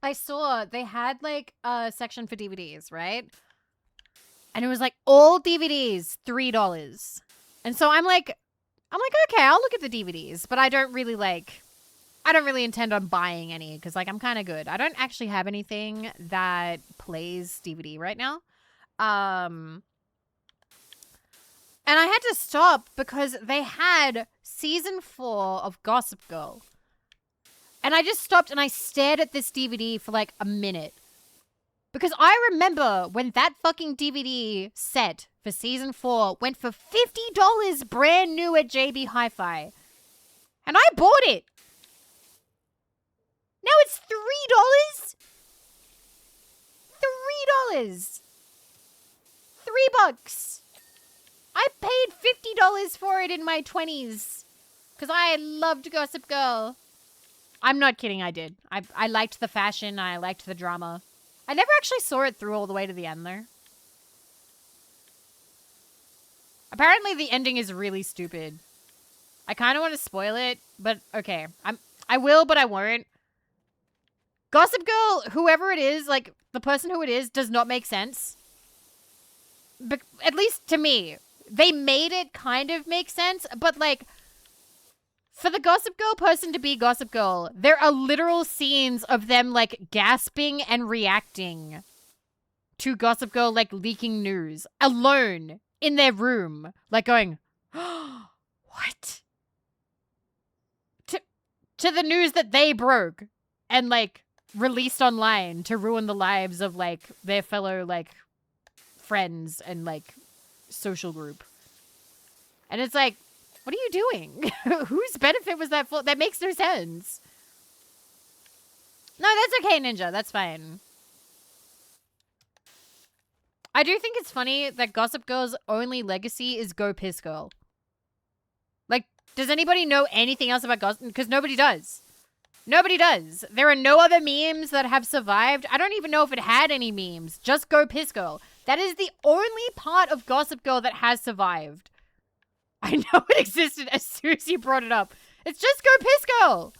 I saw they had, like, a section for DVDs, right? And it was, like, all DVDs, $3. And so I'm like, okay, I'll look at the DVDs. But I don't really intend on buying any because, like, I'm kind of good. I don't actually have anything that plays DVD right now. And I had to stop because they had season 4 of Gossip Girl. And I just stopped and I stared at this DVD for like a minute. Because I remember when that fucking DVD set for season 4 went for $50 brand new at JB Hi-Fi. And I bought it. Now it's $3? $3. $3. I paid $50 for it in my 20s. Because I loved Gossip Girl. I'm not kidding, I did. I liked the fashion, I liked the drama. I never actually saw it through all the way to the end, though. Apparently the ending is really stupid. I kind of want to spoil it, but okay. I will, but I won't. Gossip Girl, whoever it is, like, the person who it is, does not make sense. But at least to me. They made it kind of make sense, but, like, for the Gossip Girl person to be Gossip Girl, there are literal scenes of them, like, gasping and reacting to Gossip Girl, like, leaking news. Alone. In their room. Like, going, oh, what? To the news that they broke. and like released online to ruin the lives of like their fellow like friends and like social group. And it's like, what are you doing? Whose benefit was that for? That makes no sense. No, that's okay, Ninja. That's fine. I do think it's funny that Gossip Girl's only legacy is Go Piss Girl. Like, does anybody know anything else about Gossip? Because nobody does. Nobody does. There are no other memes that have survived. I don't even know if it had any memes. Just Go Piss Girl. That is the only part of Gossip Girl that has survived. I know it existed as soon as you brought it up. It's just Go Piss Girl.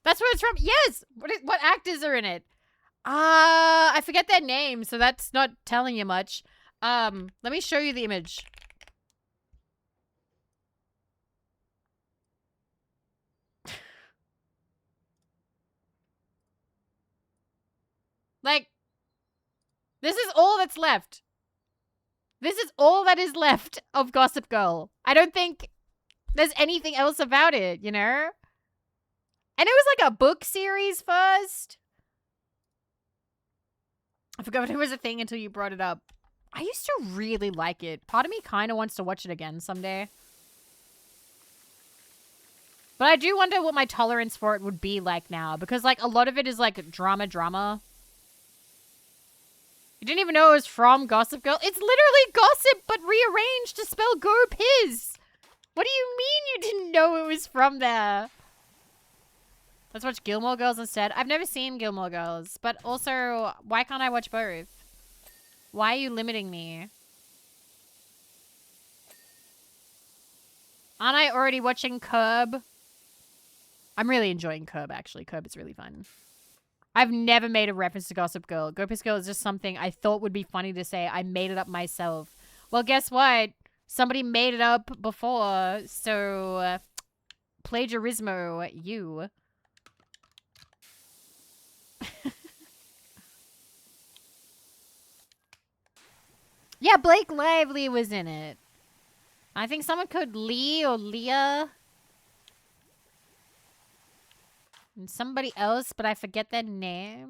That's where it's from. Yes. What actors are in it? I forget their names, so that's not telling you much. Let me show you the image. Like, this is all that's left. This is all that is left of Gossip Girl. I don't think there's anything else about it, you know? And it was like a book series first. I forgot it was a thing until you brought it up. I used to really like it. Part of me kind of wants to watch it again someday. But I do wonder what my tolerance for it would be like now. Because, like, a lot of it is, like, drama. You didn't even know it was from Gossip Girl? It's literally Gossip, but rearranged to spell Go Piz. What do you mean you didn't know it was from there? Let's watch Gilmore Girls instead. I've never seen Gilmore Girls. But also, why can't I watch both? Why are you limiting me? Aren't I already watching Curb? I'm really enjoying Curb, actually. Curb is really fun. I've never made a reference to Gossip Girl. Go Piss Girl is just something I thought would be funny to say. I made it up myself. Well, guess what? Somebody made it up before, so plagiarismo, you. Yeah, Blake Lively was in it. I think someone called Lee or Leah. And somebody else, but I forget their name.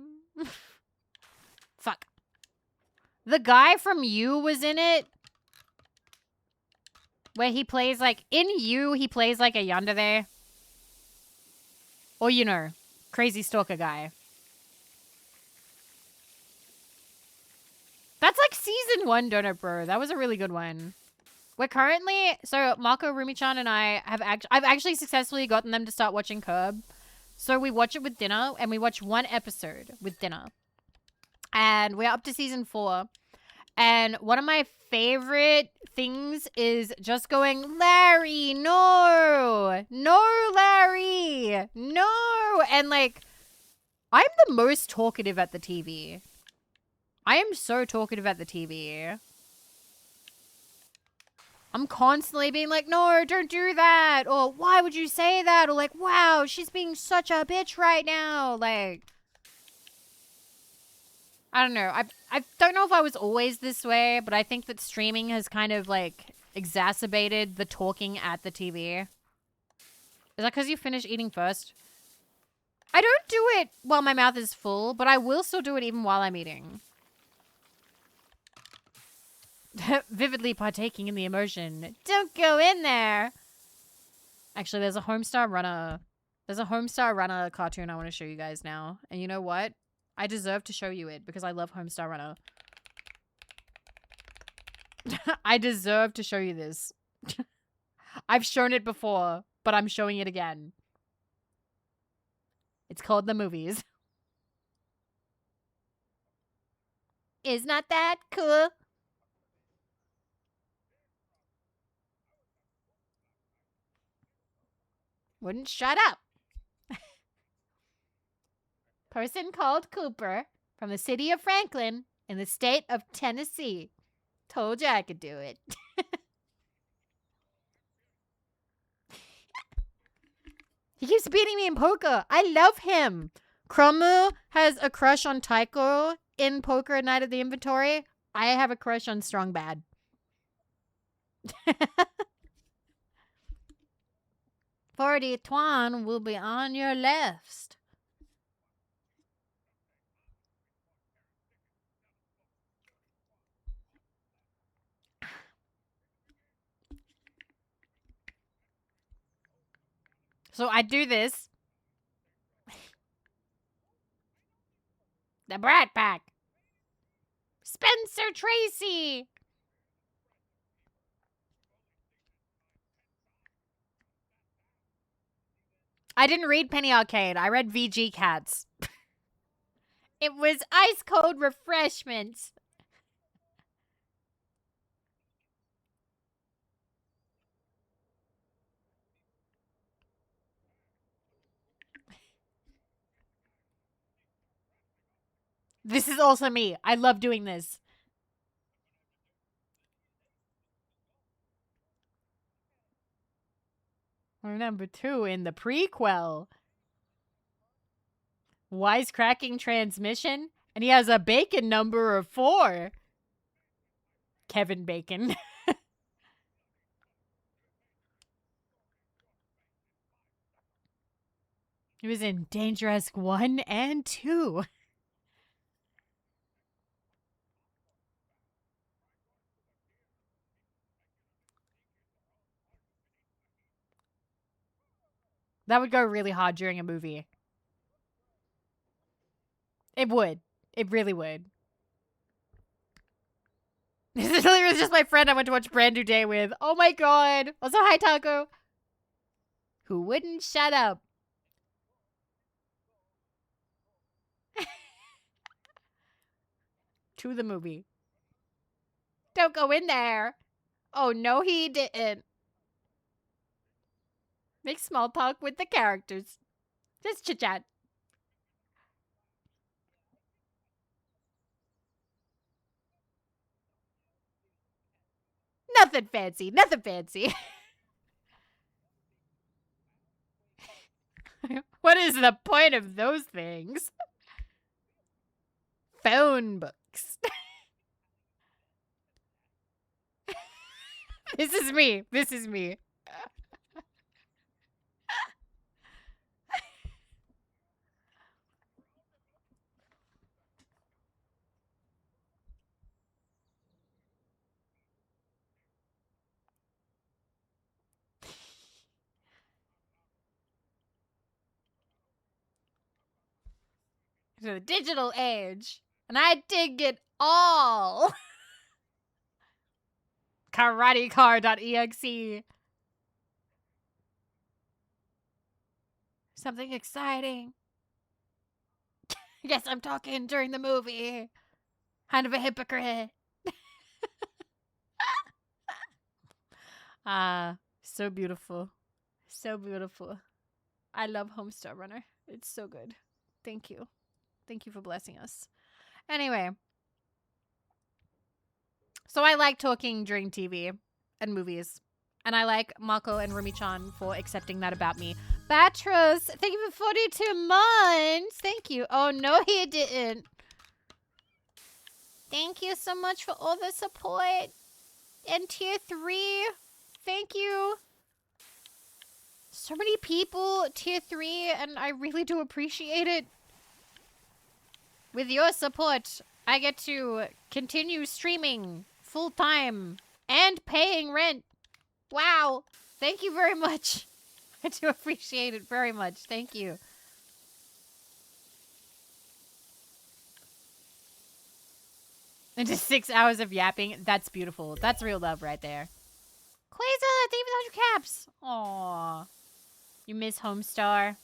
Fuck. The guy from You was in it. Where he plays like... In You, he plays like a yandere. Or, you know, crazy stalker guy. That's like season 1, Donut Bro. That was a really good one. We're currently... So, Marco, Rumi-chan, and I have... I've actually successfully gotten them to start watching Curb. So we watch it with dinner, and we watch one episode with dinner. And we're up to season 4. And one of my favorite things is just going, Larry, no! No, Larry! No! And, like, I'm the most talkative at the TV. I am so talkative at the TV. I'm constantly being like, no, don't do that. Or why would you say that? Or like, wow, she's being such a bitch right now. Like, I don't know. I don't know if I was always this way, but I think that streaming has kind of like exacerbated the talking at the TV. Is that because you finish eating first? I don't do it while my mouth is full, but I will still do it even while I'm eating. Vividly partaking in the emotion. Don't go in there. Actually, there's a Homestar Runner. There's a Homestar Runner cartoon I want to show you guys now. And you know what? I deserve to show you it because I love Homestar Runner. I deserve to show you this. I've shown it before, but I'm showing it again. It's called The Movies. Is not that cool? Wouldn't shut up. Person called Cooper from the city of Franklin in the state of Tennessee. Told you I could do it. He keeps beating me in poker. I love him. Cromu has a crush on Taiko in Poker at Night of the Inventory. I have a crush on Strong Bad. 40 Tuan will be on your left. So I do this. The Brat Pack. Spencer Tracy. I didn't read Penny Arcade. I read VG Cats. It was ice cold refreshments. This is also me. I love doing this. Number 2 in the prequel. Wisecracking transmission. And he has a bacon number of 4. Kevin Bacon. He was in Dangerous 1 and 2. That would go really hard during a movie. It would. It really would. This is literally just my friend I went to watch Brand New Day with. Oh my god. Also, hi, Taco. Who wouldn't shut up? To the movie. Don't go in there. Oh, no, he didn't. Make small talk with the characters. Just chit-chat. Nothing fancy. Nothing fancy. What is the point of those things? Phone books. This is me. This is me. To the digital age. And I dig it all. KarateCar.exe. Something exciting. Yes, I'm talking during the movie. Kind of a hypocrite. So beautiful. So beautiful. I love Homestar Runner. It's so good. Thank you. Thank you for blessing us. Anyway. So I like talking during TV and movies. And I like Marco and Rumi-chan for accepting that about me. Batros, thank you for 42 months. Thank you. Oh, no, he didn't. Thank you so much for all the support. And tier 3, thank you. So many people, tier 3, and I really do appreciate it. With your support, I get to continue streaming full-time and paying rent. Wow. Thank you very much. I do appreciate it very much. Thank you. And just 6 hours of yapping. That's beautiful. That's real love right there. Quasar, thank you for the 100 caps. Aww. You miss Homestar?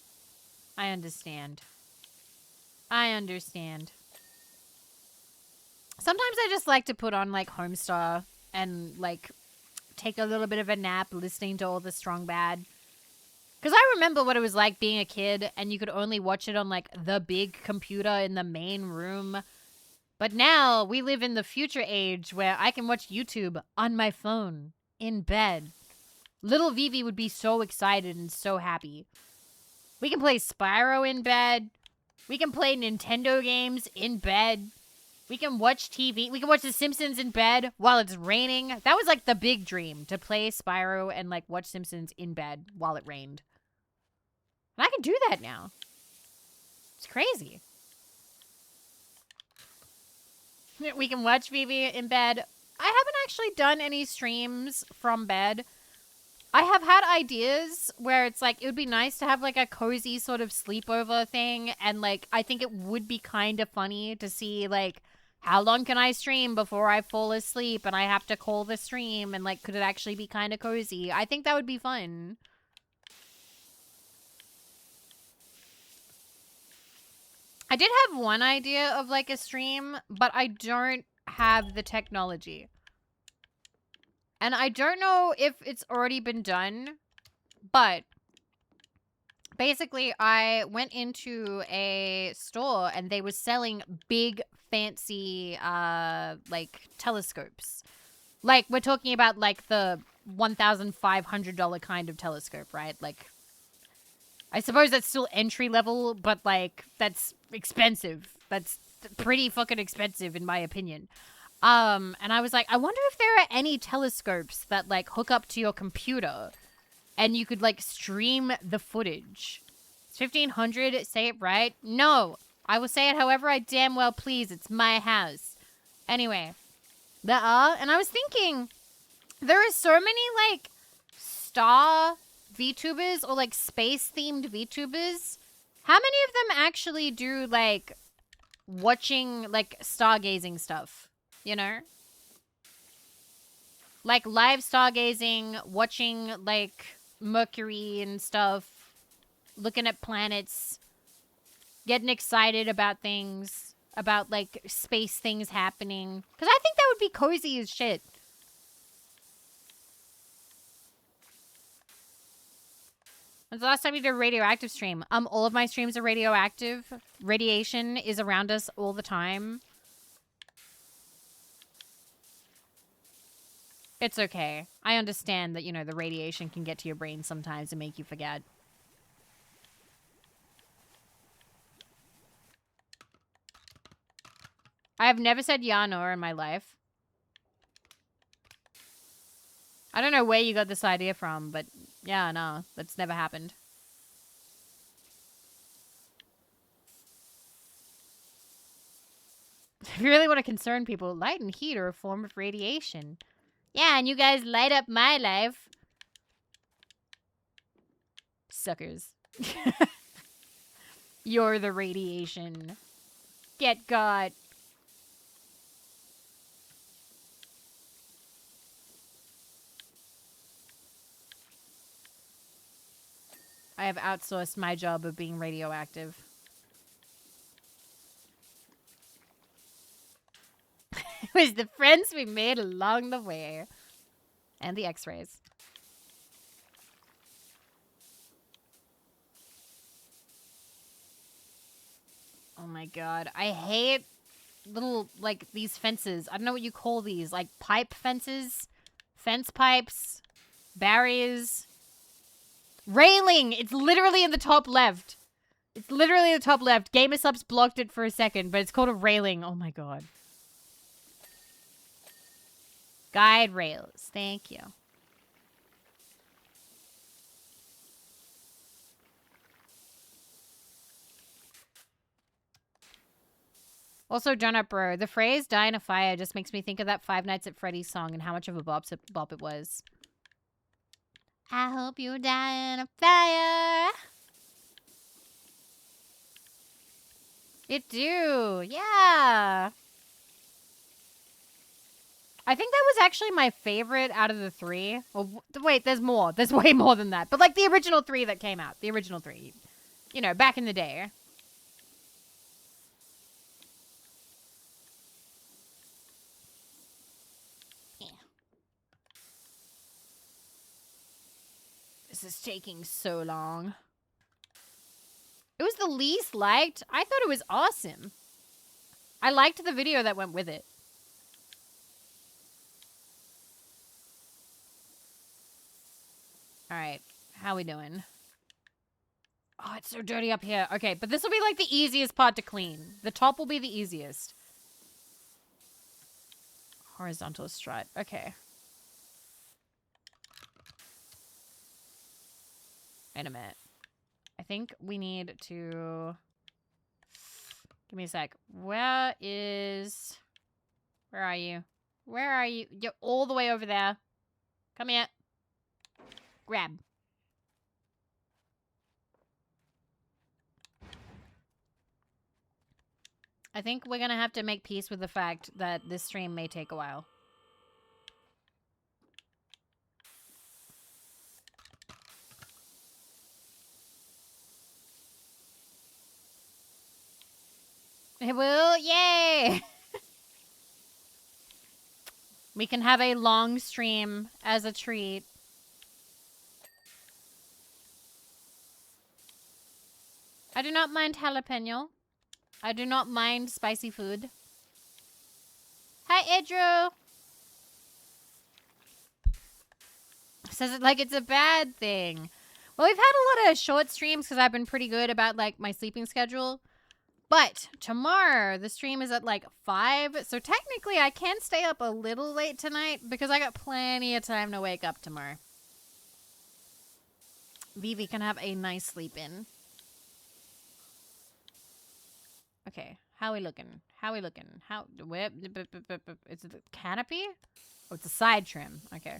I understand. I understand. Sometimes I just like to put on, like, Homestar and, like, take a little bit of a nap listening to all the Strong Bad. Because I remember what it was like being a kid and you could only watch it on, like, the big computer in the main room. But now we live in the future age where I can watch YouTube on my phone in bed. Little Vivi would be so excited and so happy. We can play Spyro in bed. We can play Nintendo games in bed. We can watch TV. We can watch The Simpsons in bed while it's raining. That was like the big dream, to play Spyro and like watch Simpsons in bed while it rained. And I can do that now. It's crazy. We can watch Vivi in bed. I haven't actually done any streams from bed. I have had ideas where it's like, it would be nice to have like a cozy sort of sleepover thing. And like, I think it would be kind of funny to see like, how long can I stream before I fall asleep and I have to call the stream? And like, could it actually be kind of cozy? I think that would be fun. I did have one idea of like a stream, but I don't have the technology. And I don't know if it's already been done, but basically I went into a store and they were selling big fancy like telescopes. Like we're talking about like the $1,500 kind of telescope, right? Like I suppose that's still entry level, but like that's expensive. That's pretty fucking expensive in my opinion. And I was like, I wonder if there are any telescopes that like hook up to your computer and you could like stream the footage. It's 1,500, say it right? No, I will say it however I damn well please. It's my house. Anyway, and I was thinking, there are so many like star VTubers or like space themed VTubers. How many of them actually do like watching like stargazing stuff? You know? Like live stargazing, watching like Mercury and stuff, looking at planets, getting excited about things, about like space things happening. Because I think that would be cozy as shit. When's the last time you did a radioactive stream? All of my streams are radioactive. Radiation is around us all the time. It's okay. I understand that, you know, the radiation can get to your brain sometimes and make you forget. I have never said ja nor in my life. I don't know where you got this idea from, but yeah, no, that's never happened. If you really want to concern people, light and heat are a form of radiation. Yeah, and you guys light up my life. Suckers. You're the radiation. Get got. I have outsourced my job of being radioactive. It was the friends we made along the way. And the x-rays. Oh my god. I hate little, like, these fences. I don't know what you call these. Like, pipe fences? Fence pipes? Barriers? Railing! It's literally in the top left. It's literally in the top left. GamerSubs blocked it for a second, but it's called a railing. Oh my god. Guide rails. Thank you. Also, Donut Bro, the phrase die in a fire just makes me think of that Five Nights at Freddy's song and how much of a bop it was. I hope you die in a fire. It do. Yeah. I think that was actually my favorite out of the three. Well, wait, there's more. There's way more than that. But like the original three that came out. The original three. You know, back in the day. Yeah. This is taking so long. It was the least liked. I thought it was awesome. I liked the video that went with it. All right. How we doing? Oh, it's so dirty up here. Okay, but this will be like the easiest part to clean. The top will be the easiest. Horizontal strut. Okay. Wait a minute. I think we need to... Give me a sec. Where is... Where are you? Where are you? You're all the way over there. Come here. Grab. I think we're gonna have to make peace with the fact that this stream may take a while. It will? Yay! We can have a long stream as a treat. I do not mind jalapeno. I do not mind spicy food. Hi, Andrew! Says it like it's a bad thing. Well, we've had a lot of short streams because I've been pretty good about, like, my sleeping schedule. But tomorrow, the stream is at, like, 5. So technically, I can stay up a little late tonight because I got plenty of time to wake up tomorrow. Vivi can have a nice sleep in. Okay, how we looking? How we looking? How, where, is it the canopy? Oh, it's a side trim. Okay.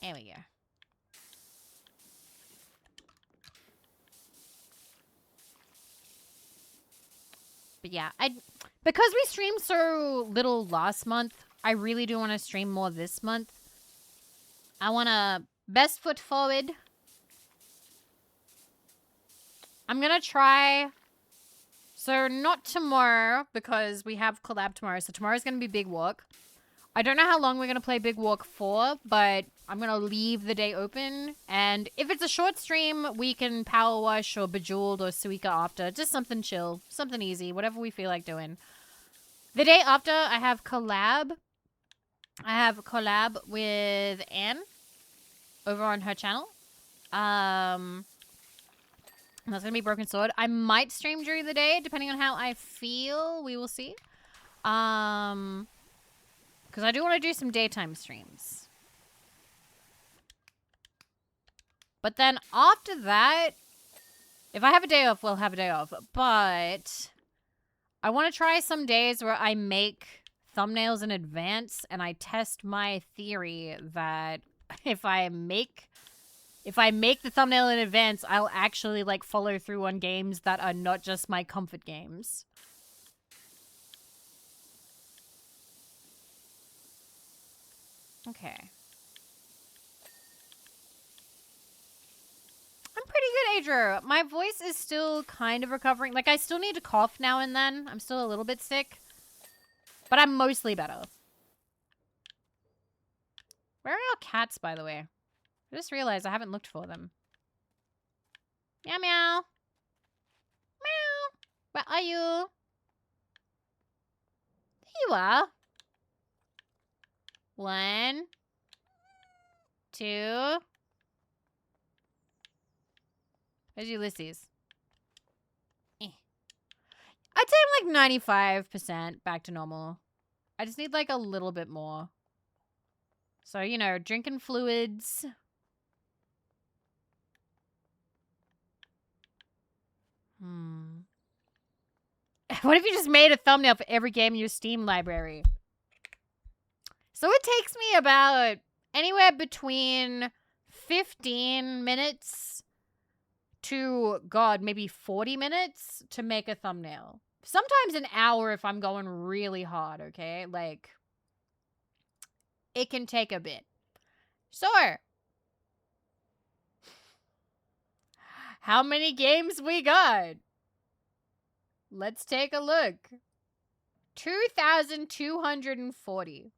There we go. But yeah, because we streamed so little last month, I really do want to stream more this month. I want to best foot forward. I'm going to try. So not tomorrow because we have collab tomorrow. So tomorrow's going to be Big Walk. I don't know how long we're going to play Big Walk for, but I'm going to leave the day open. And if it's a short stream, we can PowerWash or Bejeweled or Suika after. Just something chill, something easy, whatever we feel like doing. The day after, I have collab. I have collab with Anne over on her channel. That's going to be Broken Sword. I might stream during the day, depending on how I feel. We will see. Because I do want to do some daytime streams. But then after that, if I have a day off, we'll have a day off. But I want to try some days where I make thumbnails in advance and I test my theory that if I make the thumbnail in advance, I'll actually like follow through on games that are not just my comfort games. Okay. I'm pretty good, Adrian. My voice is still kind of recovering. Like, I still need to cough now and then. I'm still a little bit sick. But I'm mostly better. Where are our cats, by the way? I just realized I haven't looked for them. Meow, meow. Meow. Where are you? There you are. 1, 2. Where's Ulysses? I'd say I'm like 95% back to normal. I just need like a little bit more. So, you know, drinking fluids. What if you just made a thumbnail for every game in your Steam library? So it takes me about anywhere between 15 minutes to, God, maybe 40 minutes to make a thumbnail. Sometimes an hour if I'm going really hard, okay? Like, it can take a bit. So, how many games we got? Let's take a look. 2,240.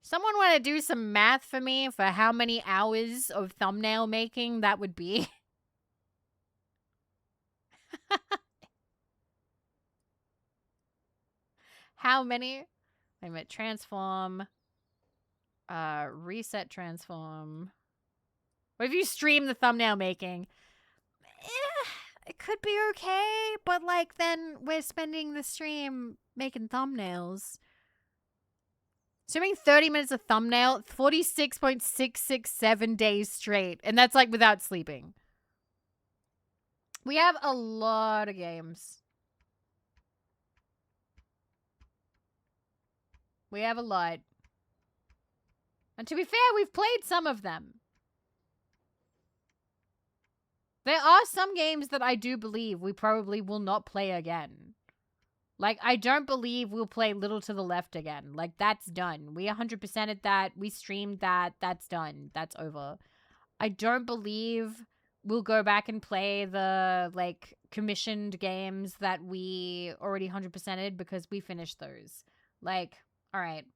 Someone want to do some math for me for how many hours of thumbnail making that would be? How many? Wait a minute. Transform. Reset transform. What if you stream the thumbnail making? It could be okay, but like then we're spending the stream making thumbnails. Assuming 30 minutes of thumbnail, 46.667 days straight. And that's like without sleeping. We have a lot of games. We have a lot. And to be fair, we've played some of them. There are some games that I do believe we probably will not play again. Like, I don't believe we'll play Little to the Left again. Like, that's done. We 100%ed that. We streamed that. That's done. That's over. I don't believe we'll go back and play the, like, commissioned games that we already 100%ed because we finished those. Like, all right.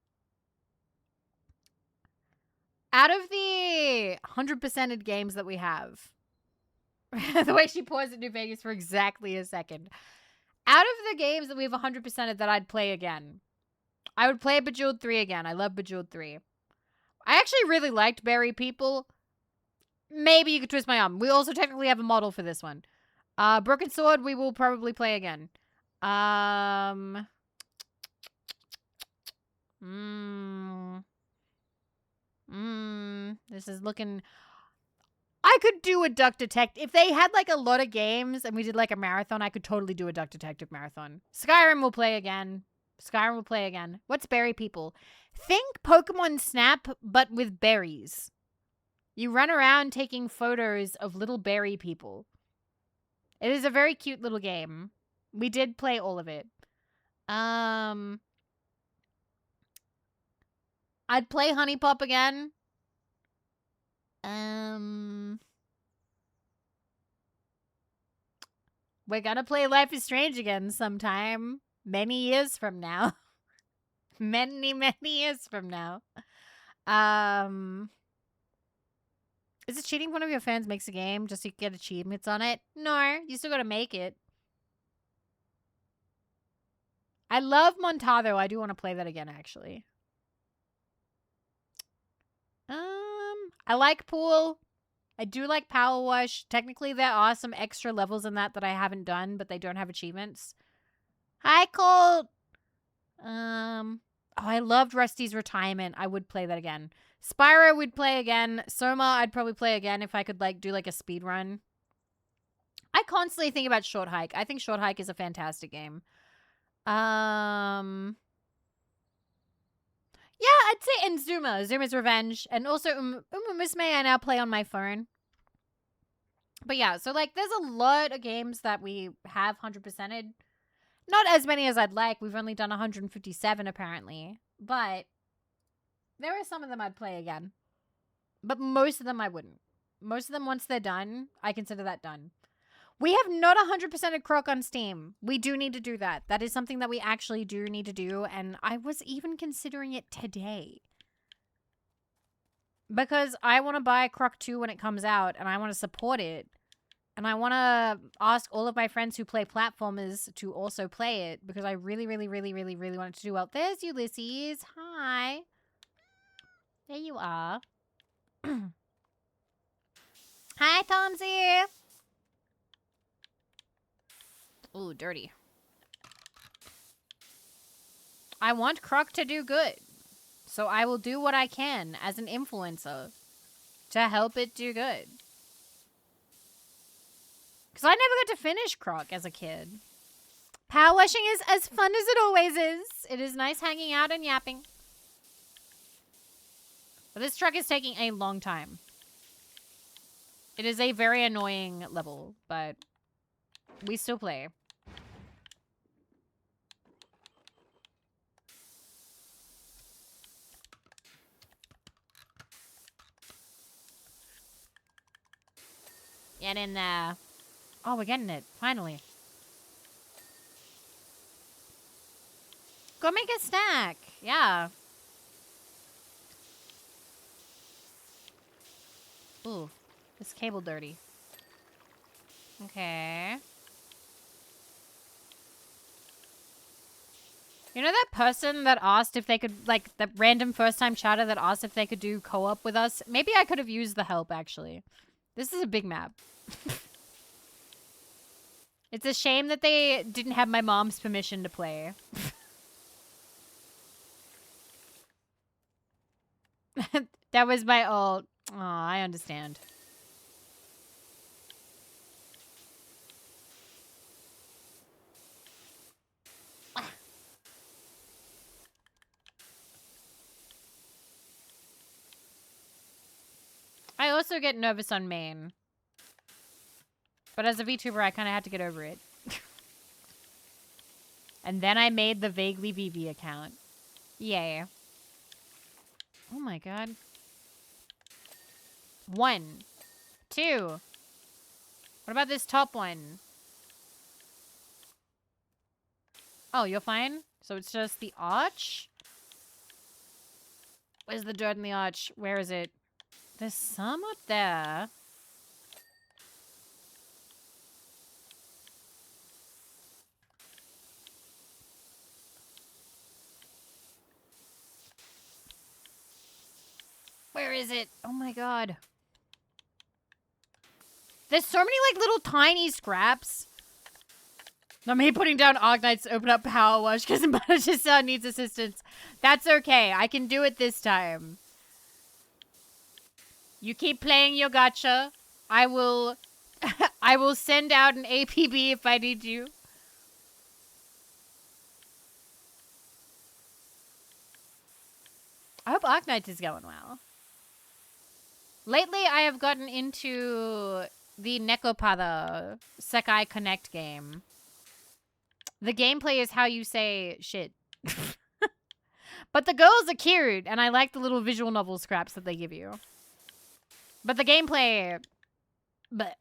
Out of the 100%ed games that we have, the way she paused at New Vegas for exactly a second. Out of the games that we've 100%ed that I'd play again, I would play Bejeweled 3 again. I love Bejeweled 3. I actually really liked Berry People. Maybe you could twist my arm. We also technically have a model for this one. Broken Sword, we will probably play again. This is looking... I could do a Duck Detective. If they had, like, a lot of games and we did, like, a marathon, I could totally do a Duck Detective marathon. Skyrim will play again. Skyrim will play again. What's Berry People? Think Pokemon Snap, but with berries. You run around taking photos of little berry people. It is a very cute little game. We did play all of it. I'd play Honey Pop again. We're gonna play Life is Strange again sometime. Many years from now. Many years from now. Is it cheating if one of your fans makes a game just so you can get achievements on it? No, you still gotta make it. I love Montado. I do want to play that again, actually. I like Pool. I do like PowerWash. Technically, there are some extra levels in that I haven't done, but they don't have achievements. Hi, Colt. Oh, I loved Rusty's Retirement. I would play that again. Spyro would play again. Soma, I'd probably play again if I could, like, do, like, a speed run. I constantly think about Short Hike. I think Short Hike is a fantastic game. Yeah, I'd say Inzuma. Zuma's Revenge. And also Uma Musume I now play on my phone. But yeah, so, like, there's a lot of games that we have 100%ed. Not as many as I'd like. We've only done 157, apparently. But there are some of them I'd play again. But most of them I wouldn't. Most of them, once they're done, I consider that done. We have not 100%ed Croc on Steam. We do need to do that. That is something that we actually do need to do. And I was even considering it today. Because I want to buy Croc 2 when it comes out. And I want to support it. And I want to ask all of my friends who play platformers to also play it. Because I really want it to do well. There's Ulysses. Hi. There you are. Hi, Tomsy. Ooh, dirty. I want Croc to do good. So I will do what I can as an influencer to help it do good. Because I never got to finish Croc as a kid. PowerWashing is as fun as it always is. It is nice hanging out and yapping. But this truck is taking a long time. It is a very annoying level, but we still play. Get in there. Oh, we're getting it. Finally. Go make a snack. Yeah. Ooh. This cable dirty. Okay. You know that person that asked if they could, like, that random first-time chatter that asked if they could do co-op with us? Maybe I could have used the help, actually. This is a big map. It's a shame that they didn't have my mom's permission to play. That was my ult. Aw, I understand. also get nervous on main. But as a VTuber, I kind of had to get over it. And then I made the vaguely Vivi account. Yay. Oh my god. 1, 2. What about this top one? Oh, you're fine? So it's just the arch? Where's the dirt in the arch? Where is it? There's some up there. Where is it? Oh my god. There's so many, like, little tiny scraps. Not me putting down Arknights to open up PowerWash because Manager needs assistance. That's okay. I can do it this time. You keep playing your gacha. I will... I will send out an APB if I need you. I hope Arknights is going well. Lately, I have gotten into the Nekopada Sekai Connect game. The gameplay is how you say shit. But the girls are cute, and I like the little visual novel scraps that they give you. But the gameplay... But...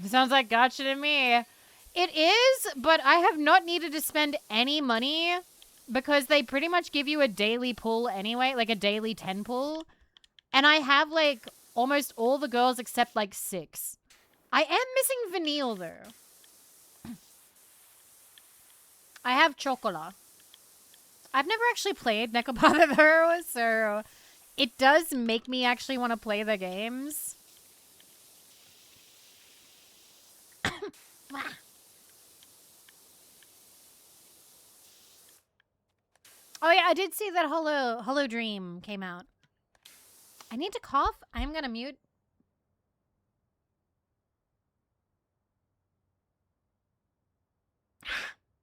Sounds like gacha to me. It is, but I have not needed to spend any money because they pretty much give you a daily pull anyway, like a daily 10 pull. And I have, like, almost all the girls except, like, 6. I am missing Vanille, though. I have Chocola. I've never actually played Nekopada, though, so it does make me actually want to play the games. Oh yeah, I did see that Hollow Dream came out. I need to cough. I'm gonna mute.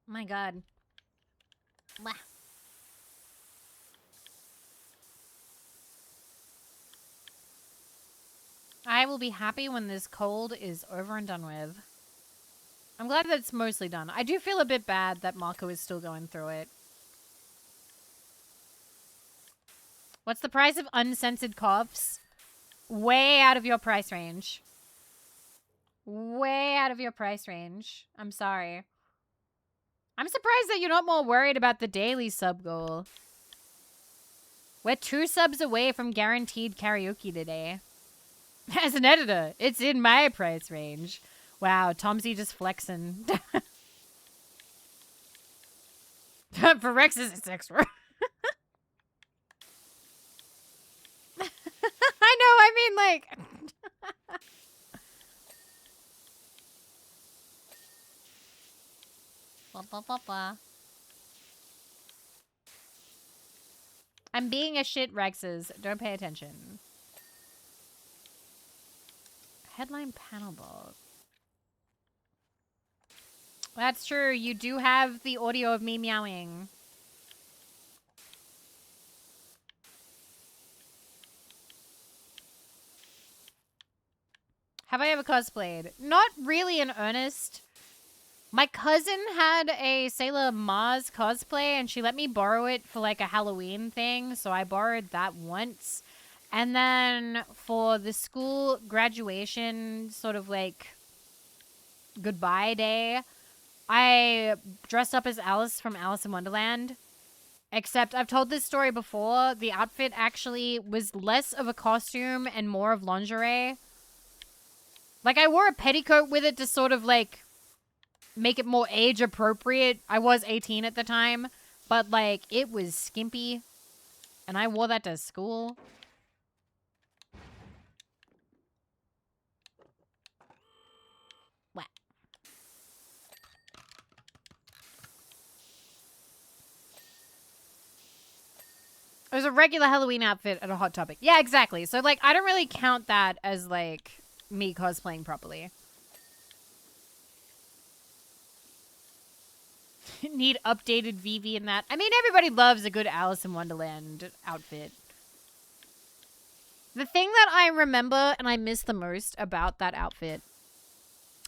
My god. I will be happy when this cold is over and done with. I'm glad that it's mostly done. I do feel a bit bad that Marco is still going through it. What's the price of uncensored coughs? Way out of your price range. Way out of your price range. I'm sorry. I'm surprised that you're not more worried about the daily sub goal. We're 2 subs away from guaranteed karaoke today. As an editor, it's in my price range. Wow, Tomsy just flexing. For Rex's, it's extra. I know, I mean, like... I'm being a shit, Rex's. Don't pay attention. Headline panel board. That's true. You do have the audio of me meowing. Have I ever cosplayed? Not really in earnest. My cousin had a Sailor Mars cosplay, and she let me borrow it for, like, a Halloween thing, so I borrowed that once. And then for the school graduation, sort of, like, goodbye day, I dressed up as Alice from Alice in Wonderland. Except I've told this story before. The outfit actually was less of a costume and more of lingerie. Like, I wore a petticoat with it to sort of, like, make it more age appropriate. I was 18 at the time, but, like, it was skimpy. And I wore that to school. What? It was a regular Halloween outfit at a Hot Topic. Yeah, exactly. So, like, I don't really count that as, like, me cosplaying properly. Need updated Vivi in that. I mean, everybody loves a good Alice in Wonderland outfit. The thing that I remember and I miss the most about that outfit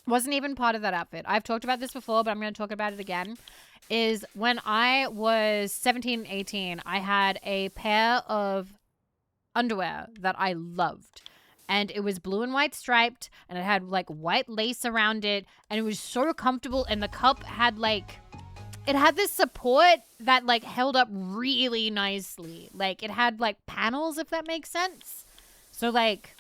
wasn't even part of that outfit. I've talked about this before, but I'm going to talk about it again. Is when I was 17, 18, I had a pair of underwear that I loved. And it was blue and white striped, and it had like white lace around it, and it was so comfortable, and the cup had like, it had this support that like held up really nicely. Like it had like panels, if that makes sense. So like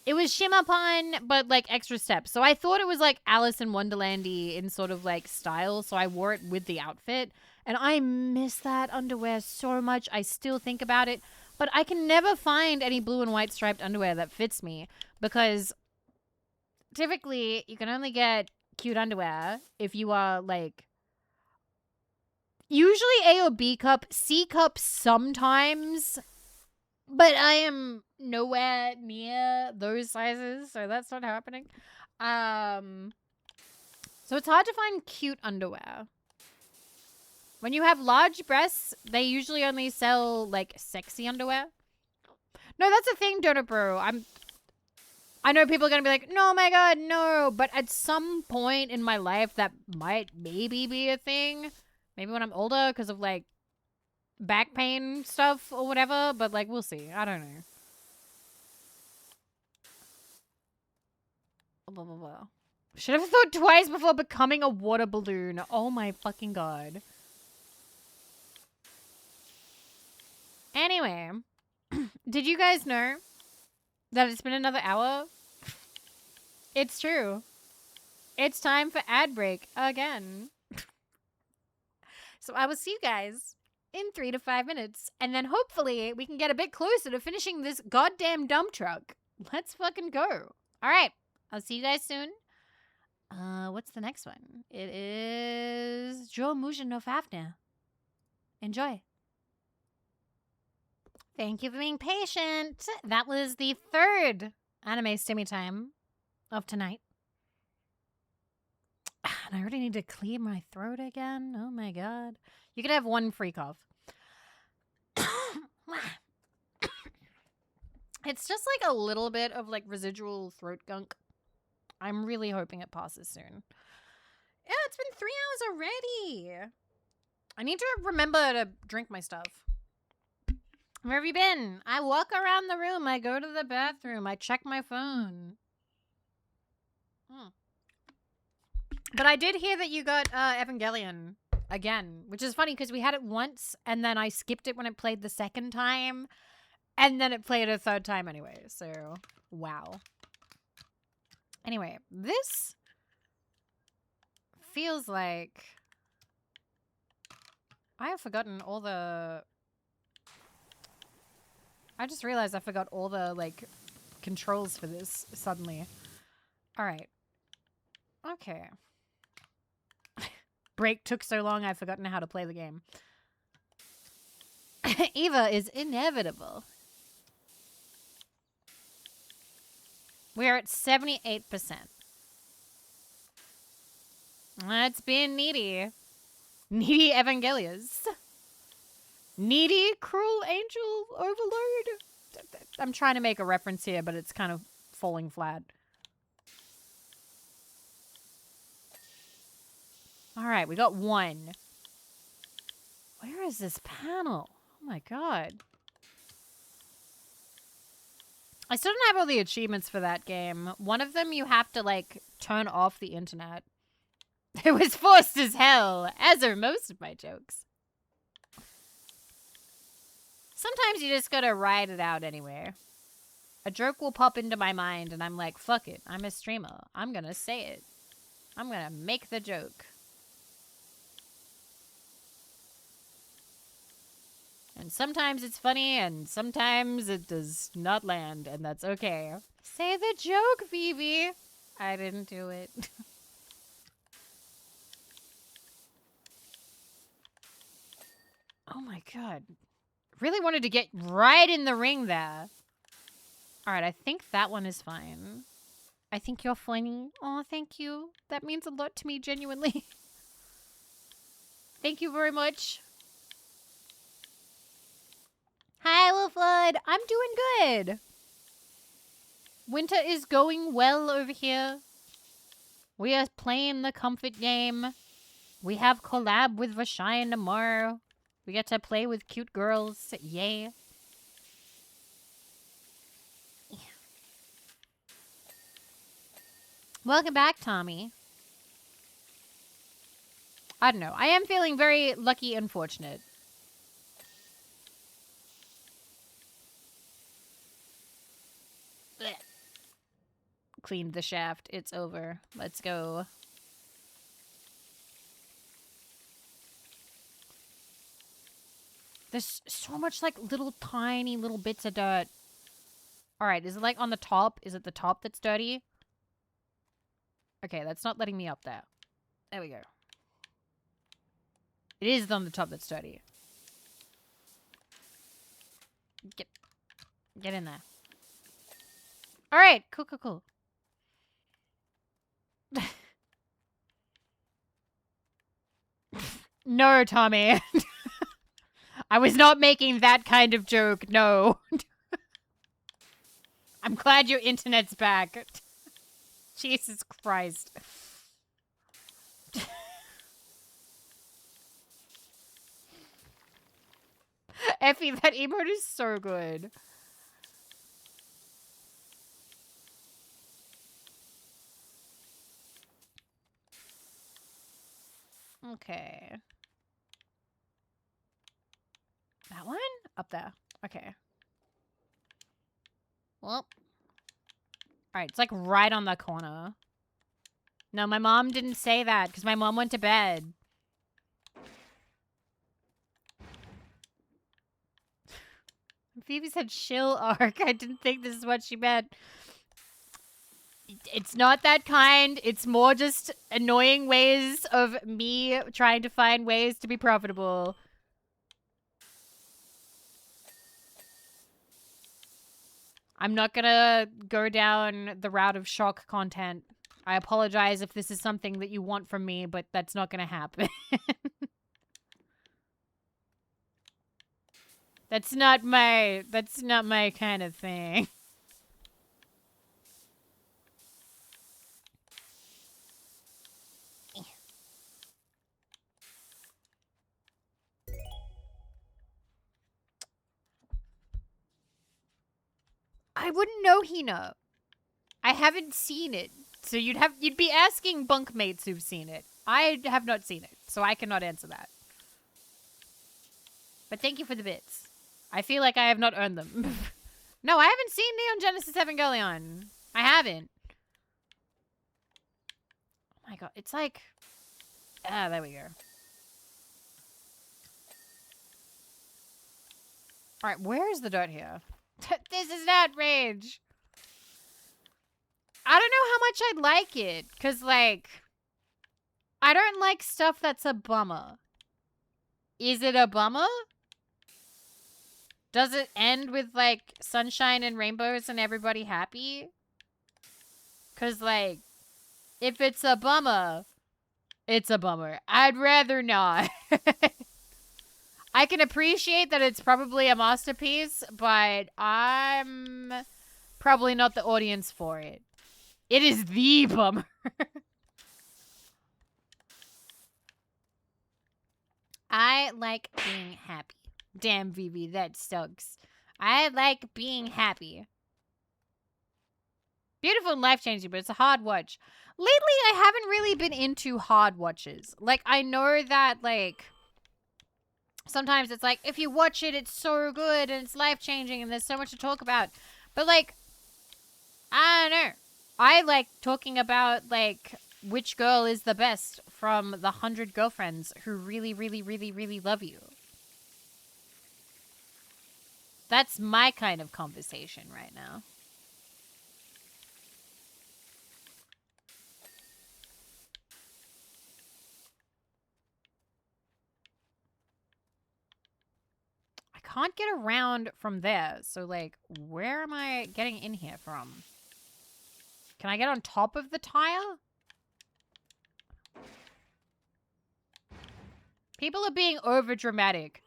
it was shimmer pun, but like extra steps. So I thought it was like Alice in Wonderland-y in sort of like style. So I wore it with the outfit, and I miss that underwear so much. I still think about it, but I can never find any blue and white striped underwear that fits me, because typically you can only get cute underwear if you are like usually A or B cup, C cup sometimes, but I am nowhere near those sizes, so that's not happening. So it's hard to find cute underwear. When you have large breasts, they usually only sell like sexy underwear. No, that's a thing, Donut Bro. I know people are gonna be like, no, my God, no. But at some point in my life, that might maybe be a thing. Maybe when I'm older, because of like back pain stuff or whatever. But like, we'll see. I don't know. Blah, blah, blah. Should have thought twice before becoming a water balloon. Oh my fucking God. Anyway, did you guys know that it's been another hour? It's true. It's time for ad break again. So I will see you guys in 3 to 5 minutes. And then hopefully we can get a bit closer to finishing this goddamn dump truck. Let's fucking go. All right. I'll see you guys soon. What's the next one? It is Jo Muja no Fafnir. Enjoy. Thank you for being patient. That was the third anime stimmy time of tonight. And I already need to clear my throat again. Oh my God. You could have one free cough. It's just like a little bit of like residual throat gunk. I'm really hoping it passes soon. Yeah, it's been 3 hours already. I need to remember to drink my stuff. Where have you been? I walk around the room. I go to the bathroom. I check my phone. But I did hear that you got Evangelion again, which is funny because we had it once and then I skipped it when it played the second time, and then it played a third time anyway. So, wow. Anyway, this feels like I have forgotten all the... I just realized I forgot all the, like, controls for this suddenly. All right. Okay. Break took so long, I've forgotten how to play the game. Eva is inevitable. We're at 78%. That's being needy. Needy Evangelias. Needy Cruel Angel Overload. I'm trying to make a reference here, but it's kind of falling flat. All right, we got one. Where is this panel? Oh my God. I still don't have all the achievements for that game. One of them you have to, like, turn off the internet. It was forced as hell, as are most of my jokes. Sometimes you just gotta ride it out anyway. A joke will pop into my mind and I'm like, fuck it, I'm a streamer. I'm gonna say it. I'm gonna make the joke. And sometimes it's funny and sometimes it does not land, and that's okay. Say the joke, Vivi. I didn't do it. Oh my God. Really wanted to get right in the ring there. All right, I think that one is fine. I think you're funny. Oh, thank you. That means a lot to me, genuinely. Thank you very much. Hi, Wolfwood. I'm doing good. Winter is going well over here. We are playing the comfort game. We have collab with Vashian tomorrow. We get to play with cute girls. Yay. Welcome back, Tommy. I don't know. I am feeling very lucky and fortunate. Blech. Cleaned the shaft. It's over. Let's go. There's so much, like, little tiny little bits of dirt. Alright, is it, like, on the top? Is it the top that's dirty? Okay, that's not letting me up there. There we go. It is on the top that's dirty. Get in there. Alright, cool. No, Tommy. I was not making that kind of joke, no. I'm glad your internet's back. Jesus Christ. Effie, that emote is so good. Okay. That one? Up there. Okay. Well. Alright, it's like right on the corner. No, my mom didn't say that because my mom went to bed. Phoebe said shill arc. I didn't think this is what she meant. It's not that kind. It's more just annoying ways of me trying to find ways to be profitable. I'm not gonna go down the route of shock content. I apologize if this is something that you want from me, but that's not gonna happen. That's not my kind of thing. I wouldn't know, Hina. I haven't seen it. So you'd be asking bunkmates who've seen it. I have not seen it, so I cannot answer that. But thank you for the bits. I feel like I have not earned them. No, I haven't seen Neon Genesis Evangelion. I haven't. Oh my god, it's like... Ah, there we go. Alright, where is the dirt here? This is not rage. I don't know how much I'd like it. Because, like... I don't like stuff that's a bummer. Is it a bummer? Does it end with, like, sunshine and rainbows and everybody happy? Because, like, if it's a bummer, it's a bummer. I'd rather not. I can appreciate that it's probably a masterpiece, but I'm probably not the audience for it. It is the bummer. I like being happy. Damn, Vivi, that sucks. I like being happy. Beautiful and life-changing, but it's a hard watch. Lately, I haven't really been into hard watches. Like, I know that, like... Sometimes it's like, if you watch it, it's so good and it's life-changing and there's so much to talk about. But, like, I don't know. I like talking about, like, which girl is the best from the 100 girlfriends who really, really, really, really love you. That's my kind of conversation right now. I can't get around from there. So, like, where am I getting in here from? Can I get on top of the tire? People are being over dramatic.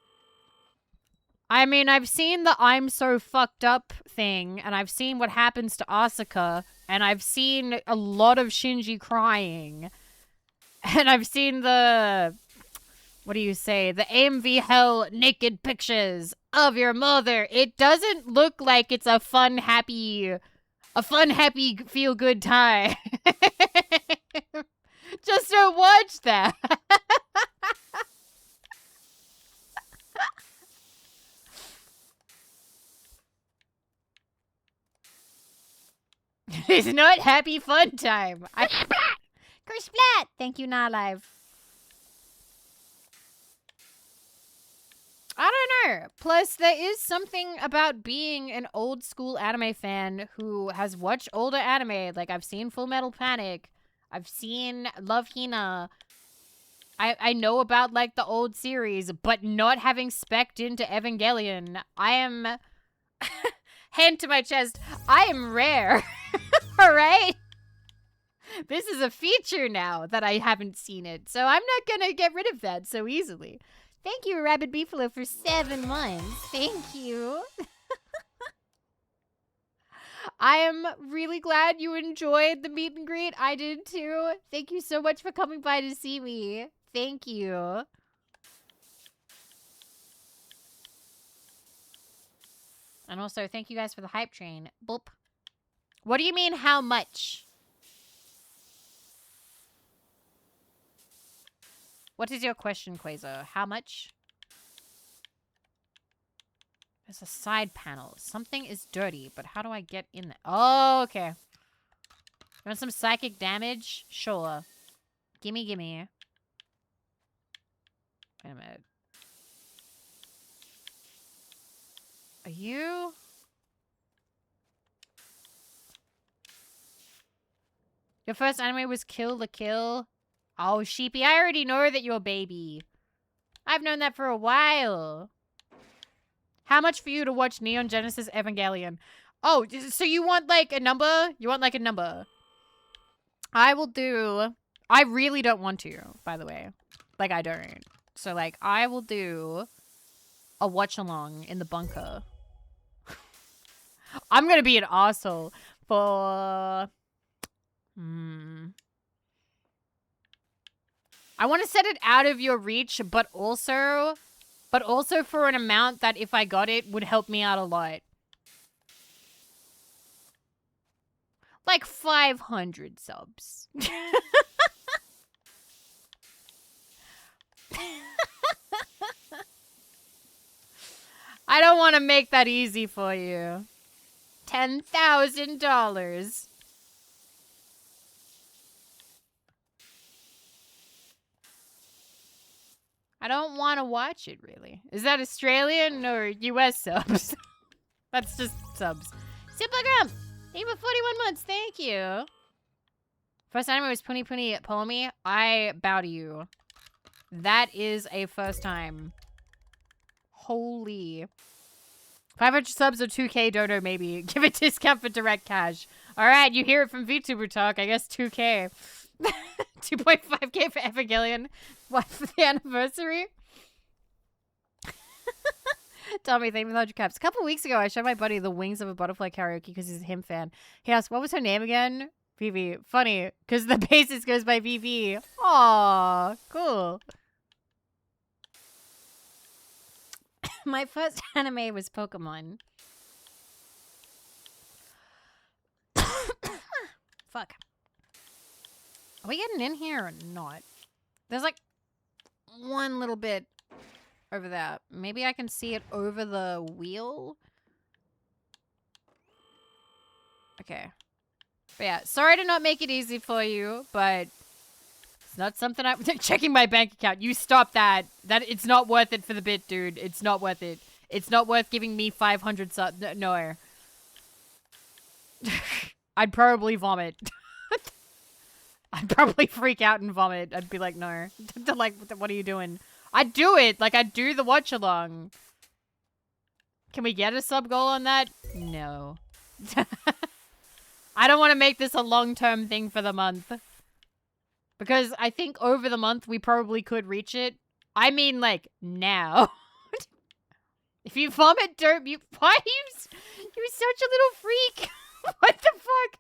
I mean, I've seen the I'm so fucked up thing, and I've seen what happens to Asuka, and I've seen a lot of Shinji crying. And I've seen the, what do you say, the AMV hell naked pictures of your mother. It doesn't look like it's a fun, happy, feel good time. Just don't watch that. It's not happy fun time. Kersplat! Thank you, Not Live. I don't know. Plus, there is something about being an old school anime fan who has watched older anime. Like, I've seen Full Metal Panic. I've seen Love Hina. I know about, like, the old series, but not having spec'd into Evangelion. I am... hand to my chest. I am rare. Alright? This is a feature now that I haven't seen it, so I'm not gonna get rid of that so easily. Thank you, Rabbit Beefalo, for 7 months. Thank you. I am really glad you enjoyed the meet and greet. I did too. Thank you so much for coming by to see me. Thank you. And also, thank you guys for the hype train. Boop. What do you mean, how much? What is your question, Quasar? How much? There's a side panel. Something is dirty, but how do I get in there? Oh, okay. You want some psychic damage? Sure. Gimme, gimme. Wait a minute. Are you... Your first anime was Kill the Kill? Oh, Sheepy, I already know that you're a baby. I've known that for a while. How much for you to watch Neon Genesis Evangelion? Oh, so you want, like, a number? You want, like, a number? I will do... I really don't want to, by the way. Like, I don't. So, like, I will do a watch-along in the bunker. I'm gonna be an arsehole for... I want to set it out of your reach, but also for an amount that if I got it would help me out a lot. Like 500 subs. I don't want to make that easy for you. $10,000. I don't want to watch it, really. Is that Australian or US subs? That's just subs. Supergrump! Thank you for 41 months. Thank you. First anime was Puni Puni Pomi. I bow to you. That is a first time. Holy. 500 subs or 2K dono, maybe. Give a discount for direct cash. Alright, you hear it from VTuber Talk. I guess 2K. 2.5K for Evangelion. What, for the anniversary? Tommy, thank you for the 100 caps. A couple weeks ago, I showed my buddy the Wings of a Butterfly karaoke because he's a him fan. He asked, what was her name again? Vivi. Funny, because the bassist goes by Vivi. Aww, cool. My first anime was Pokemon. Fuck. Are we getting in here or not? There's like one little bit over there. Maybe I can see it over the wheel. Okay. But yeah, sorry to not make it easy for you, but it's not something I'm checking my bank account. You stop that. It's not worth it for the bit, dude. It's not worth it. It's not worth giving me 500 subs. No. I'd probably vomit. I'd probably freak out and vomit. I'd be like, no. Like, what are you doing? I'd do it. Like, I'd do the watch along. Can we get a sub goal on that? No. I don't want to make this a long-term thing for the month. Because I think over the month, we probably could reach it. I mean, like, now. If you vomit dirt, why are you're such a little freak. What the fuck?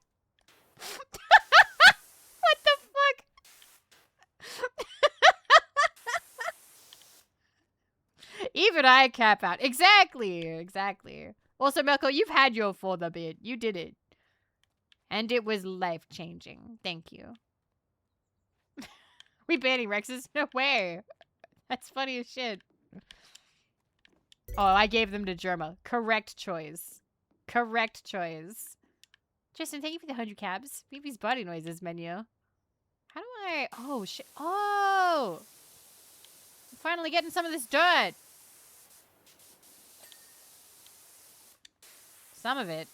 What the fuck? Even I cap out. Exactly. Also, Melko, you've had your for the bit. You did it. And it was life-changing. Thank you. We banning Rexes? No way. That's funny as shit. Oh, I gave them to Germa. Correct choice. Tristan, thank you for the 100 cabs. Vivi's body noises menu. How do I... Oh, shit. Oh! I'm finally getting some of this dirt. Some of it.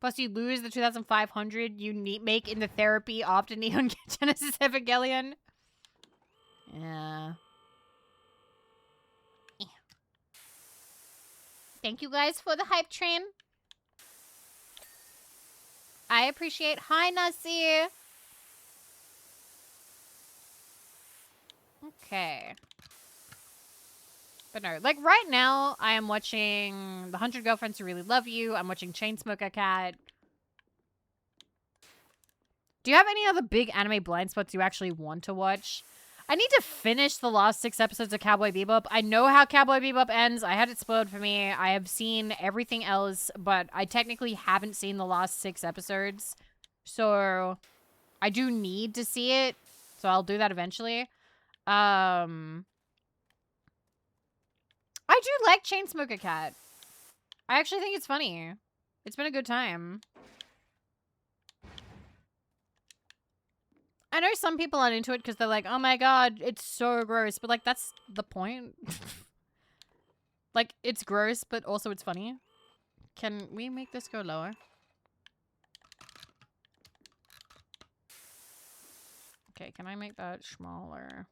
Plus, you lose the 2,500 you make in the therapy after Neon Genesis Evangelion. Yeah. Thank you guys for the hype train. I appreciate. Hi, Nasi. Okay. But no, like right now, I am watching The 100 Girlfriends Who Really Love You. I'm watching Chainsmoker Cat. Do you have any other big anime blind spots you actually want to watch? I need to finish the last 6 episodes of Cowboy Bebop. I know how Cowboy Bebop ends. I had it spoiled for me. I have seen everything else, but I technically haven't seen the last 6 episodes. So I do need to see it. So I'll do that eventually. I do like Chainsmoker Cat. I actually think it's funny. It's been a good time. I know some people aren't into it because they're like, oh my god, it's so gross. But, like, that's the point. Like, it's gross, but also it's funny. Can we make this go lower? Okay, can I make that smaller?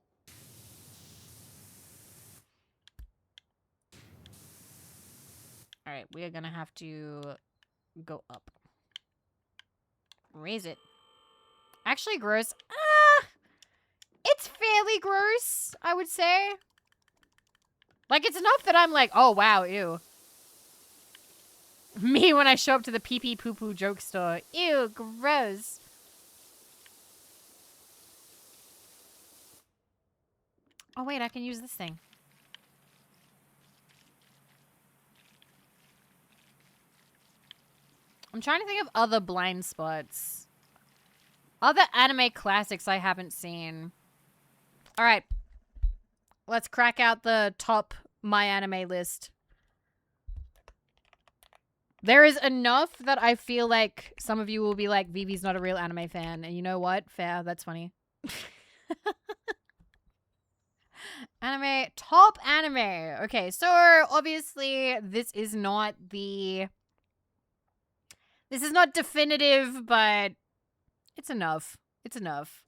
Alright, we are gonna have to go up. Raise it. Actually gross. It's fairly gross, I would say. Like, it's enough that I'm like, oh, wow, ew. Me when I show up to the pee-pee poo-poo joke store. Ew, gross. Oh, wait, I can use this thing. I'm trying to think of other blind spots. Other anime classics I haven't seen. All right. Let's crack out the top my anime list. There is enough that I feel like some of you will be like, Vivi's not a real anime fan. And you know what? Fair. That's funny. Anime. Top anime. Okay, so obviously this is not the... This is not definitive, but it's enough. It's enough.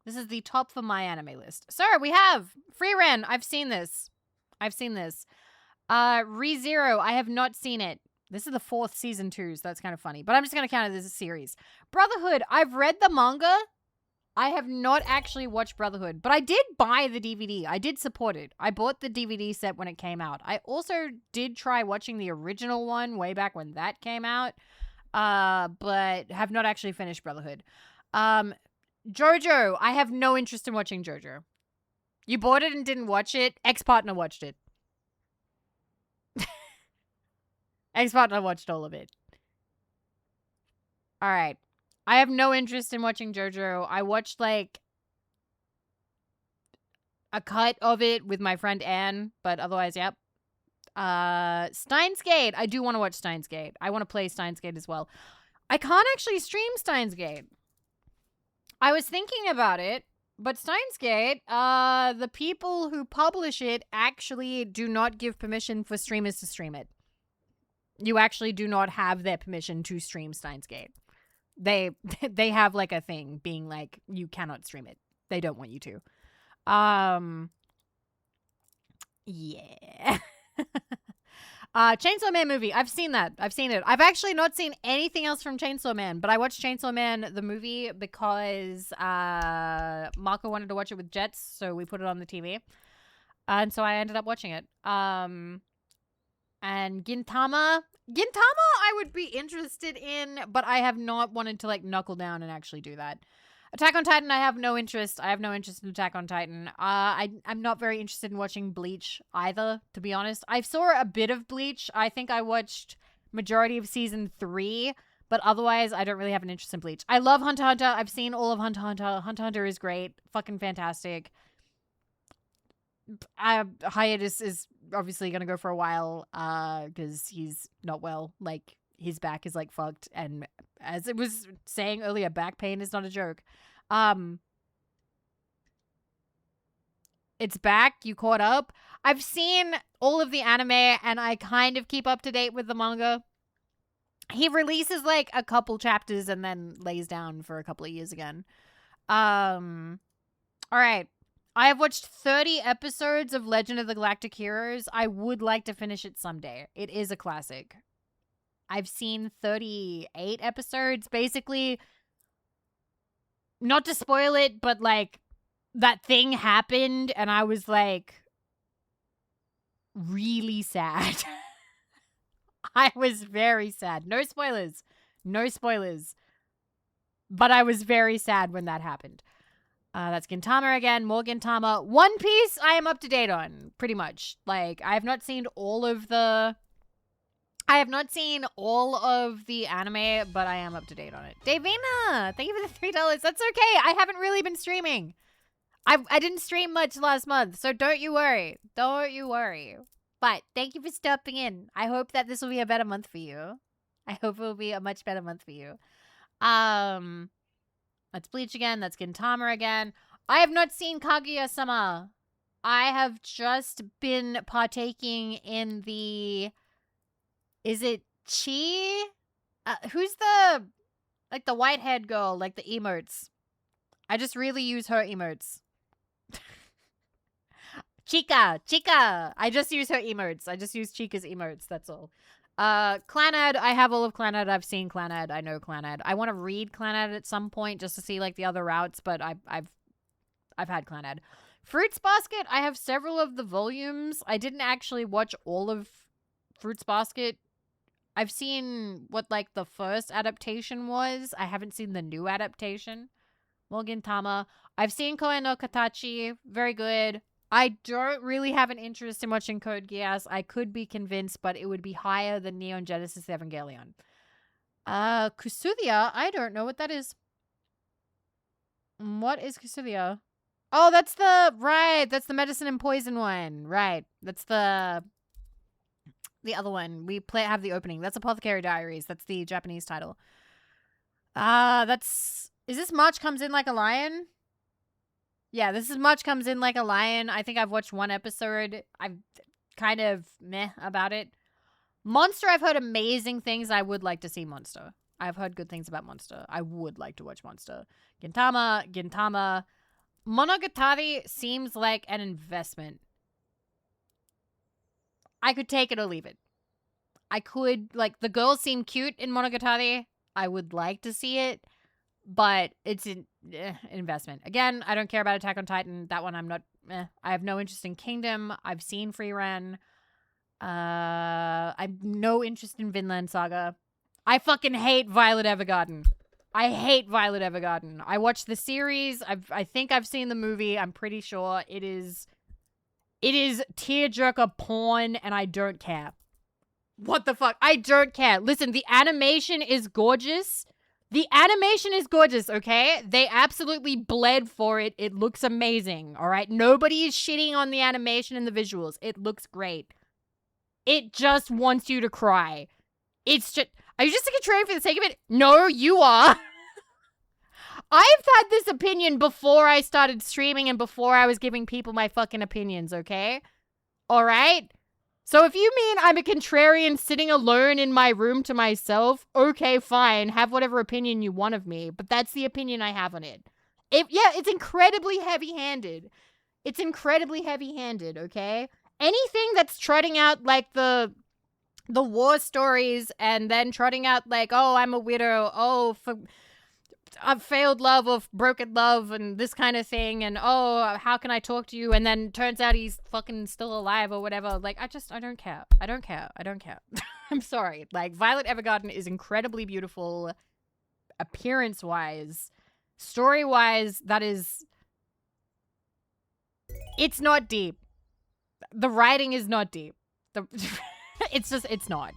This is the top for my anime list. So we have Freeren. I've seen this. ReZero. I have not seen it. This is the 4th season 2, so that's kind of funny. But I'm just going to count it as a series. Brotherhood. I've read the manga. I have not actually watched Brotherhood, but I did buy the DVD. I did support it. I bought the DVD set when it came out. I also did try watching the original one way back when that came out, but have not actually finished Brotherhood. JoJo. I have no interest in watching JoJo. You bought it and didn't watch it? Ex-partner watched it. Ex-partner watched all of it. All right. I have no interest in watching JoJo. I watched, like, a cut of it with my friend Anne, but otherwise, yep. Steins Gate. I do want to watch Steins Gate. I want to play Steins Gate as well. I can't actually stream Steins Gate. I was thinking about it, but Steins Gate, the people who publish it actually do not give permission for streamers to stream it. You actually do not have their permission to stream Steins Gate. They have like a thing being like, you cannot stream it. They don't want you to. Yeah. Chainsaw Man movie. I've seen that. I've seen it. I've actually not seen anything else from Chainsaw Man, but I watched Chainsaw Man, the movie, because Marco wanted to watch it with Jets, so we put it on the TV. And so I ended up watching it. And Gintama. Gintama I would be interested in, but I have not wanted to, like, knuckle down and actually do that. Attack on Titan, I have no interest. I have no interest in Attack on Titan. I'm not very interested in watching Bleach either, to be honest. I saw a bit of Bleach. I think I watched majority of season 3, but otherwise I don't really have an interest in Bleach. I love Hunter x Hunter. I've seen all of Hunter x Hunter. Hunter x Hunter is great. Fucking fantastic. Hiatus is obviously gonna go for a while, because he's not well. Like, his back is, like, fucked, and as it was saying earlier, back pain is not a joke. It's back. You caught up. I've seen all of the anime, and I kind of keep up to date with the manga. He releases, like, a couple chapters and then lays down for a couple of years again. All right. I have watched 30 episodes of Legend of the Galactic Heroes. I would like to finish it someday. It is a classic. I've seen 38 episodes. Basically, not to spoil it, but, like, that thing happened, and I was, like, really sad. I was very sad. No spoilers. No spoilers. But I was very sad when that happened. That's Gintama again. More Gintama. One Piece I am up to date on, pretty much. Like, I have not seen all of the anime, but I am up to date on it. Davina, thank you for the $3. That's okay. I haven't really been streaming. I didn't stream much last month, so don't you worry. Don't you worry. But thank you for stopping in. I hope that this will be a better month for you. I hope it will be a much better month for you. That's Bleach again. That's Gintama again. I have not seen Kaguya-sama. I have just been partaking in the... Is it Chi? Who's the... Like, the white-haired girl, like the emotes. I just really use her emotes. Chica. I just use her emotes. I just use Chica's emotes. That's all. Clannad. I have all of Clannad. I've seen Clannad. I know Clannad. I want to read Clannad at some point just to see, like, the other routes, but I've had Clannad. Fruits Basket. I have several of the volumes. I didn't actually watch all of Fruits Basket. I've seen what, like, the first adaptation was. I haven't seen the new adaptation. Gintama. I've seen Koen no Katachi. Very good. I don't really have an interest in watching Code Geass. I could be convinced, but it would be higher than Neon Genesis Evangelion. Kusudia? I don't know what that is. What is Kusudia? Oh, that's that's the medicine and poison one. Right. That's the other one. We have the opening. That's Apothecary Diaries. That's the Japanese title. Is this March Comes In Like a Lion? Yeah, this is March Comes In Like a Lion. I think I've watched one episode. I'm kind of meh about it. Monster, I've heard amazing things. I would like to see Monster. I've heard good things about Monster. I would like to watch Monster. Gintama. Monogatari seems like an investment. I could take it or leave it. I could, like, the girls seem cute in Monogatari. I would like to see it. But it's an investment. Again, I don't care about Attack on Titan. That one I'm not... I have no interest in Kingdom. I've seen Frieren. I've no interest in Vinland Saga. I fucking hate Violet Evergarden. I hate Violet Evergarden. I watched the series. I think I've seen the movie. I'm pretty sure. It is tearjerker porn, and I don't care. What the fuck? I don't care. Listen, the animation is gorgeous. The animation is gorgeous, okay? They absolutely bled for it. It looks amazing, all right? Nobody is shitting on the animation and the visuals. It looks great. It just wants you to cry. It's just... Are you just contrarian for the sake of it? No, you are. I've had this opinion before I started streaming and before I was giving people my fucking opinions, okay? All right? So if you mean I'm a contrarian sitting alone in my room to myself, okay, fine. Have whatever opinion you want of me. But that's the opinion I have on it. It's incredibly heavy-handed. It's incredibly heavy-handed, okay? Anything that's trotting out, like, the the war stories and then trotting out like, oh, I'm a widow, oh, for a failed love or broken love and this kind of thing, and oh, how can I talk to you, and then turns out he's fucking still alive or whatever. Like, I don't care. I don't care. I'm sorry. Like, Violet Evergarden is incredibly beautiful appearance wise. Story wise, it's not deep. The writing is not deep. It's not.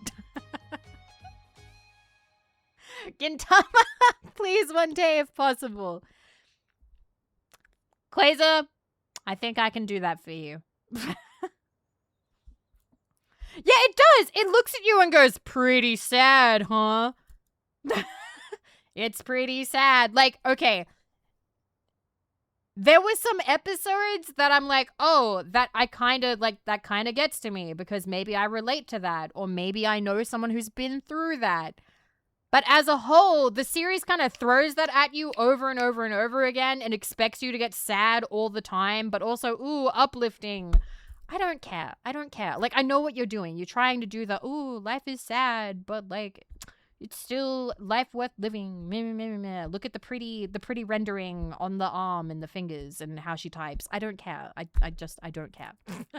Gintama, please, one day if possible. Quasar, I think I can do that for you. Yeah, it does. It looks at you and goes, pretty sad, huh? It's pretty sad. Like, okay. There were some episodes that I'm like, oh, that kind of gets to me because maybe I relate to that, or maybe I know someone who's been through that. But as a whole, the series kind of throws that at you over and over and over again and expects you to get sad all the time, but also, ooh, uplifting. I don't care. Like, I know what you're doing. You're trying to do the, ooh, life is sad, but like, it's still life worth living. Meh, meh, meh, meh. Look at the pretty rendering on the arm and the fingers and how she types. I don't care. I don't care.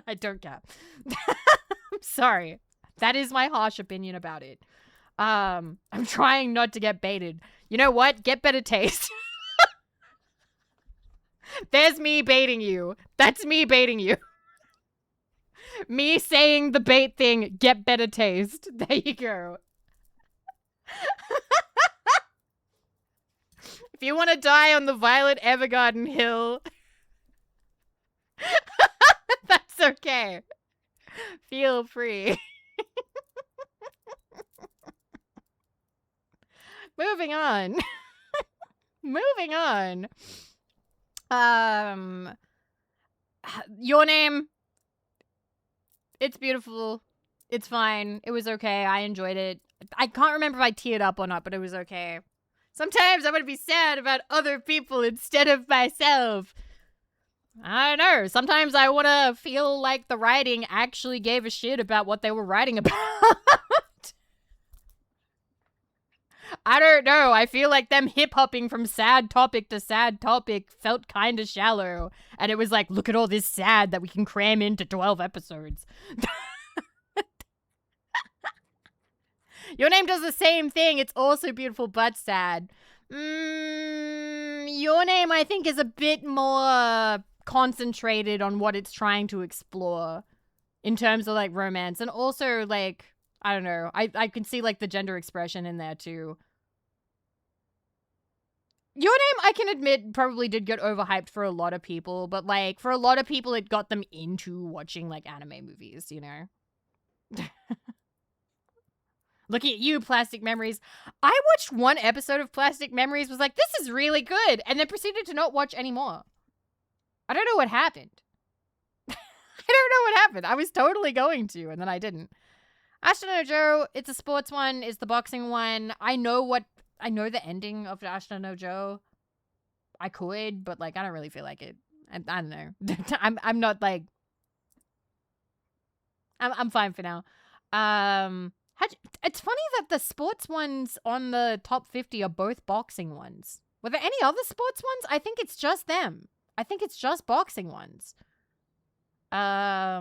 I don't care. I'm sorry. That is my harsh opinion about it. I'm trying not to get baited. You know what? Get better taste. There's me baiting you. That's me baiting you. Me saying the bait thing, get better taste. There you go. If you want to die on the Violet Evergarden hill, that's okay. Feel free. Moving on. Your Name. It's beautiful. It's fine. It was okay. I enjoyed it. I can't remember if I teared up or not, but it was okay. Sometimes I want to be sad about other people instead of myself. I don't know. Sometimes I want to feel like the writing actually gave a shit about what they were writing about. I don't know. I feel like them hip-hopping from sad topic to sad topic felt kind of shallow. And it was like, look at all this sad that we can cram into 12 episodes. Your Name does the same thing. It's also beautiful but sad. Your Name, I think, is a bit more concentrated on what it's trying to explore in terms of, like, romance. And also, like, I don't know. I can see, like, the gender expression in there, too. Your Name, I can admit, probably did get overhyped for a lot of people. But, like, for a lot of people, it got them into watching, like, anime movies, you know? Looking at you, Plastic Memories. I watched one episode of Plastic Memories, was like, this is really good, and then proceeded to not watch anymore. I don't know what happened. I was totally going to, and then I didn't. Ashton no Joe, it's a sports one, it's the boxing one. I know the ending of Ashton no Joe. I could, but, like, I don't really feel like it. I don't know. I'm not, like... I'm fine for now. It's funny that the sports ones on the top 50 are both boxing ones. Were there any other sports ones? I think it's just them. I think it's just boxing ones. I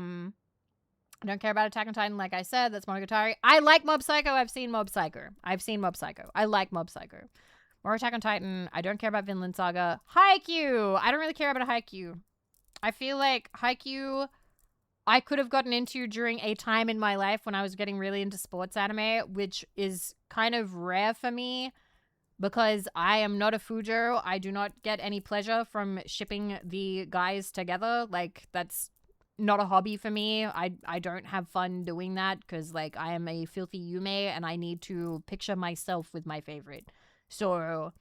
don't care about Attack on Titan, like I said. That's Monogatari. I like Mob Psycho. I've seen Mob Psycho. I like Mob Psycho. More Attack on Titan. I don't care about Vinland Saga. Haikyuu. I don't really care about Haikyuu. I feel like Haikyuu... I could have gotten into during a time in my life when I was getting really into sports anime, which is kind of rare for me because I am not a Fujo. I do not get any pleasure from shipping the guys together. Like, that's not a hobby for me. I don't have fun doing that because, like, I am a filthy Yume and I need to picture myself with my favorite. So,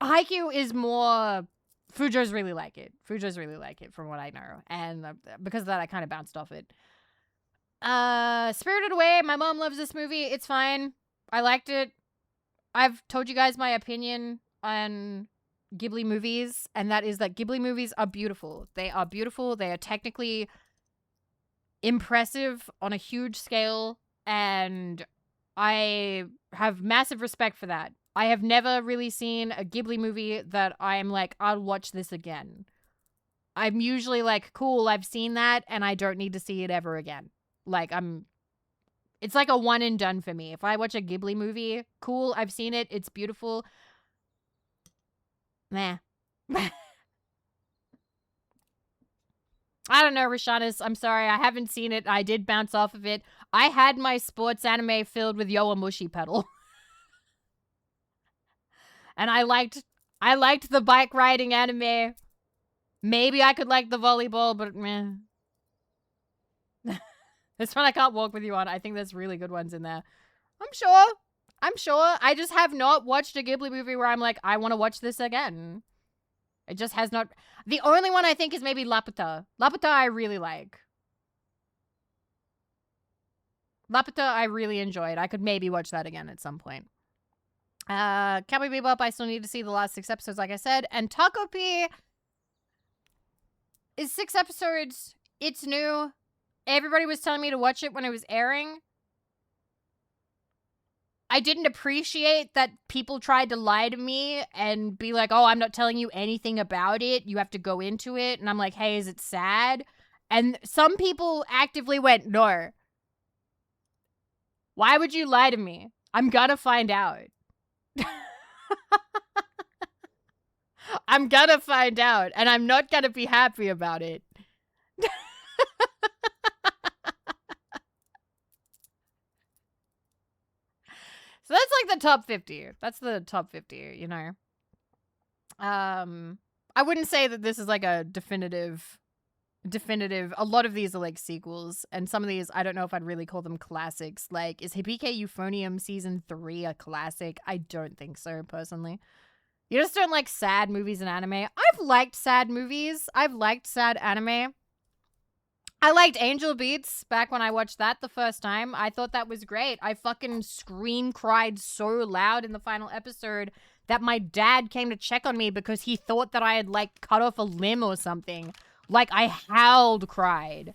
Haikyuu is more... Fujos really like it from what I know. And because of that, I kind of bounced off it. Spirited Away. My mom loves this movie. It's fine. I liked it. I've told you guys my opinion on Ghibli movies. And that is that Ghibli movies are beautiful. They are beautiful. They are technically impressive on a huge scale, and I have massive respect for that. I have never really seen a Ghibli movie that I'm like, I'll watch this again. I'm usually like, cool, I've seen that, and I don't need to see it ever again. Like, it's like a one and done for me. If I watch a Ghibli movie, cool, I've seen it, it's beautiful. Nah. I don't know, Rashanis. I'm sorry. I haven't seen it. I did bounce off of it. I had my sports anime filled with Yowamushi pedal. And I liked the bike riding anime. Maybe I could like the volleyball, but meh. This one I can't walk with you on. I think there's really good ones in there. I'm sure. I just have not watched a Ghibli movie where I'm like, I want to watch this again. It just has not. The only one I think is maybe Laputa. Laputa I really like. Laputa I really enjoyed. I could maybe watch that again at some point. Cowboy Bebop, I still need to see the last 6 episodes, like I said. And Takopi is 6 episodes. It's new. Everybody was telling me to watch it when it was airing. I didn't appreciate that people tried to lie to me and be like, oh, I'm not telling you anything about it. You have to go into it. And I'm like, hey, is it sad? And some people actively went, no. Why would you lie to me? I'm gonna find out. I'm gonna find out, and I'm not gonna be happy about it. So that's like the top 50. That's the top 50, you know. I wouldn't say that this is like a definitive. A lot of these are like sequels, and some of these I don't know if I'd really call them classics. Like, is Hibike Euphonium season 3 a classic? I don't think so, personally. You just don't like sad movies and anime. I've liked sad movies. I've liked sad anime. I liked Angel Beats back when I watched that the first time. I thought that was great. I fucking scream cried so loud in the final episode that my dad came to check on me because he thought that I had like cut off a limb or something. Like, I howled cried.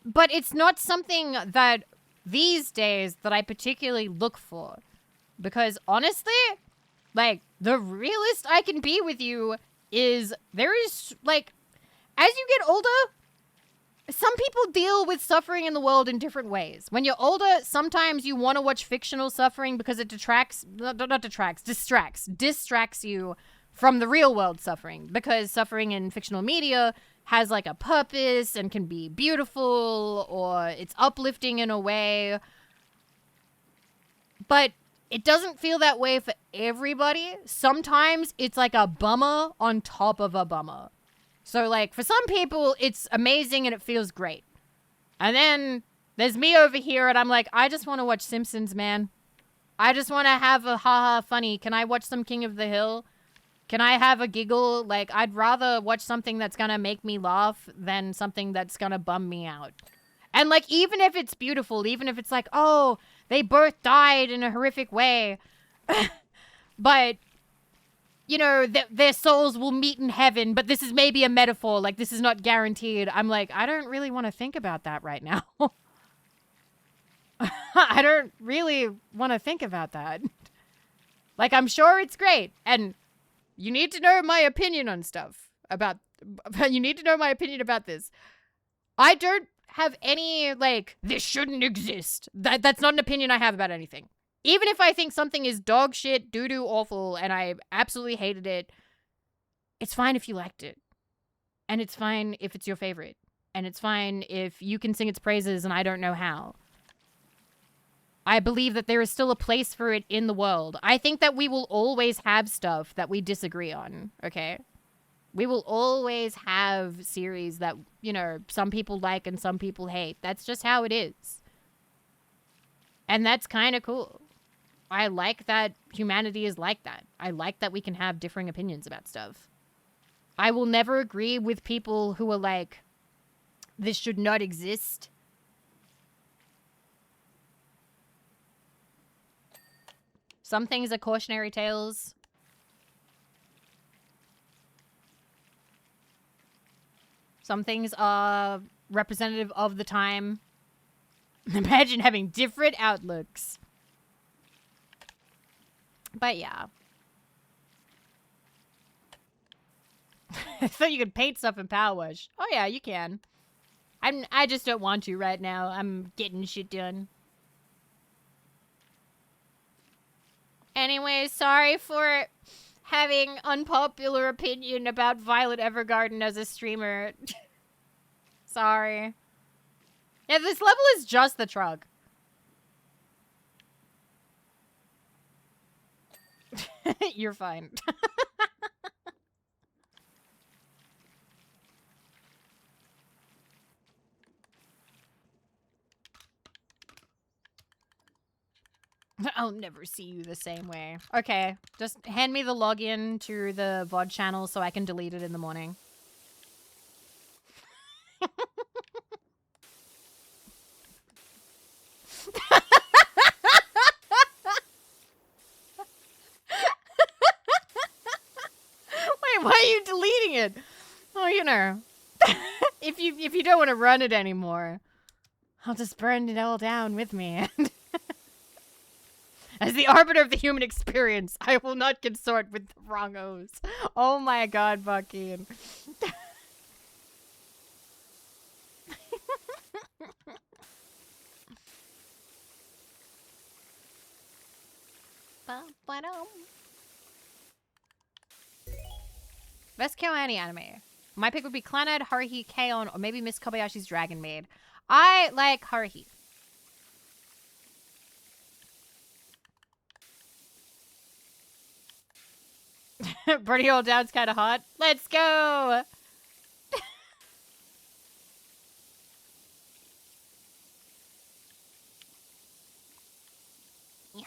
But it's not something that these days that I particularly look for. Because honestly, like, the realist I can be with you is there is, like, as you get older, some people deal with suffering in the world in different ways. When you're older, sometimes you want to watch fictional suffering because it distracts you from the real world suffering, because suffering in fictional media has like a purpose and can be beautiful, or it's uplifting in a way. But it doesn't feel that way for everybody. Sometimes it's like a bummer on top of a bummer. So like for some people, it's amazing and it feels great. And then there's me over here and I'm like, I just want to watch Simpsons, man. I just want to have a haha funny. Can I watch some King of the Hill? Can I have a giggle? Like, I'd rather watch something that's gonna make me laugh than something that's gonna bum me out. And, like, even if it's beautiful, even if it's like, oh, they both died in a horrific way, but, you know, their souls will meet in heaven, but this is maybe a metaphor, like, this is not guaranteed. I'm like, I don't really want to think about that right now. I don't really want to think about that. Like, I'm sure it's great, and you need to know my opinion on stuff you need to know my opinion about this. I don't have any, like, this shouldn't exist. That's not an opinion I have about anything. Even if I think something is dog shit, doo-doo awful, and I absolutely hated it, it's fine if you liked it. And it's fine if it's your favorite. And it's fine if you can sing its praises and I don't know how. I believe that there is still a place for it in the world. I think that we will always have stuff that we disagree on, okay? We will always have series that, you know, some people like and some people hate. That's just how it is. And that's kind of cool. I like that humanity is like that. I like that we can have differing opinions about stuff. I will never agree with people who are like, this should not exist. Some things are cautionary tales. Some things are representative of the time. Imagine having different outlooks. But yeah. I thought you could paint stuff in PowerWash. Oh yeah, you can. I just don't want to right now. I'm getting shit done. Anyway, sorry for having unpopular opinion about Violet Evergarden as a streamer. Sorry. Yeah, this level is just the truck. You're fine. I'll never see you the same way. Okay, just hand me the login to the VOD channel so I can delete it in the morning. Wait, why are you deleting it? Oh, you know. if you don't want to run it anymore, I'll just burn it all down with me. As the arbiter of the human experience, I will not consort with the wrongos. Oh my god, Bucky. Best Kyoani anime. My pick would be Clannad, Haruhi, K-On, or maybe Miss Kobayashi's Dragon Maid. I like Haruhi. Birdie Old Down's kind of hot. Let's go! Yeah.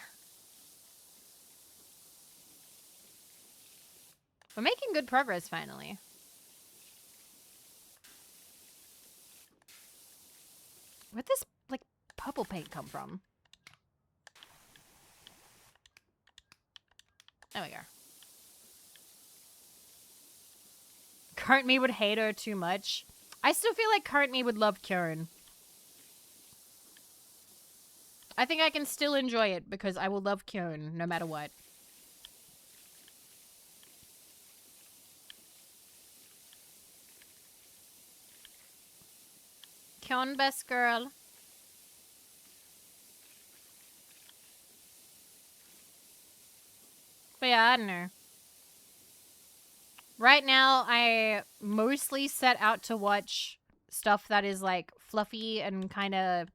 We're making good progress, finally. Where'd this, like, purple paint come from? There we go. Current me would hate her too much. I still feel like current me would love Karen. I think I can still enjoy it because I will love Karen no matter what. Karen, best girl. But yeah, I don't know. Right now, I mostly set out to watch stuff that is, like, fluffy and kind of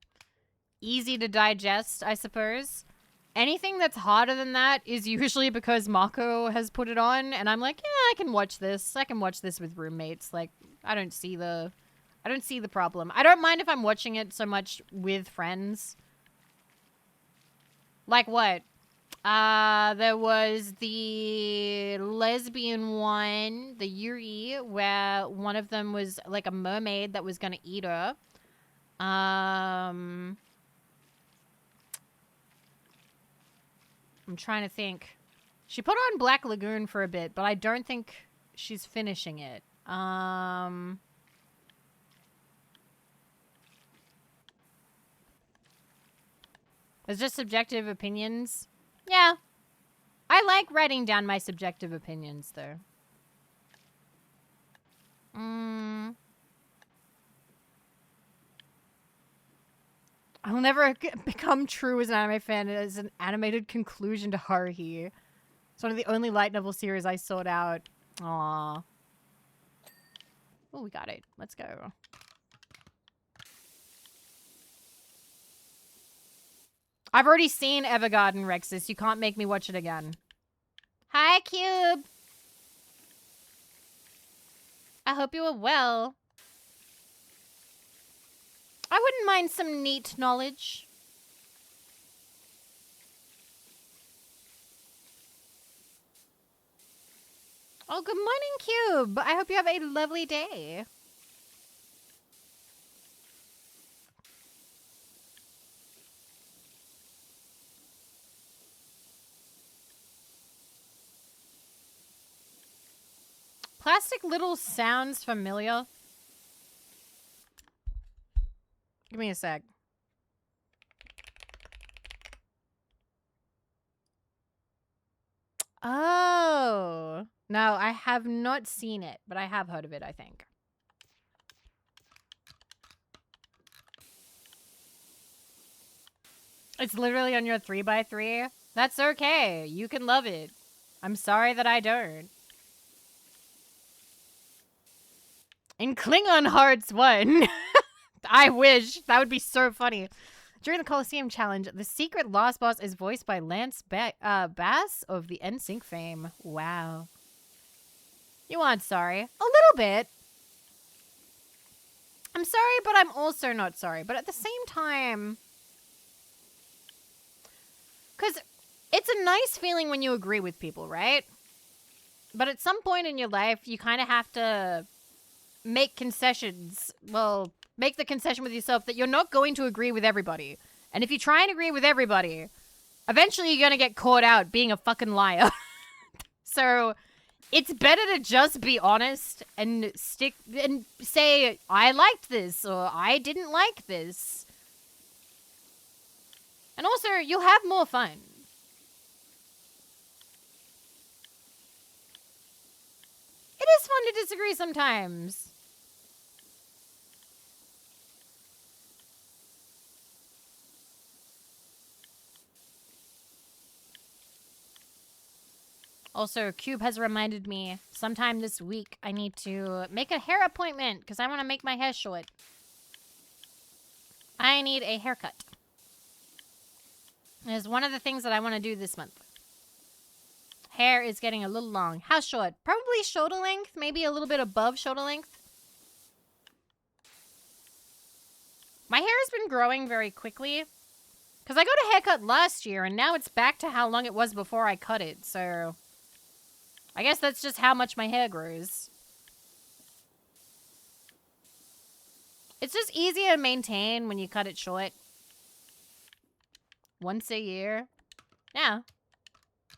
easy to digest, I suppose. Anything that's harder than that is usually because Mako has put it on, and I'm like, yeah, I can watch this. I can watch this with roommates. Like, I don't see the problem. I don't mind if I'm watching it so much with friends. Like what? There was the lesbian one, the Yuri, where one of them was like a mermaid that was gonna eat her. I'm trying to think. She put on Black Lagoon for a bit, but I don't think she's finishing it. It's just subjective opinions. Yeah. I like writing down my subjective opinions, though. I'll never become true as an anime fan as an animated conclusion to Haruhi. It's one of the only light novel series I sought out. Aww. Oh, we got it. Let's go. I've already seen Evergarden, Rexus. You can't make me watch it again. Hi, Cube. I hope you are well. I wouldn't mind some neat knowledge. Oh, good morning, Cube. I hope you have a lovely day. Plastic Little sounds familiar. Give me a sec. Oh. No, I have not seen it, but I have heard of it, I think. It's literally on your 3x3. That's okay. You can love it. I'm sorry that I don't. In Klingon Hearts 1. I wish. That would be so funny. During the Coliseum Challenge, the secret last boss is voiced by Lance Bass of the NSYNC fame. Wow. You aren't sorry. A little bit. I'm sorry, but I'm also not sorry. But at the same time... Because it's a nice feeling when you agree with people, right? But at some point in your life, you kind of have to make concessions. Well, make the concession with yourself that you're not going to agree with everybody. And if you try and agree with everybody, eventually you're going to get caught out being a fucking liar. So it's better to just be honest and stick and say, I liked this or I didn't like this. And also, you'll have more fun. It is fun to disagree sometimes. Also, Cube has reminded me sometime this week I need to make a hair appointment because I want to make my hair short. I need a haircut. It is one of the things that I want to do this month. Hair is getting a little long. How short? Probably shoulder length, maybe a little bit above shoulder length. My hair has been growing very quickly because I got a haircut last year and now it's back to how long it was before I cut it. So I guess that's just how much my hair grows. It's just easier to maintain when you cut it short. Once a year. Yeah.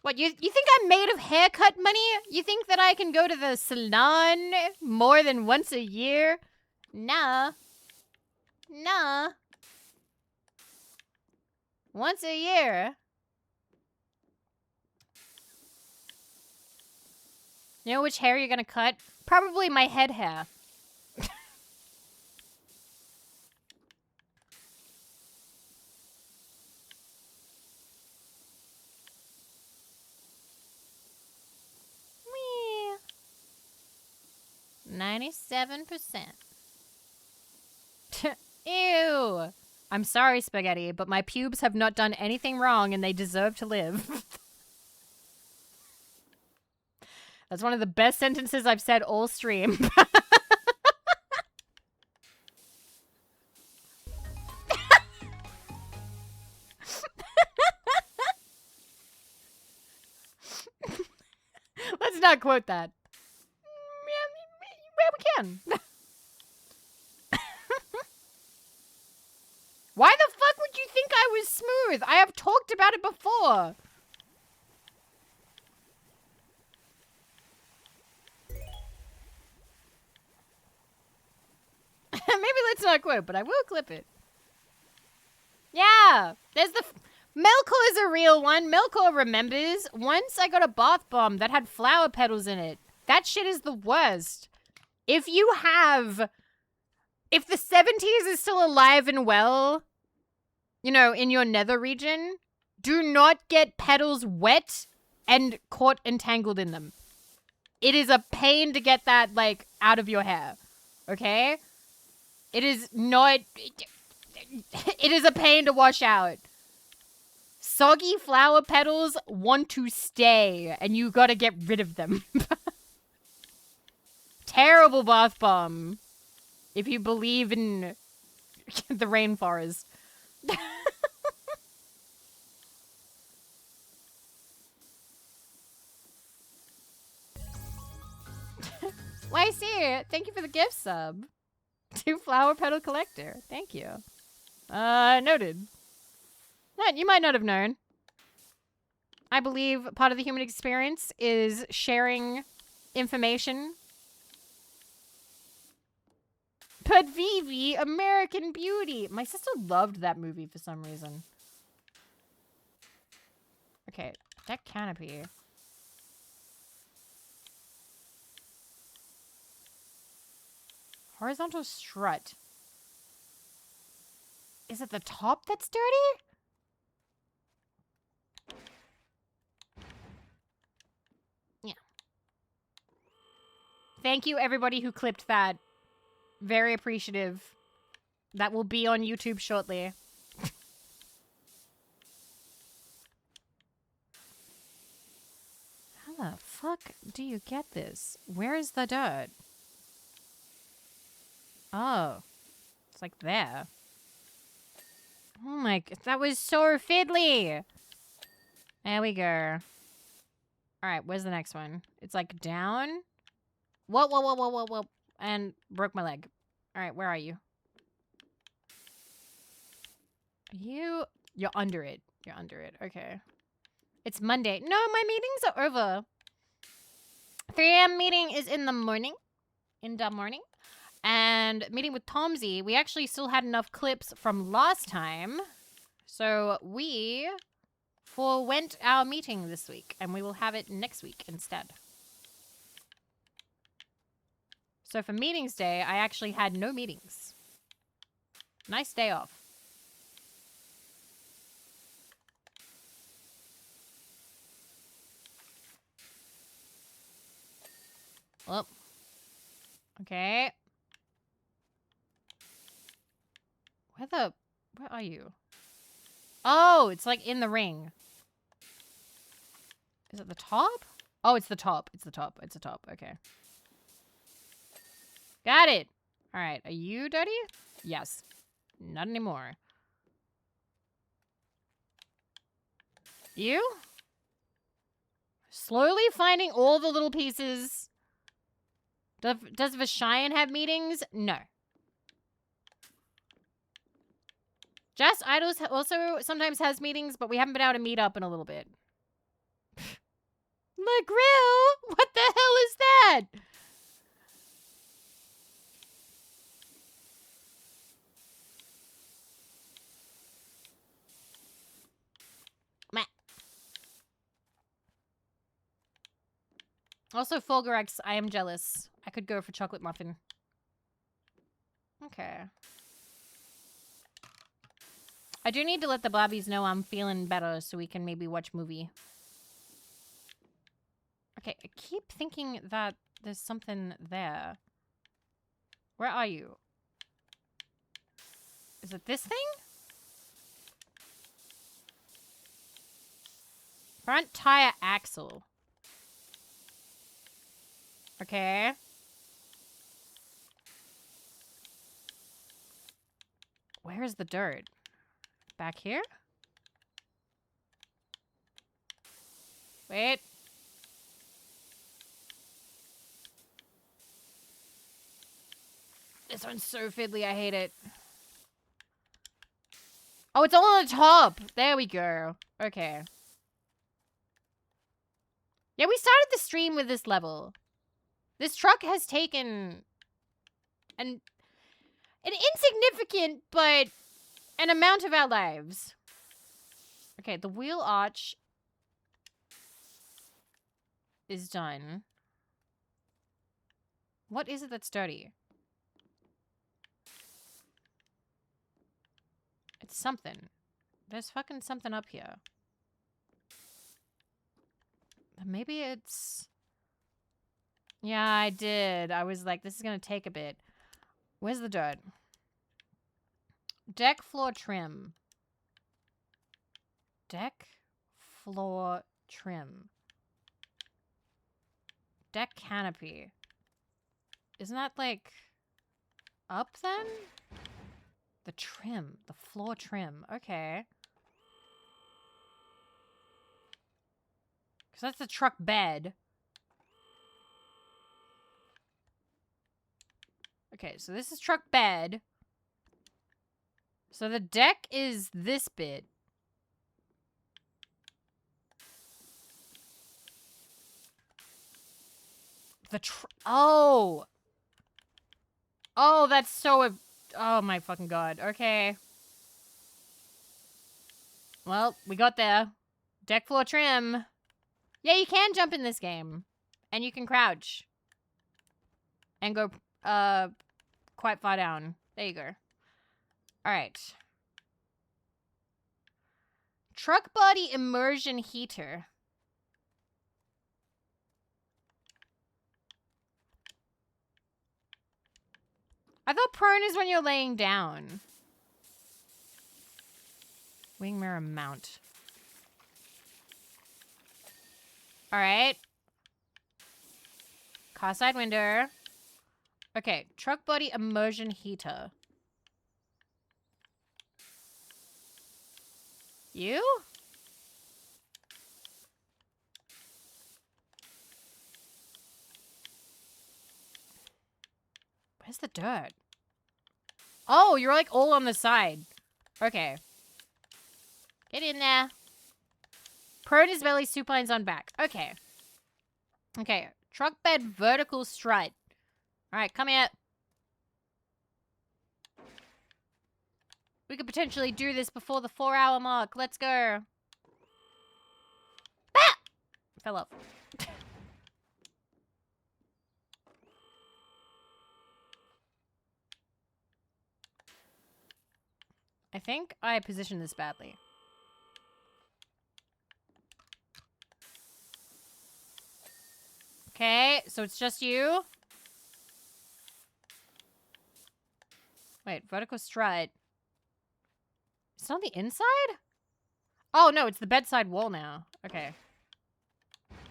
What, you think I'm made of haircut money? You think that I can go to the salon more than once a year? Nah. Nah. Once a year. You know which hair you're gonna cut? Probably my head hair. Wee. 97%. Ew. I'm sorry, Spaghetti, but my pubes have not done anything wrong and they deserve to live. That's one of the best sentences I've said all stream. Let's not quote that. Yeah, we can. Why the fuck would you think I was smooth? I have talked about it before. Maybe let's not quote, but I will clip it. Yeah, there's the... Melkor is a real one. Melkor remembers. Once I got a bath bomb that had flower petals in it. That shit is the worst. If you have... If the 70s is still alive and well, you know, in your nether region, do not get petals wet and caught entangled in them. It is a pain to get that, like, out of your hair. Okay? It is not... It is a pain to wash out. Soggy flower petals want to stay, and you gotta get rid of them. Terrible bath bomb. If you believe in the rainforest. YC, thank you for the gift sub. To Flower Petal Collector. Thank you. Noted. You might not have known. I believe part of the human experience is sharing information But Vivi, American Beauty. My sister loved that movie for some reason. Okay, deck canopy. Horizontal strut. Is it the top that's dirty? Yeah. Thank you, everybody who clipped that. Very appreciative. That will be on YouTube shortly. How the fuck do you get this? Where is the dirt? Oh. It's like there. Oh my god, that was so fiddly. There we go. Alright, where's the next one? It's like down. Whoa, whoa, whoa, whoa, whoa, whoa. And broke my leg. Alright, where are you? You're under it. You're under it. Okay. It's Monday. No, my meetings are over. 3 a.m. meeting is in the morning. In the morning. And meeting with Tomsy, we actually still had enough clips from last time. So we forwent our meeting this week. And we will have it next week instead. So for meetings day, I actually had no meetings. Nice day off. Oh. Okay. Where are you? Oh, it's like in the ring. Is it the top? Oh, it's the top. It's the top. It's the top. Okay. Got it. All right. Are you dirty? Yes. Not anymore. You? Slowly finding all the little pieces. Does Vashian have meetings? No. Just Idols also sometimes has meetings, but we haven't been able to meet up in a little bit. The grill? What the hell is that? Meh. Also, Fulgurex, I am jealous. I could go for chocolate muffin. Okay. I do need to let the Blobbies know I'm feeling better so we can maybe watch movie. Okay, I keep thinking that there's something there. Where are you? Is it this thing? Front tire axle. Okay. Where is the dirt? Back here? Wait. This one's so fiddly, I hate it. Oh, it's all on the top. There we go. Okay. Yeah, we started the stream with this level. This truck has taken an insignificant, but an amount of our lives. Okay, the wheel arch is done. What is it that's dirty? It's something. There's fucking something up here. Maybe it's... Yeah, I did. I was like, this is gonna take a bit. Where's the dirt? Deck floor trim. Deck floor trim. Deck canopy. Isn't that like up then? The trim. The floor trim. Okay. Because that's the truck bed. Okay, so this is truck bed. So the deck is this bit. Oh! Oh, that's so... Oh, my fucking God. Okay. Well, we got there. Deck floor trim. Yeah, you can jump in this game. And you can crouch. And go, quite far down. There you go. Alright. Truck body immersion heater. I thought prone is when you're laying down. Wing mirror mount. Alright. Car side window. Okay, truck body immersion heater. You? Where's the dirt? Oh, you're like all on the side. Okay. Get in there. Prone is belly, supines on back. Okay. Okay. Truck bed vertical strut. Alright, come here. We could potentially do this before the 4-hour mark. Let's go. Ah! Fell off. I think I positioned this badly. Okay, so it's just you. Wait, vertical strut. It's on the inside? Oh, no, it's the bedside wall now. Okay.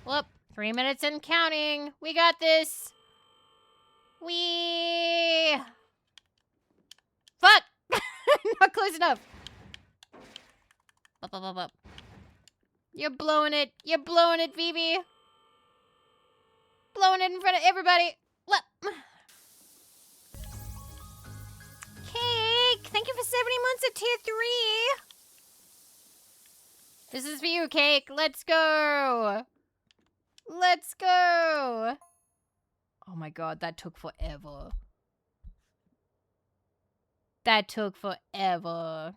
Whoop. 3 minutes and counting. We got this. We. Fuck! Not close enough. Up, up, up, up. You're blowing it. You're blowing it, Vivi. Blowing it in front of everybody. Look. Cake, thank you for 70 months at tier 3. This is for you, Cake. Let's go. Let's go. Oh my God, that took forever. That took forever.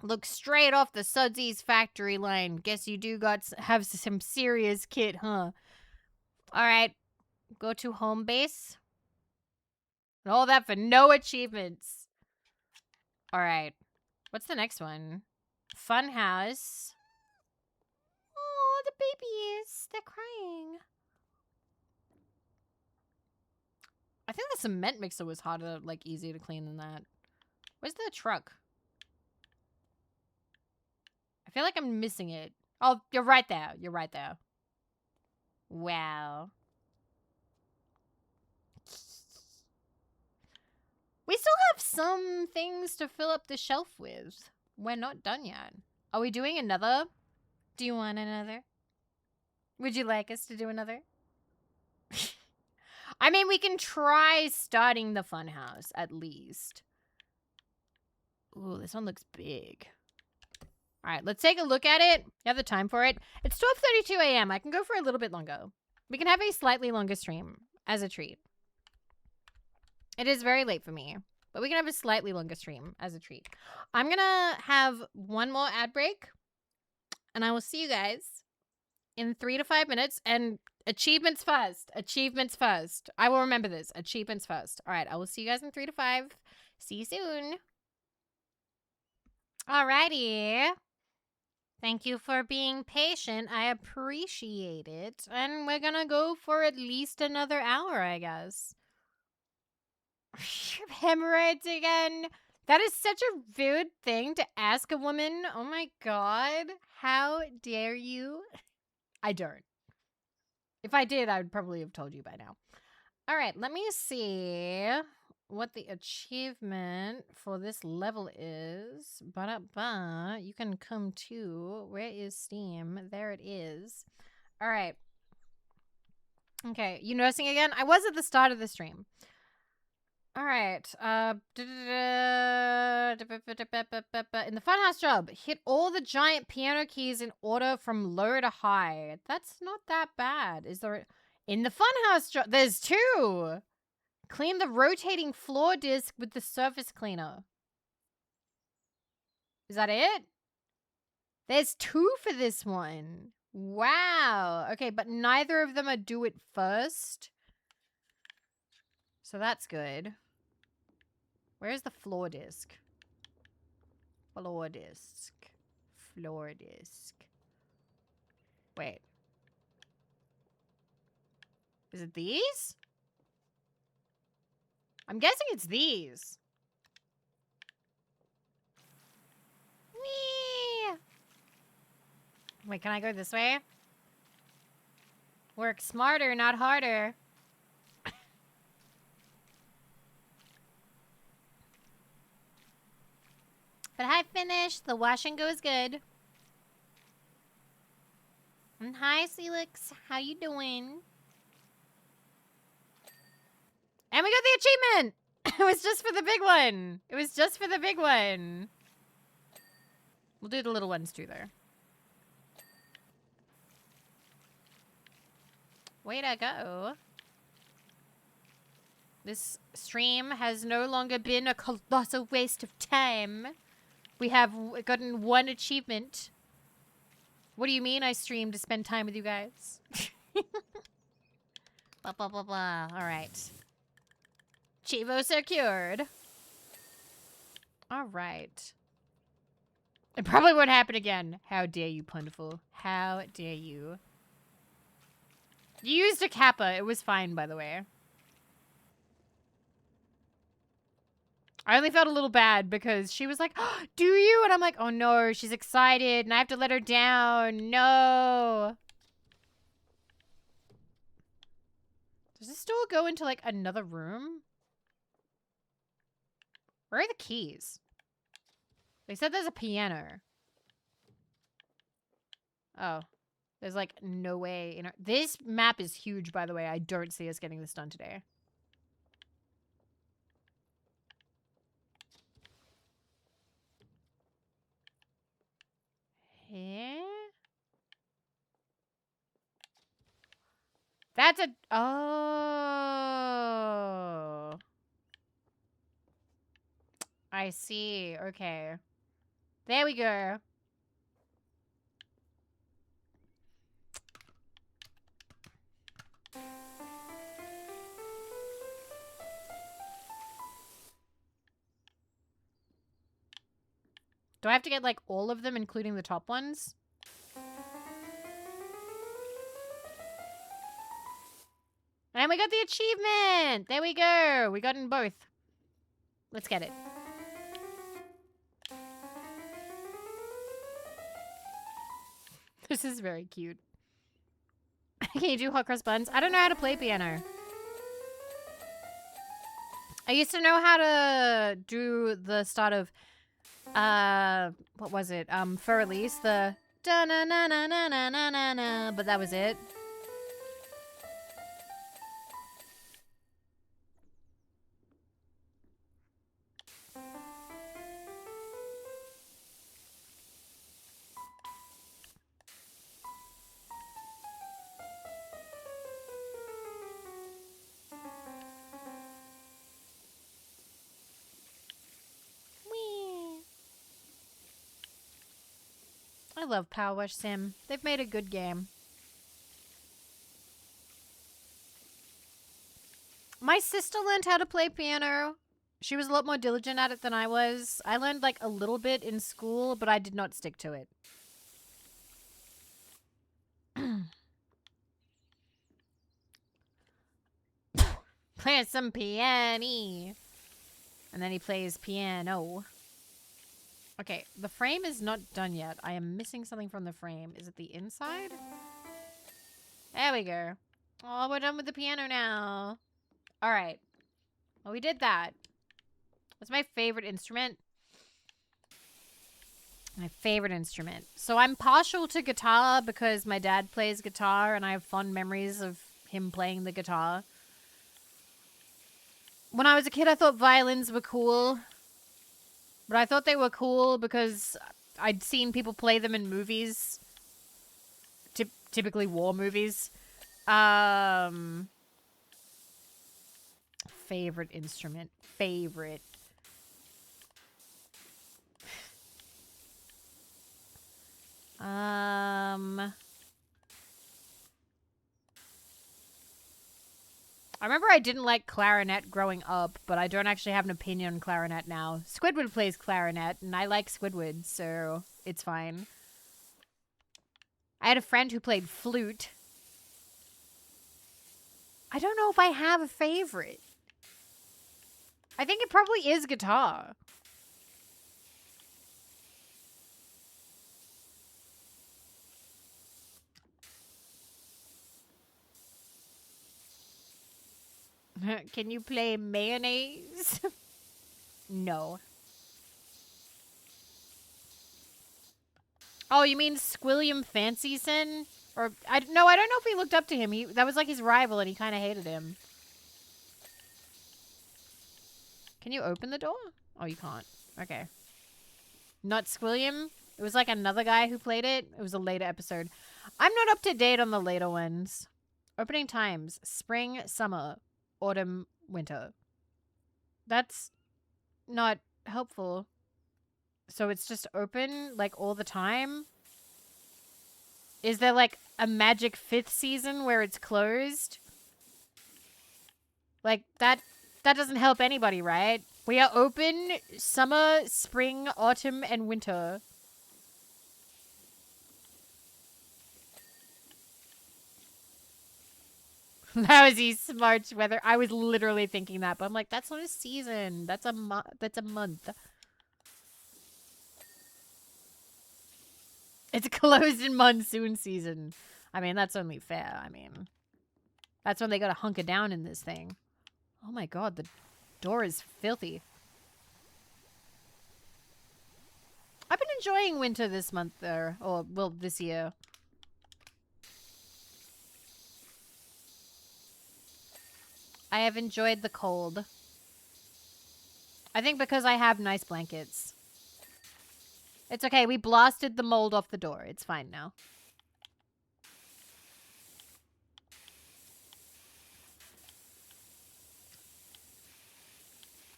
Look straight off the Sudsies factory line. Guess you do have some serious kit, huh? Alright. Go to home base. And all that for no achievements. Alright. What's the next one? Fun house. Oh, the babies. They're crying. I think the cement mixer was harder, like, easier to clean than that. Where's the truck? I feel like I'm missing it. Oh, you're right there. You're right there. Wow. We still have some things to fill up the shelf with. We're not done yet. Are we doing another? Do you want another? Would you like us to do another? I mean, we can try starting the funhouse, at least. Ooh, this one looks big. All right, let's take a look at it. You have the time for it. It's 12:32 a.m. I can go for a little bit longer. We can have a slightly longer stream as a treat. It is very late for me, but we can have a slightly longer stream as a treat. I'm going to have one more ad break, and I will see you guys in 3 to 5 minutes. And achievements first. Achievements first. I will remember this. Achievements first. All right, I will see you guys in 3 to 5. See you soon. Alrighty. Thank you for being patient. I appreciate it. And we're gonna go for at least another hour, I guess. Hemorrhoids again. That is such a rude thing to ask a woman. Oh my God. How dare you? I don't. If I did, I would probably have told you by now. All right, let me see what the achievement for this level is. Ba-da-ba. You can come to. Where is Steam? There it is. All right. Okay, you noticing again? I was at the start of the stream. All right. In the funhouse job, hit all the giant piano keys in order from low to high. That's not that bad. Is there In the funhouse jar, there's 2. Clean the rotating floor disc with the surface cleaner. Is that it? There's 2 for this one. Wow. Okay, but neither of them are do it first. So that's good. Where's the floor disc? Floor disc. Floor disc. Wait. Is it these? I'm guessing it's these. Whee! Wait, can I go this way? Work smarter, not harder. But I finished. The washing goes good. And hi, Celix. How you doing? And we got the achievement! It was just for the big one. It was just for the big one. We'll do the little ones too, though. Way to go. This stream has no longer been a colossal waste of time. We have gotten 1 achievement. What do you mean I stream to spend time with you guys? Blah, blah, blah, blah. All right. Chivo secured. All right. It probably won't happen again. How dare you, Plentiful. How dare you. You used a kappa. It was fine, by the way. I only felt a little bad because she was like, oh, do you? And I'm like, oh no, she's excited and I have to let her down. No. Does this door go into like another room? Where are the keys? They said there's a piano. Oh. There's like no way in our... This map is huge, by the way. I don't see us getting this done today. Here? That's a... Oh. I see. Okay. There we go. Do I have to get, like, all of them, including the top ones? And we got the achievement! There we go! We got in both. Let's get it. This is very cute. Can you do hot cross buns? I don't know how to play piano. I used to know how to do the start of... what was it? For release, the da-na-na-na-na-na-na-na, but that was it. I love PowerWash Sim. They've made a good game. My sister learned how to play piano. She was a lot more diligent at it than I was. I learned like a little bit in school, but I did not stick to it. Play some piano. And then he plays piano. Okay, the frame is not done yet. I am missing something from the frame. Is it the inside? There we go. Oh, we're done with the piano now. All right. Well, we did that. That's my favorite instrument. My favorite instrument. So I'm partial to guitar because my dad plays guitar and I have fond memories of him playing the guitar. When I was a kid, I thought violins were cool. But I thought they were cool because I'd seen people play them in movies. Typically war movies. Favorite instrument. Favorite. I remember I didn't like clarinet growing up, but I don't actually have an opinion on clarinet now. Squidward plays clarinet, and I like Squidward, so it's fine. I had a friend who played flute. I don't know if I have a favorite. I think it probably is guitar. Can you play mayonnaise? No. Oh, you mean Squilliam Fancyson? Or no, I don't know if he looked up to him. That was like his rival, and he kind of hated him. Can you open the door? Oh, you can't. Okay. Not Squilliam. It was like another guy who played it. It was a later episode. I'm not up to date on the later ones. Opening times: spring, summer, autumn, winter. That's not helpful. So it's just open like all the time? Is there like a magic 5th season where it's closed? Like that doesn't help anybody, right? We are open summer, spring, autumn, and winter. Lousy smart weather. I was literally thinking that, but I'm like, that's not a season. That's a month. It's closed in monsoon season. I mean, that's only fair. I mean, that's when they gotta hunker down in this thing. Oh my god, the door is filthy. I've been enjoying winter this month, though. Or, well, this year. I have enjoyed the cold. I think because I have nice blankets. It's okay. We blasted the mold off the door. It's fine now.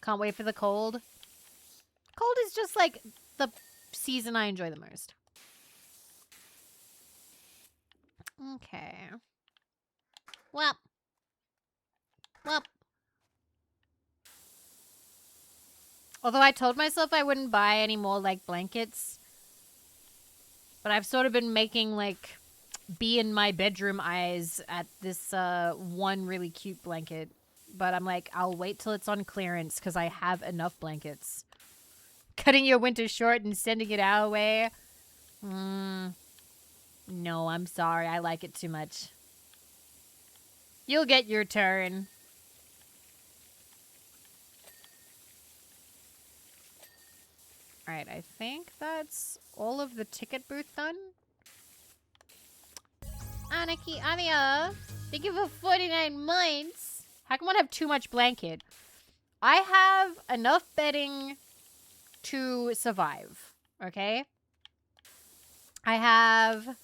Can't wait for the cold. Cold is just like the season I enjoy the most. Okay. Well. Although I told myself I wouldn't buy any more, like, blankets. But I've sort of been making, like, be in my bedroom eyes at this one really cute blanket. But I'm like, I'll wait till it's on clearance because I have enough blankets. Cutting your winter short and sending it our way? No, I'm sorry. I like it too much. You'll get your turn. Alright, I think that's all of the ticket booth done. Aniki Anya, thank you for 49 months. How come I have too much blanket? I have enough bedding to survive, okay? I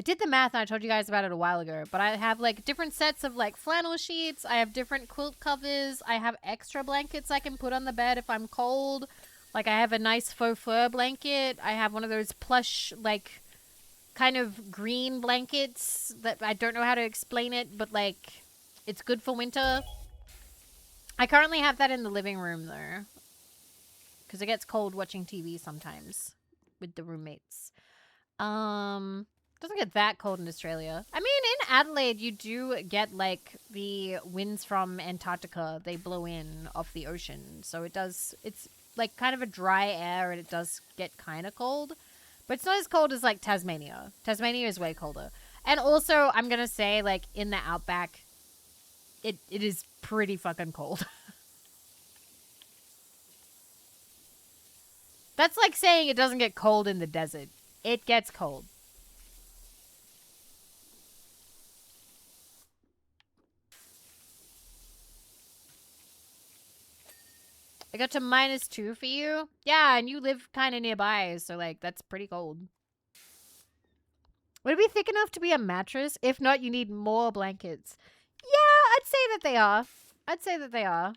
did the math and I told you guys about it a while ago, but I have like different sets of like flannel sheets. I have different quilt covers. I have extra blankets I can put on the bed if I'm cold. Like I have a nice faux fur blanket. I have one of those plush, like kind of green blankets that I don't know how to explain it, but like it's good for winter. I currently have that in the living room though, because it gets cold watching TV sometimes with the roommates. Doesn't get that cold in Australia. I mean, in Adelaide, you do get, like, the winds from Antarctica. They blow in off the ocean. So it does, it's, like, kind of a dry air, and it does get kind of cold. But it's not as cold as, like, Tasmania. Tasmania is way colder. And also, I'm going to say, like, in the outback, it is pretty fucking cold. That's like saying it doesn't get cold in the desert. It gets cold. I got to -2 for you. Yeah, and you live kind of nearby, so, like, that's pretty cold. Would it be thick enough to be a mattress? If not, you need more blankets. Yeah, I'd say that they are. I'd say that they are.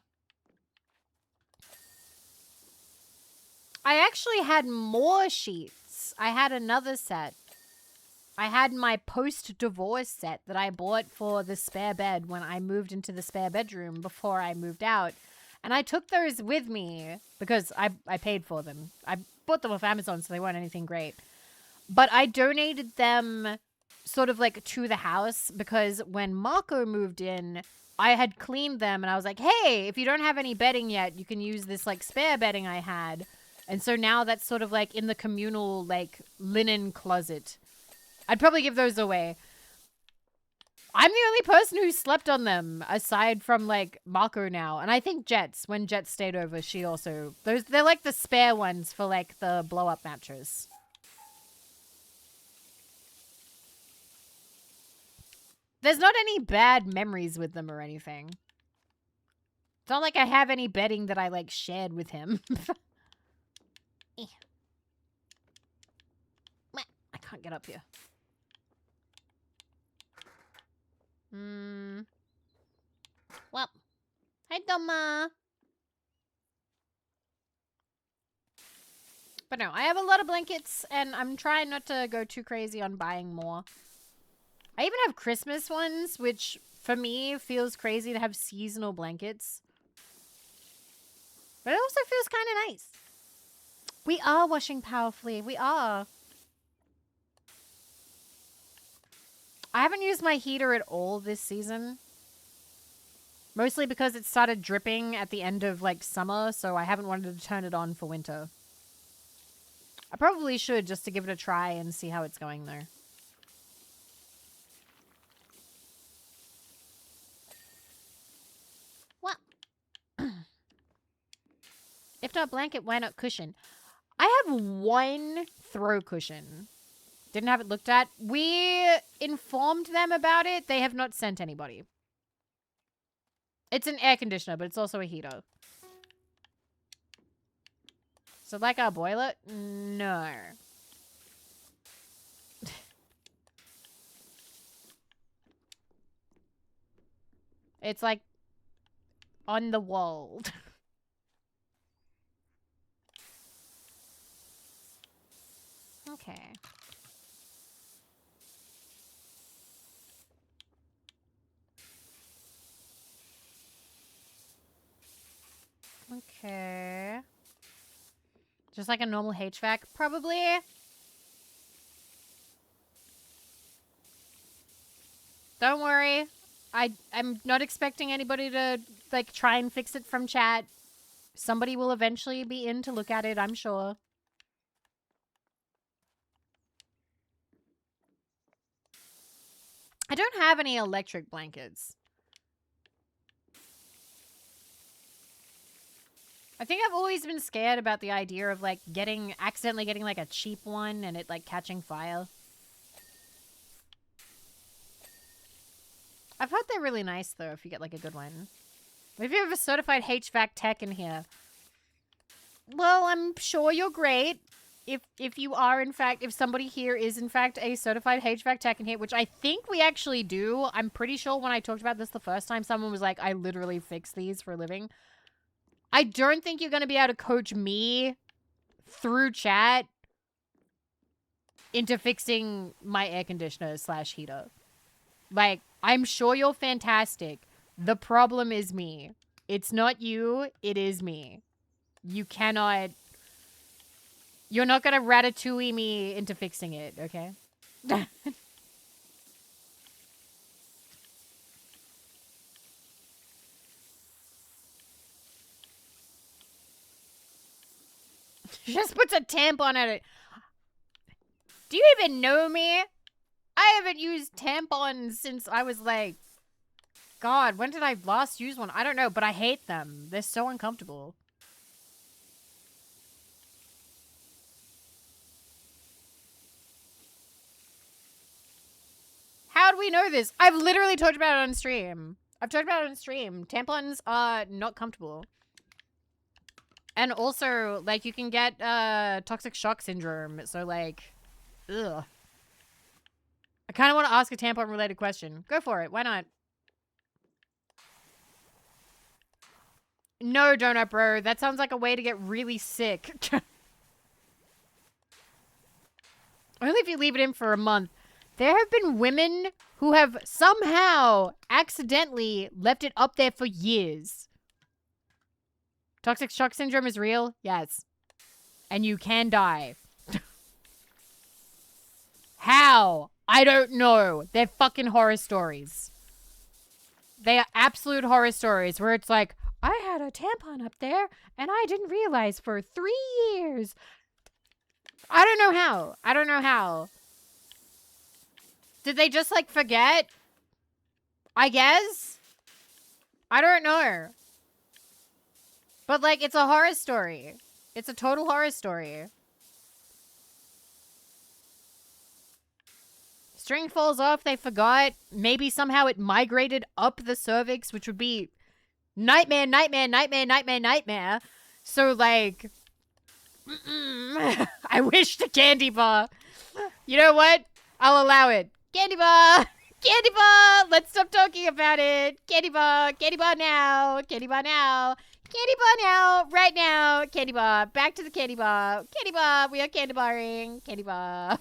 I actually had more sheets. I had another set. I had my post-divorce set that I bought for the spare bed when I moved into the spare bedroom before I moved out. And I took those with me because I paid for them. I bought them off Amazon, so they weren't anything great. But I donated them sort of like to the house because when Marco moved in, I had cleaned them and I was like, hey, if you don't have any bedding yet, you can use this like spare bedding I had. And so now that's sort of like in the communal like linen closet. I'd probably give those away. I'm the only person who slept on them aside from like Marco now. And I think Jets, when Jets stayed over, she also, they're like the spare ones for like the blow up mattress. There's not any bad memories with them or anything. It's not like I have any bedding that I like shared with him. I can't get up here. Well, hi Doma. But no, I have a lot of blankets and I'm trying not to go too crazy on buying more. I even have Christmas ones, which for me feels crazy to have seasonal blankets. But it also feels kind of nice. We are washing powerfully. We are. I haven't used my heater at all this season. Mostly because it started dripping at the end of like summer, so I haven't wanted to turn it on for winter. I probably should just to give it a try and see how it's going though. What? If not blanket, why not cushion? I have one throw cushion. Didn't have it looked at. We informed them about it. They have not sent anybody. It's an air conditioner, but it's also a heater. So like our boiler? No. It's like on the wall. Okay. Okay. Just like a normal HVAC, probably. Don't worry. I'm not expecting anybody to like try and fix it from chat. Somebody will eventually be in to look at it, I'm sure. I don't have any electric blankets. I think I've always been scared about the idea of like accidentally getting like a cheap one and it like catching fire. I've heard they're really nice though if you get like a good one. If you have a certified HVAC tech in here, well, I'm sure you're great. If you are in fact, if somebody here is in fact a certified HVAC tech in here, which I think we actually do. I'm pretty sure when I talked about this the first time, someone was like, I literally fix these for a living. I don't think you're going to be able to coach me through chat into fixing my air conditioner / heater. Like, I'm sure you're fantastic. The problem is me. It's not you. It is me. You cannot... You're not going to ratatouille me into fixing it, okay? Just puts a tampon at it. Do you even know me? I haven't used tampons since I was like... God, when did I last use one? I don't know, but I hate them. They're so uncomfortable. How do we know this? I've literally talked about it on stream. Tampons are not comfortable. And also, like, you can get toxic shock syndrome. So, like, ugh. I kind of want to ask a tampon-related question. Go for it. Why not? No, Donut Bro. That sounds like a way to get really sick. Only if you leave it in for a month. There have been women who have somehow accidentally left it up there for years. Toxic shock syndrome is real? Yes. And you can die. How? I don't know. They're fucking horror stories. They are absolute horror stories where it's like, I had a tampon up there and I didn't realize for 3 years. I don't know how. I don't know how. Did they just like forget? I guess. I don't know. But like, it's a horror story. It's a total horror story. String falls off, they forgot. Maybe somehow it migrated up the cervix, which would be nightmare, nightmare, nightmare, nightmare, nightmare. So like, I wish the candy bar. You know what? I'll allow it. Candy bar! Candy bar! Let's stop talking about it. Candy bar now. Candy bar now. Candy bar now. Right now. Candy bar. Back to the candy bar. Candy bar. We are candy barring. Candy bar.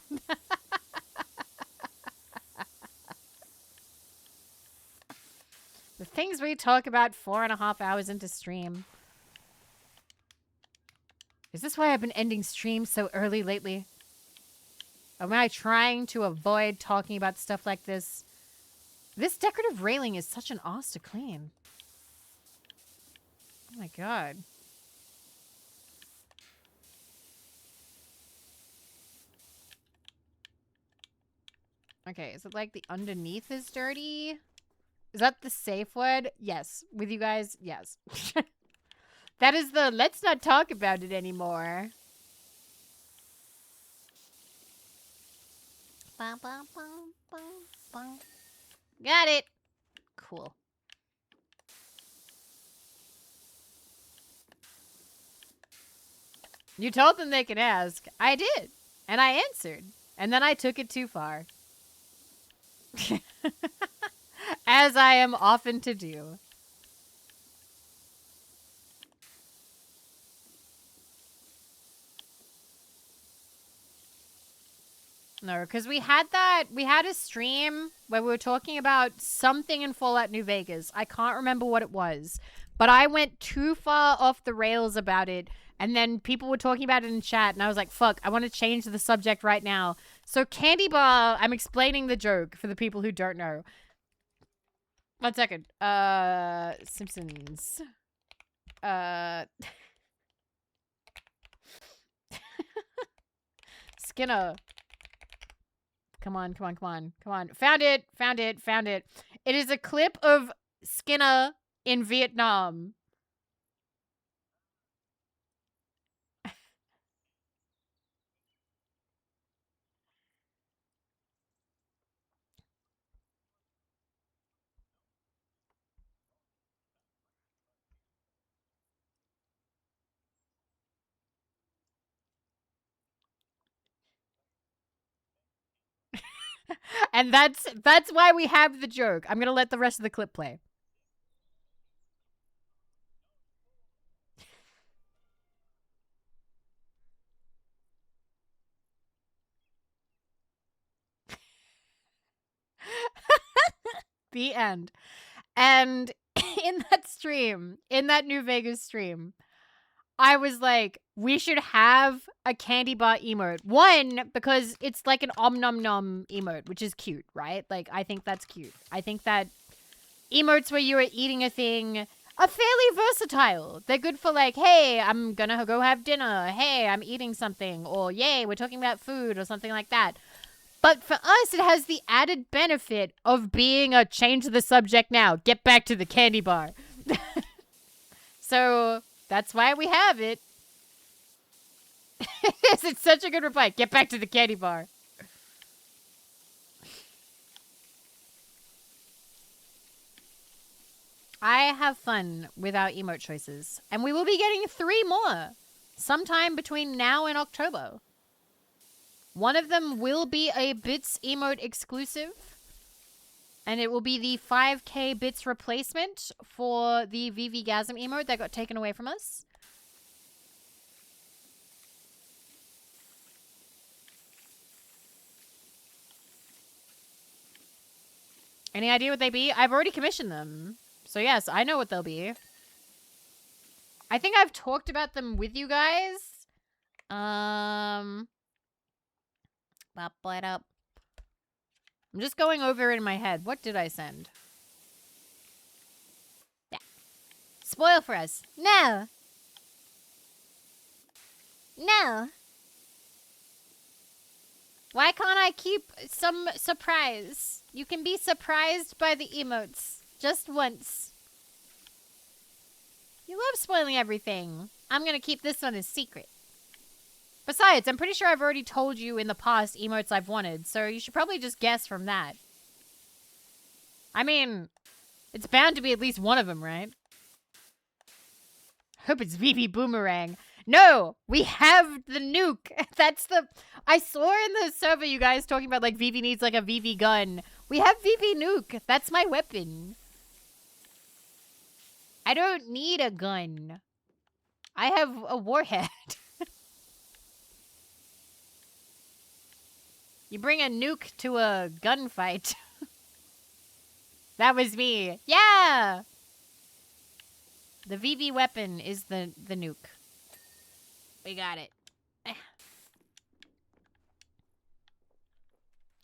The things we talk about 4.5 hours into stream. Is this why I've been ending streams so early lately? Am I trying to avoid talking about stuff like this? This decorative railing is such an ass to clean. Oh my god. Okay, is it like the underneath is dirty? Is that the safe word? Yes. With you guys, yes. That is the let's not talk about it anymore. Got it. Cool. You told them they could ask. I did. And I answered. And then I took it too far. As I am often to do. No, because we had a stream where we were talking about something in Fallout New Vegas. I can't remember what it was, but I went too far off the rails about it, and then people were talking about it in chat, and I was like, fuck, I want to change the subject right now. So Candy Bar, I'm explaining the joke for the people who don't know. 1 second. Simpsons. Skinner. Come on, come on, come on, come on. Found it, found it, found it. It is a clip of Skinner in Vietnam. And that's why we have the joke. I'm going to let the rest of the clip play. The end. And in that stream, in that New Vegas stream, I was like, we should have a candy bar emote. One, because it's like an om nom nom emote, which is cute, right? Like, I think that's cute. I think that emotes where you are eating a thing are fairly versatile. They're good for like, hey, I'm gonna go have dinner. Hey, I'm eating something. Or, yay, we're talking about food or something like that. But for us, it has the added benefit of being a change the subject now. Get back to the candy bar. So that's why we have it. It's such a good reply. Get back to the candy bar. I have fun with our emote choices. And we will be getting 3 more sometime between now and October. One of them will be a Bits emote exclusive. And it will be the 5k Bits replacement for the Vivi Gasm emote that got taken away from us. Any idea what they be? I've already commissioned them. So yes, I know what they'll be. I think I've talked about them with you guys. Up. I'm just going over it in my head. What did I send? Yeah. Spoil for us. No. No. Why can't I keep some surprise? You can be surprised by the emotes. Just once. You love spoiling everything. I'm gonna keep this one a secret. Besides, I'm pretty sure I've already told you in the past emotes I've wanted, so you should probably just guess from that. I mean, it's bound to be at least one of them, right? Hope it's Vivi Boomerang. No, we have the nuke. That's the... I saw in the server you guys talking about, like, Vivi needs, like, a Vivi gun. We have Vivi nuke. That's my weapon. I don't need a gun. I have a warhead. You bring a nuke to a gunfight. That was me. Yeah! The Vivi weapon is the nuke. We got it.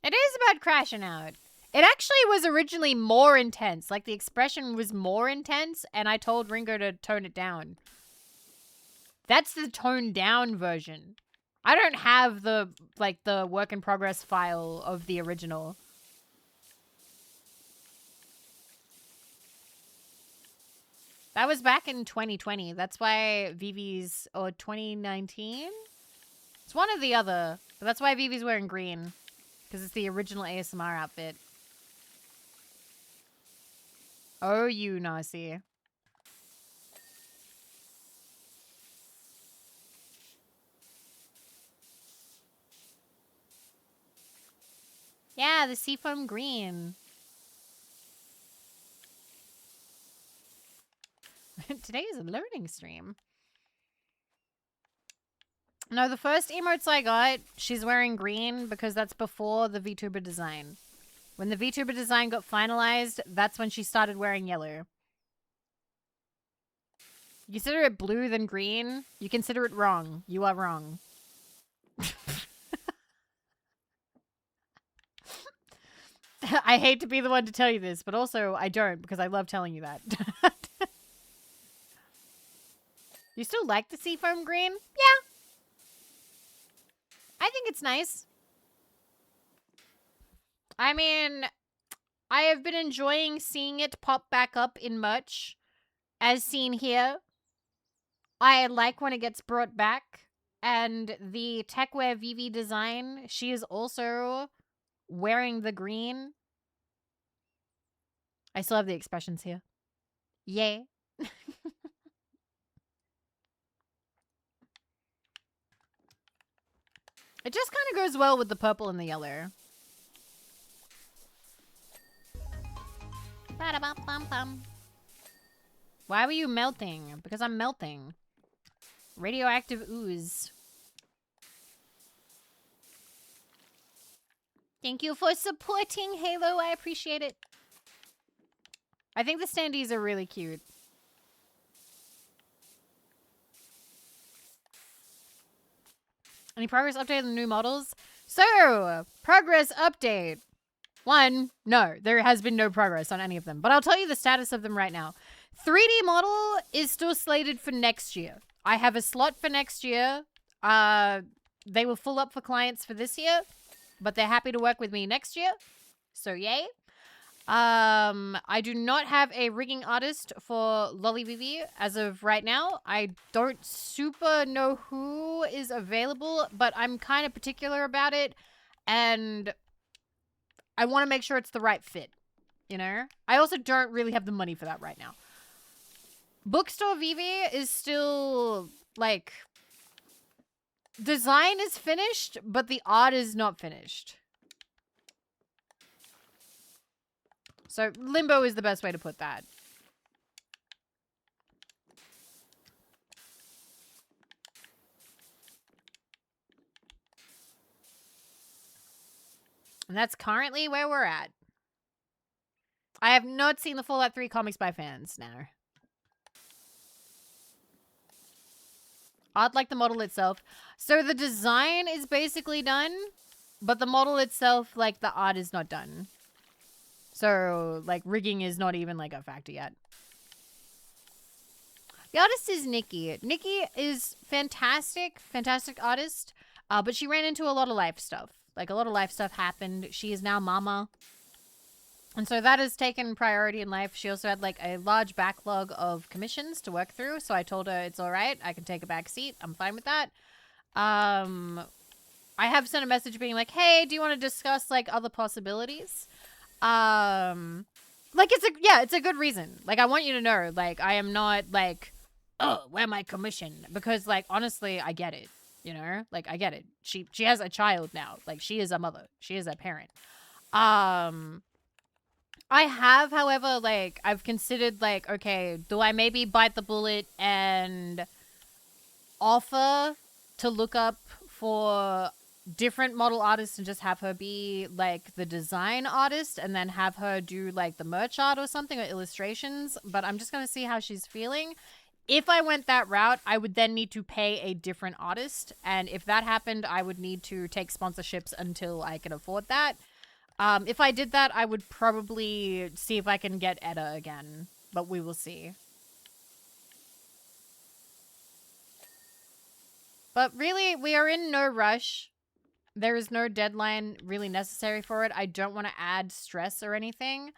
It is about crashing out. It actually was originally more intense. Like, the expression was more intense, and I told Ringo to tone it down. That's the toned down version. I don't have the, like, the work in progress file of the original. That was back in 2020. That's why Vivi's, or 2019? It's one or the other. But that's why Vivi's wearing green. Because it's the original ASMR outfit. Oh, you Nasi. Yeah, the seafoam green. Today is a learning stream. No, the first emotes I got, she's wearing green because that's before the VTuber design. When the VTuber design got finalized, that's when she started wearing yellow. You consider it blue than green? You consider it wrong. You are wrong. I hate to be the one to tell you this, but also I don't because I love telling you that. You still like the seafoam green? Yeah. I think it's nice. I mean, I have been enjoying seeing it pop back up in merch, as seen here. I like when it gets brought back. And the Techwear Vivi design, she is also wearing the green. I still have the expressions here. Yay. It just kind of goes well with the purple and the yellow. Why were you melting? Because I'm melting. Radioactive ooze. Thank you for supporting Halo. I appreciate it. I think the standees are really cute. Any progress update on the new models? So, progress update. 1, no, there has been no progress on any of them. But I'll tell you the status of them right now. 3D model is still slated for next year. I have a slot for next year. They were full up for clients for this year. But they're happy to work with me next year. So, yay. I do not have a rigging artist for Lolly Vivi as of right now. I don't super know who is available, but I'm kind of particular about it. And I want to make sure it's the right fit, you know? I also don't really have the money for that right now. Bookstore Vivi is still, like, Design is finished, but the art is not finished. So limbo is the best way to put that. And that's currently where we're at. I have not seen the Fallout 3 comics by fans now. Art like the model itself. So the design is basically done, but the model itself, like the art is not done. So like rigging is not even like a factor yet. The artist is Nikki. Nikki is fantastic artist, but she ran into a lot of life stuff. Like a lot of life stuff happened. She is now mama. And so that has taken priority in life. She also had like a large backlog of commissions to work through. So I told her it's all right. I can take a back seat. I'm fine with that. I have sent a message being like, hey, do you want to discuss like other possibilities? Like it's a good reason. Like I want you to know, like I am not like, oh, where my commission? Because like honestly, I get it. You know, like I get it. She has a child now. Like she is a mother. She is a parent. I have, however, like, I've considered, like, okay, do I maybe bite the bullet and offer to look up for different model artists and just have her be, like, the design artist and then have her do, like, the merch art or something or illustrations? But I'm just going to see how she's feeling. If I went that route, I would then need to pay a different artist. And if that happened, I would need to take sponsorships until I can afford that. If I did that, I would probably see if I can get Etta again, but we will see. But really, we are in no rush. There is no deadline really necessary for it. I don't want to add stress or anything,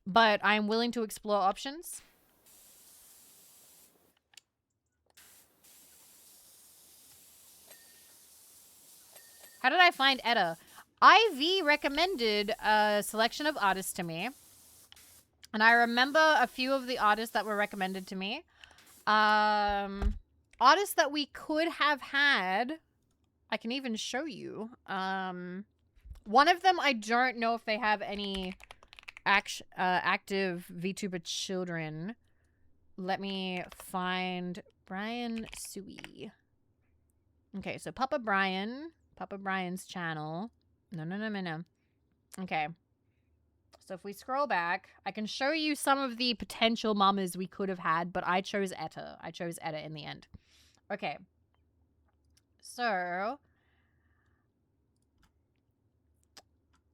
but I'm willing to explore options. How did I find Etta? Ivy recommended a selection of artists to me. And I remember a few of the artists that were recommended to me. Artists that we could have had. I can even show you. One of them, I don't know if they have any active VTuber children. Let me find Brian Sui. Okay, so Papa Brian's channel. No. Okay. So if we scroll back, I can show you some of the potential mamas we could have had, but I chose Etta. I chose Etta in the end. Okay. So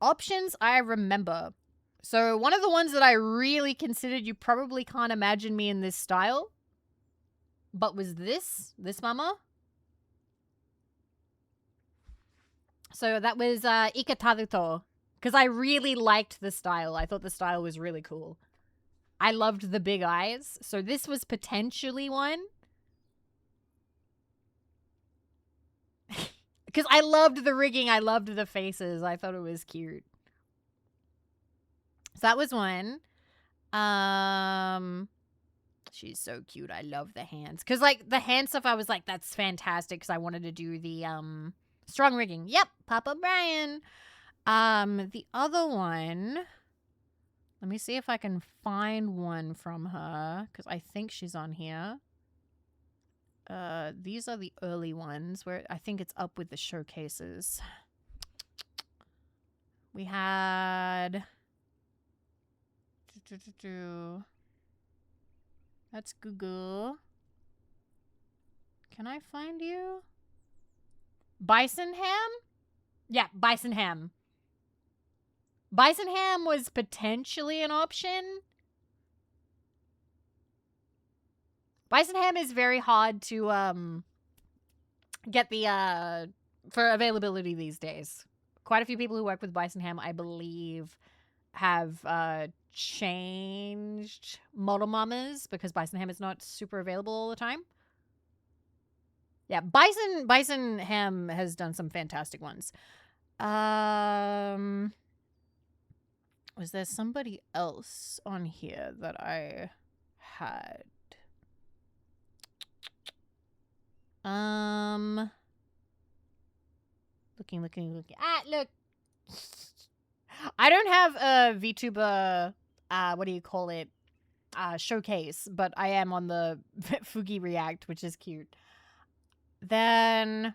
options I remember. So one of the ones that I really considered, you probably can't imagine me in this style, but was this mama. So that was Ika Taruto, because I really liked the style. I thought the style was really cool. I loved the big eyes. So this was potentially one. Because I loved the rigging. I loved the faces. I thought it was cute. So that was one. She's so cute. I love the hands. Because, like, the hand stuff, I was like, that's fantastic. Because I wanted to do the, strong rigging. Yep, Papa Brian. The other one, let me see if I can find one from her, because I think she's on here. These are the early ones where I think it's up with the showcases. We had... That's Google. Can I find you? Bison Ham? Yeah, Bison Ham. Bison Ham was potentially an option. Bison Ham is very hard to get the for availability these days. Quite a few people who work with Bison Ham, I believe, have changed model mamas because Bison Ham is not super available all the time. Yeah, Bison Ham has done some fantastic ones. Was there somebody else on here that I had? Looking. Ah, look. I don't have a VTuber, what do you call it? Showcase, but I am on the Fugi React, which is cute. Then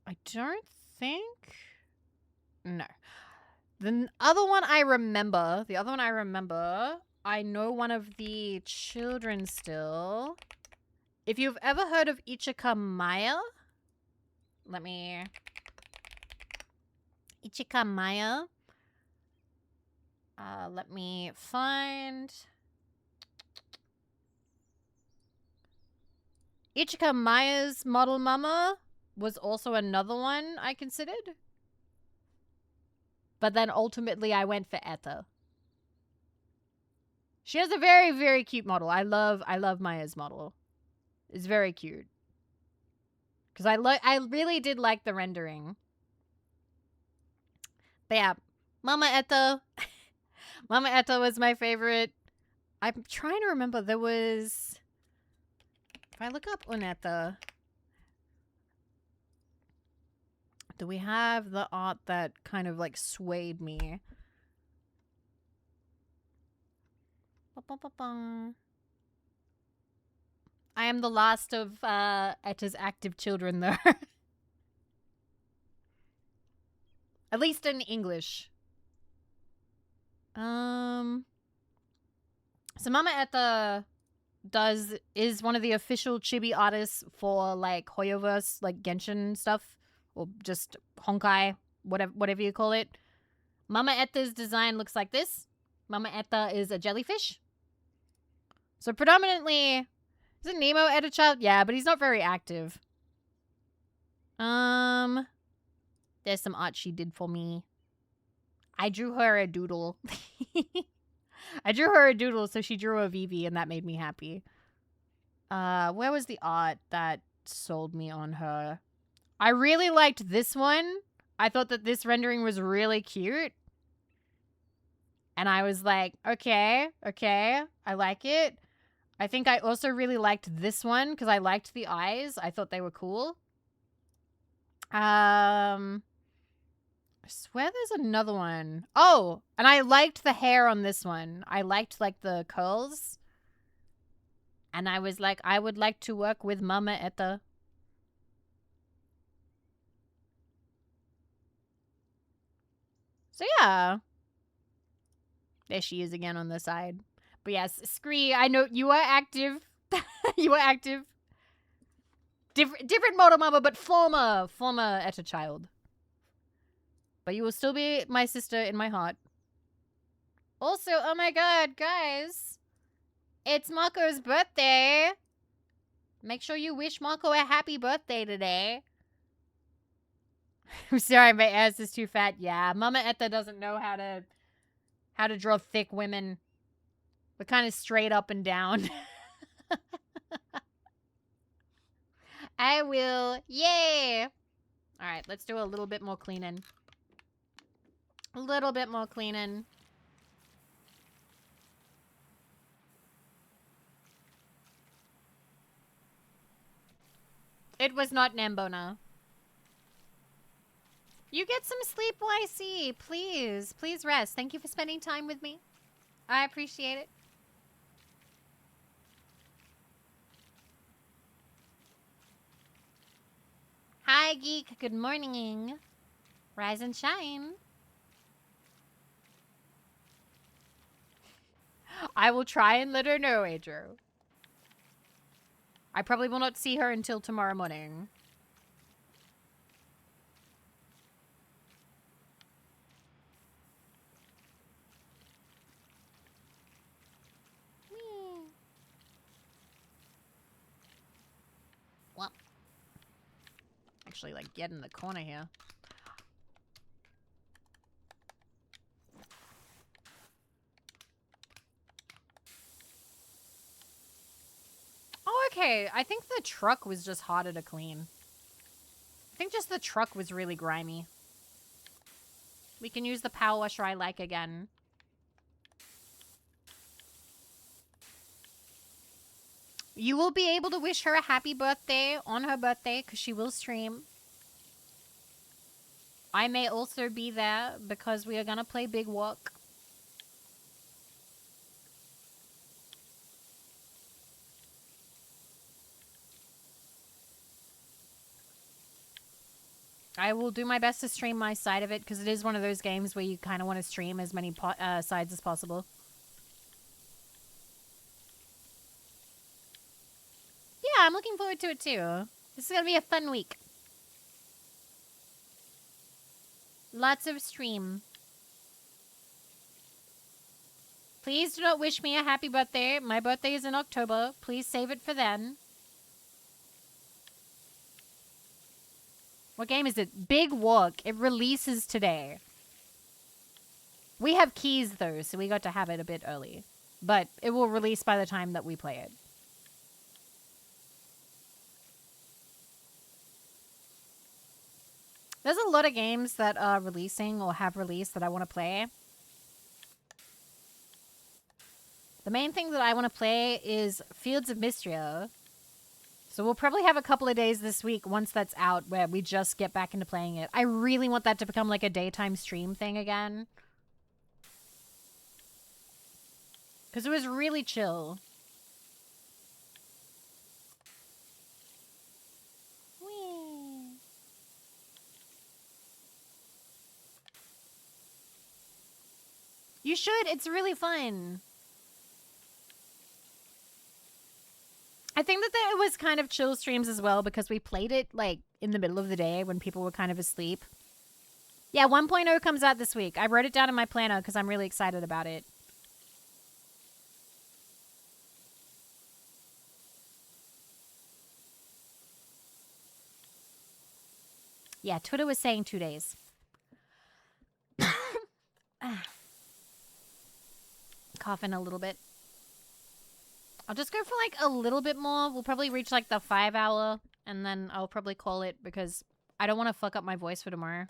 I don't think. No. The other one I remember, I know one of the children still. If you've ever heard of Ichika Maya, Ichika Maya. Let me find. Ichika Maya's model mama was also another one I considered. But then ultimately I went for Etta. She has a very, very cute model. I love Maya's model. It's very cute. Because I really did like the rendering. But yeah, Mama Etta. Mama Etta was my favorite. I'm trying to remember. There was... If I look up Unetta, do we have the art that kind of like swayed me? I am the last of Etta's active children, though. At least in English. So Mama Etta is one of the official chibi artists for like Hoyoverse, like Genshin stuff, or just Honkai, whatever you call it. Mama Etta's design looks like this. Mama Etta is a jellyfish. So predominantly, is it Nemo Etta child? Yeah, but he's not very active. There's some art she did for me. I drew her a doodle. I drew her a doodle, so she drew a Vivi, and that made me happy. Where was the art that sold me on her? I really liked this one. I thought that this rendering was really cute. And I was like, okay, I like it. I think I also really liked this one because I liked the eyes. I thought they were cool. I swear there's another one. Oh, and I liked the hair on this one. I liked like the curls. And I was like, I would like to work with Mama Etta. So yeah. There she is again on the side. But yes, Scree, I know you are active. You are active. Different model mama, but former Etta child. But you will still be my sister in my heart. Also, oh my god, guys. It's Marco's birthday. Make sure you wish Marco a happy birthday today. I'm sorry, my ass is too fat. Yeah, Mama Etta doesn't know how to draw thick women. We're kind of straight up and down. I will. Yay! Alright, let's do a little bit more cleaning. A little bit more cleaning. It was not Nambona. You get some sleep, YC. Please. Please rest. Thank you for spending time with me. I appreciate it. Hi, Geek. Good morning. Rise and shine. I will try and let her know, Adro. I probably will not see her until tomorrow morning. Well, actually, like, get in the corner here. Oh, okay. I think the truck was just harder to clean. I think just the truck was really grimy. We can use the PowerWasher I like again. You will be able to wish her a happy birthday on her birthday because she will stream. I may also be there because we are going to play Big Walk. I will do my best to stream my side of it because it is one of those games where you kind of want to stream as many sides as possible. Yeah, I'm looking forward to it too. This is going to be a fun week. Lots of stream. Please do not wish me a happy birthday. My birthday is in October. Please save it for then. What game is it? Big Walk. It releases today. We have keys, though, so we got to have it a bit early. But it will release by the time that we play it. There's a lot of games that are releasing or have released that I want to play. The main thing that I want to play is Fields of Mistria. So we'll probably have a couple of days this week once that's out where we just get back into playing it. I really want that to become like a daytime stream thing again. Because it was really chill. Whee. You should. It's really fun. I think that it was kind of chill streams as well because we played it like in the middle of the day when people were kind of asleep. Yeah, 1.0 comes out this week. I wrote it down in my planner because I'm really excited about it. Yeah, Twitter was saying 2 days. Coughing a little bit. I'll just go for like a little bit more. We'll probably reach like the 5 hour and then I'll probably call it because I don't want to fuck up my voice for tomorrow.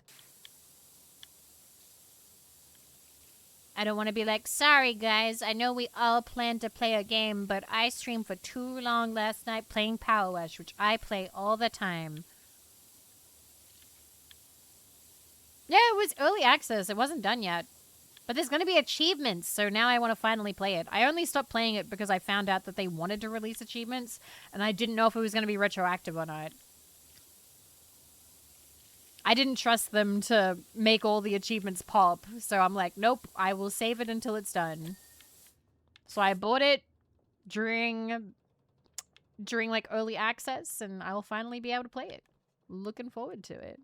I don't want to be like, sorry guys, I know we all plan to play a game, but I streamed for too long last night playing PowerWash, which I play all the time. Yeah, it was early access. It wasn't done yet. But there's going to be achievements, so now I want to finally play it. I only stopped playing it because I found out that they wanted to release achievements, and I didn't know if it was going to be retroactive or not. I didn't trust them to make all the achievements pop, so I'm like, nope, I will save it until it's done. So I bought it during like early access, and I'll finally be able to play it. Looking forward to it.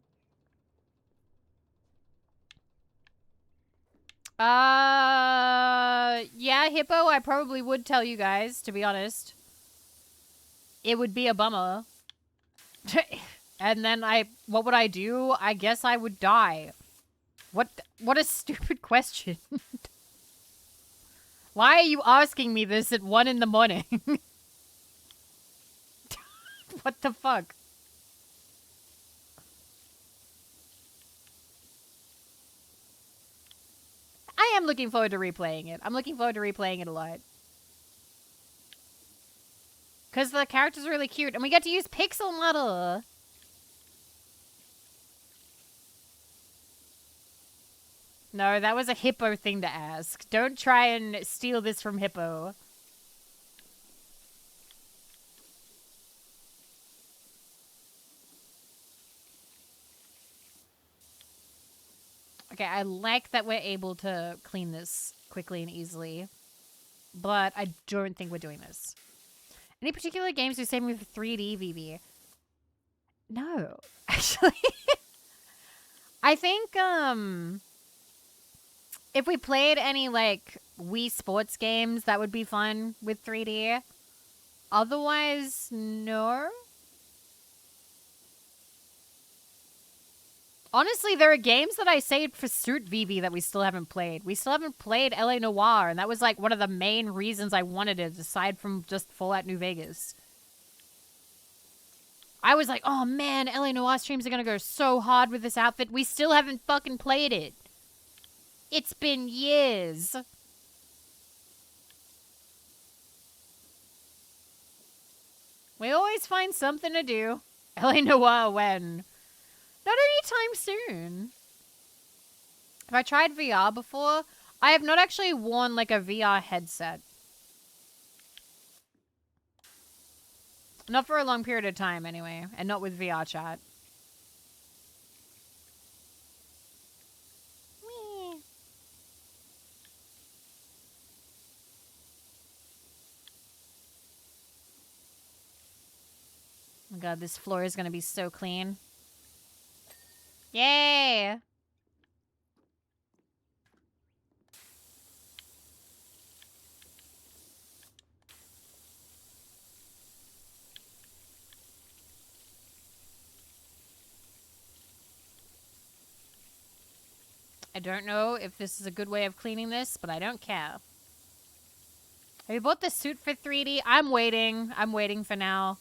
Yeah, Hippo, I probably would tell you guys, to be honest. It would be a bummer. And then what would I do? I guess I would die. What a stupid question. Why are you asking me this at 1 in the morning? What the fuck? I am looking forward to replaying it. I'm looking forward to replaying it a lot. Because the character's really cute. And we get to use Pixel Model. No, that was a Hippo thing to ask. Don't try and steal this from Hippo. Okay, I like that we're able to clean this quickly and easily. But I don't think we're doing this. Any particular games you're saving for 3D, Vivi? No. Actually. I think, if we played any, like, Wii Sports games, that would be fun with 3D. Otherwise, no. Honestly, there are games that I saved for Suit Vivi that we still haven't played. We still haven't played LA Noire, and that was like one of the main reasons I wanted it, aside from just Fallout New Vegas. I was like, oh man, LA Noire streams are gonna go so hard with this outfit. We still haven't fucking played it. It's been years. We always find something to do. Ellie Noah when? Not anytime soon. Have I tried VR before? I have not actually worn like a VR headset. Not for a long period of time anyway. And not with VR chat. Whee. Oh my god, this floor is going to be so clean. Yay! I don't know if this is a good way of cleaning this, but I don't care. Have you bought the suit for 3D? I'm waiting. I'm waiting for now.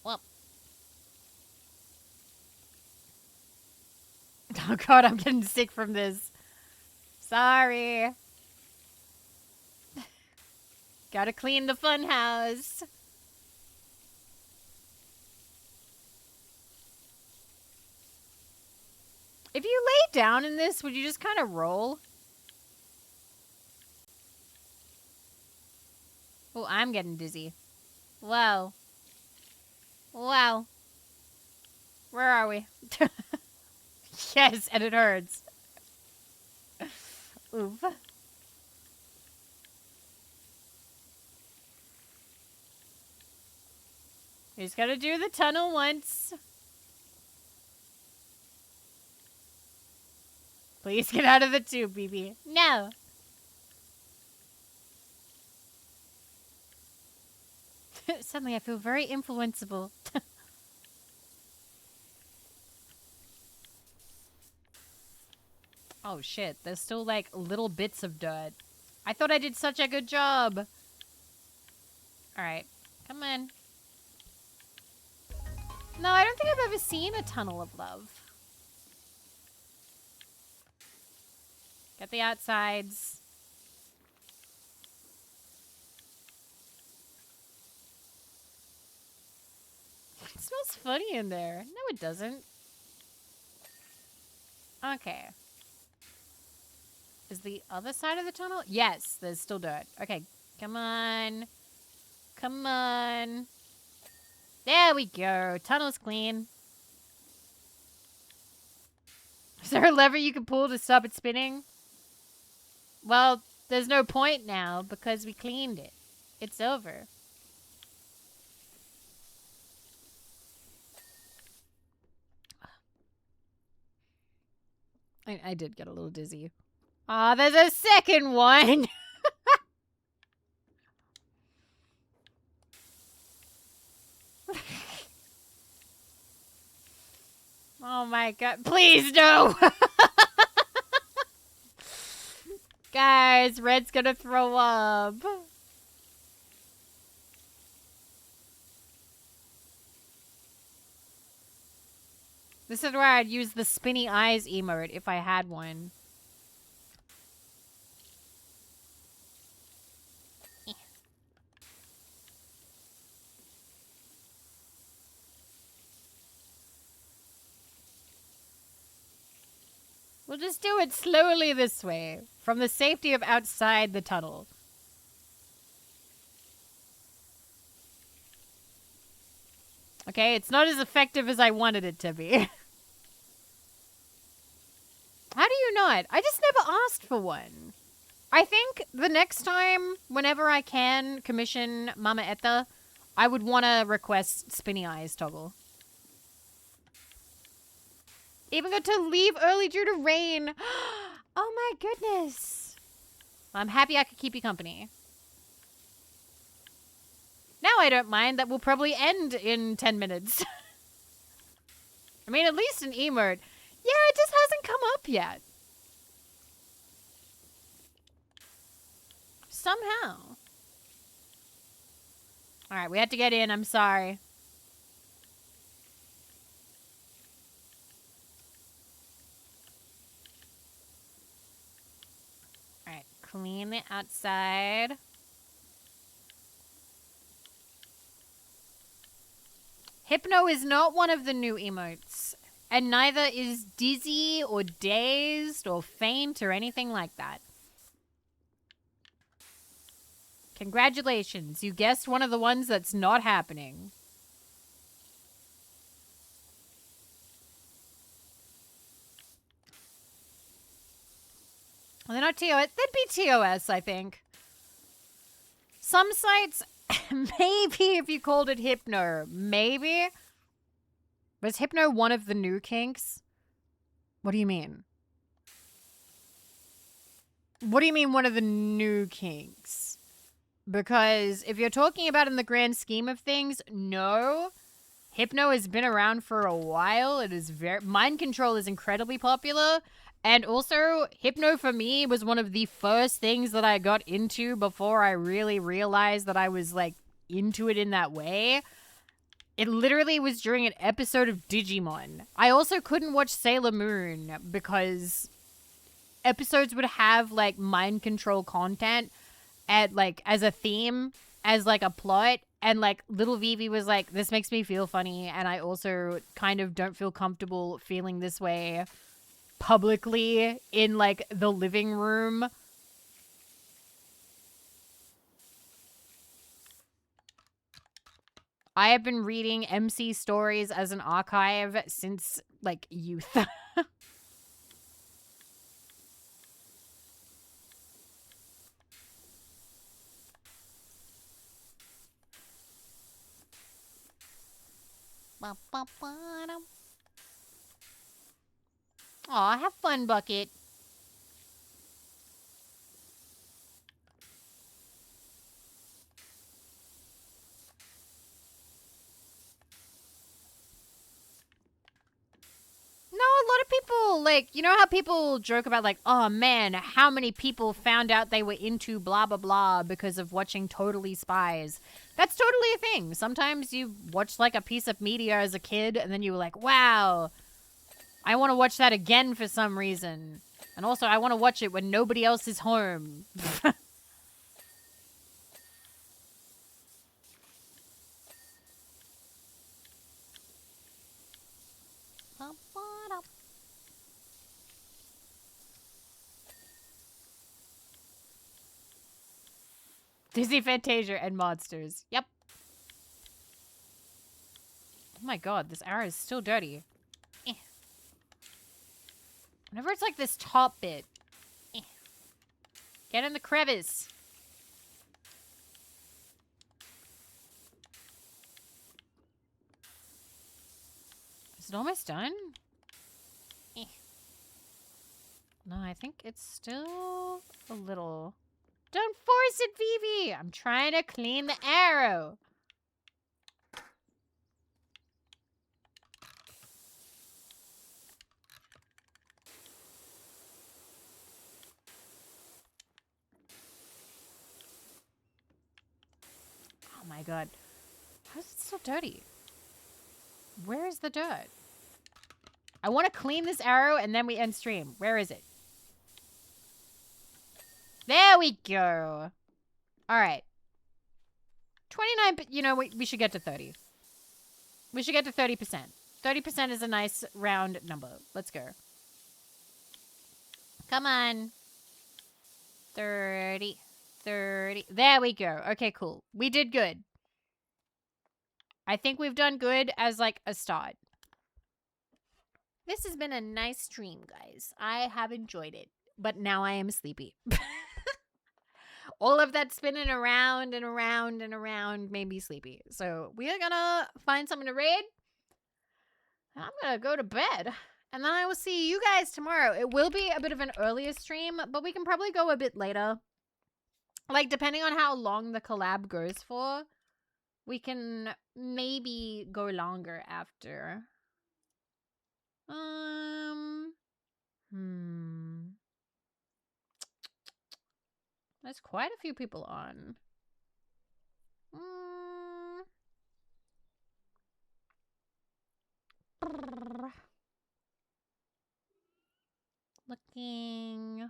Well. Oh god, I'm getting sick from this. Sorry. Gotta clean the fun house. If you lay down in this, would you just kind of roll? Oh, I'm getting dizzy. Whoa. Wow. Where are we? Yes, and it hurts. Oof. You just gotta do the tunnel once. Please get out of the tube, BB. No. Suddenly I feel very influenceable. Oh shit, there's still like little bits of dirt. I thought I did such a good job. Alright, come on. No, I don't think I've ever seen a tunnel of love. Get the outsides. It smells funny in there. No, it doesn't. Okay. Is the other side of the tunnel? Yes, there's still dirt. Okay, come on. Come on. There we go. Tunnel's clean. Is there a lever you can pull to stop it spinning? Well, there's no point now because we cleaned it. It's over. I did get a little dizzy. Aw, there's a second one! Oh my god. Please, no! Guys, Red's gonna throw up. This is where I'd use the spinny eyes emote if I had one. We'll just do it slowly this way, from the safety of outside the tunnel. Okay, it's not as effective as I wanted it to be. How do you not? I just never asked for one. I think the next time, whenever I can commission Mama Etta, I would want to request Spinny Eyes toggle. Even got to leave early due to rain. Oh my goodness. Well, I'm happy I could keep you company. Now I don't mind. That will probably end in 10 minutes. I mean, at least an emote. Yeah, it just hasn't come up yet. Somehow. Alright, we had to get in. I'm sorry. outside. Hypno is not one of the new emotes. And neither is dizzy or dazed or faint or anything like that. Congratulations, you guessed one of the ones that's not happening. Well, they're not TOS. They'd be TOS, I think. Some sites, maybe if you called it Hypno, maybe. Was Hypno one of the new kinks? What do you mean? What do you mean one of the new kinks? Because if you're talking about in the grand scheme of things, no. Hypno has been around for a while. It is mind control is incredibly popular. And also, Hypno for me was one of the first things that I got into before I really realized that I was like into it in that way. It literally was during an episode of Digimon. I also couldn't watch Sailor Moon because episodes would have like mind control content at like as a theme, as like a plot, and like little Vivi was like, this makes me feel funny, and I also kind of don't feel comfortable feeling this way publicly in like the living room. I have been reading MC stories as an archive since like youth. Aw, have fun, Bucket. No, a lot of people, like, you know how people joke about, like, oh man, how many people found out they were into blah, blah, blah because of watching Totally Spies? That's totally a thing. Sometimes you watch, like, a piece of media as a kid, and then you were like, wow, I want to watch that again for some reason. And also, I want to watch it when nobody else is home. Disney Fantasia and Monsters. Yep. Oh my god, this arrow is still dirty. Eh. Whenever it's like this top bit. Eh. Get in the crevice. Is it almost done? Eh. No, I think it's still a little... Don't force it, Vivi! I'm trying to clean the arrow. Oh my god. How is it still dirty? Where is the dirt? I want to clean this arrow and then we end stream. Where is it? There we go. All right. 29, but you know, we should get to 30. We should get to 30%. 30% is a nice round number. Let's go. Come on. 30. 30. There we go. Okay, cool. We did good. I think we've done good as like a start. This has been a nice stream, guys. I have enjoyed it. But now I am sleepy. All of that spinning around and around and around made me sleepy. So we are gonna find something to raid. I'm gonna go to bed. And then I will see you guys tomorrow. It will be a bit of an earlier stream, but we can probably go a bit later. Like, depending on how long the collab goes for, we can maybe go longer after. There's quite a few people on. Looking.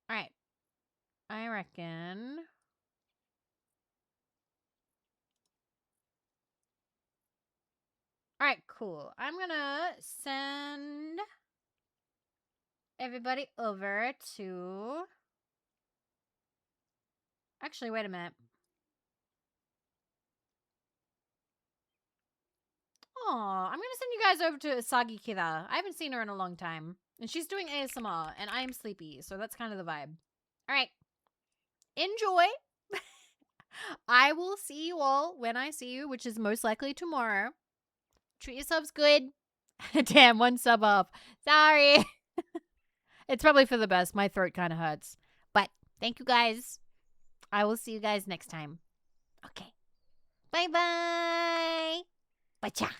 All right. I reckon. All right, cool. I'm going to send everybody over to. Actually, wait a minute. Oh, I'm going to send you guys over to Asagi Kira. I haven't seen her in a long time. And she's doing ASMR, and I am sleepy, so that's kind of the vibe. All right. Enjoy. I will see you all when I see you, which is most likely tomorrow. Treat yourselves good. Damn, 1 sub off. Sorry. It's probably for the best. My throat kind of hurts. But thank you guys. I will see you guys next time. Okay. Bye-bye. Bye-cha.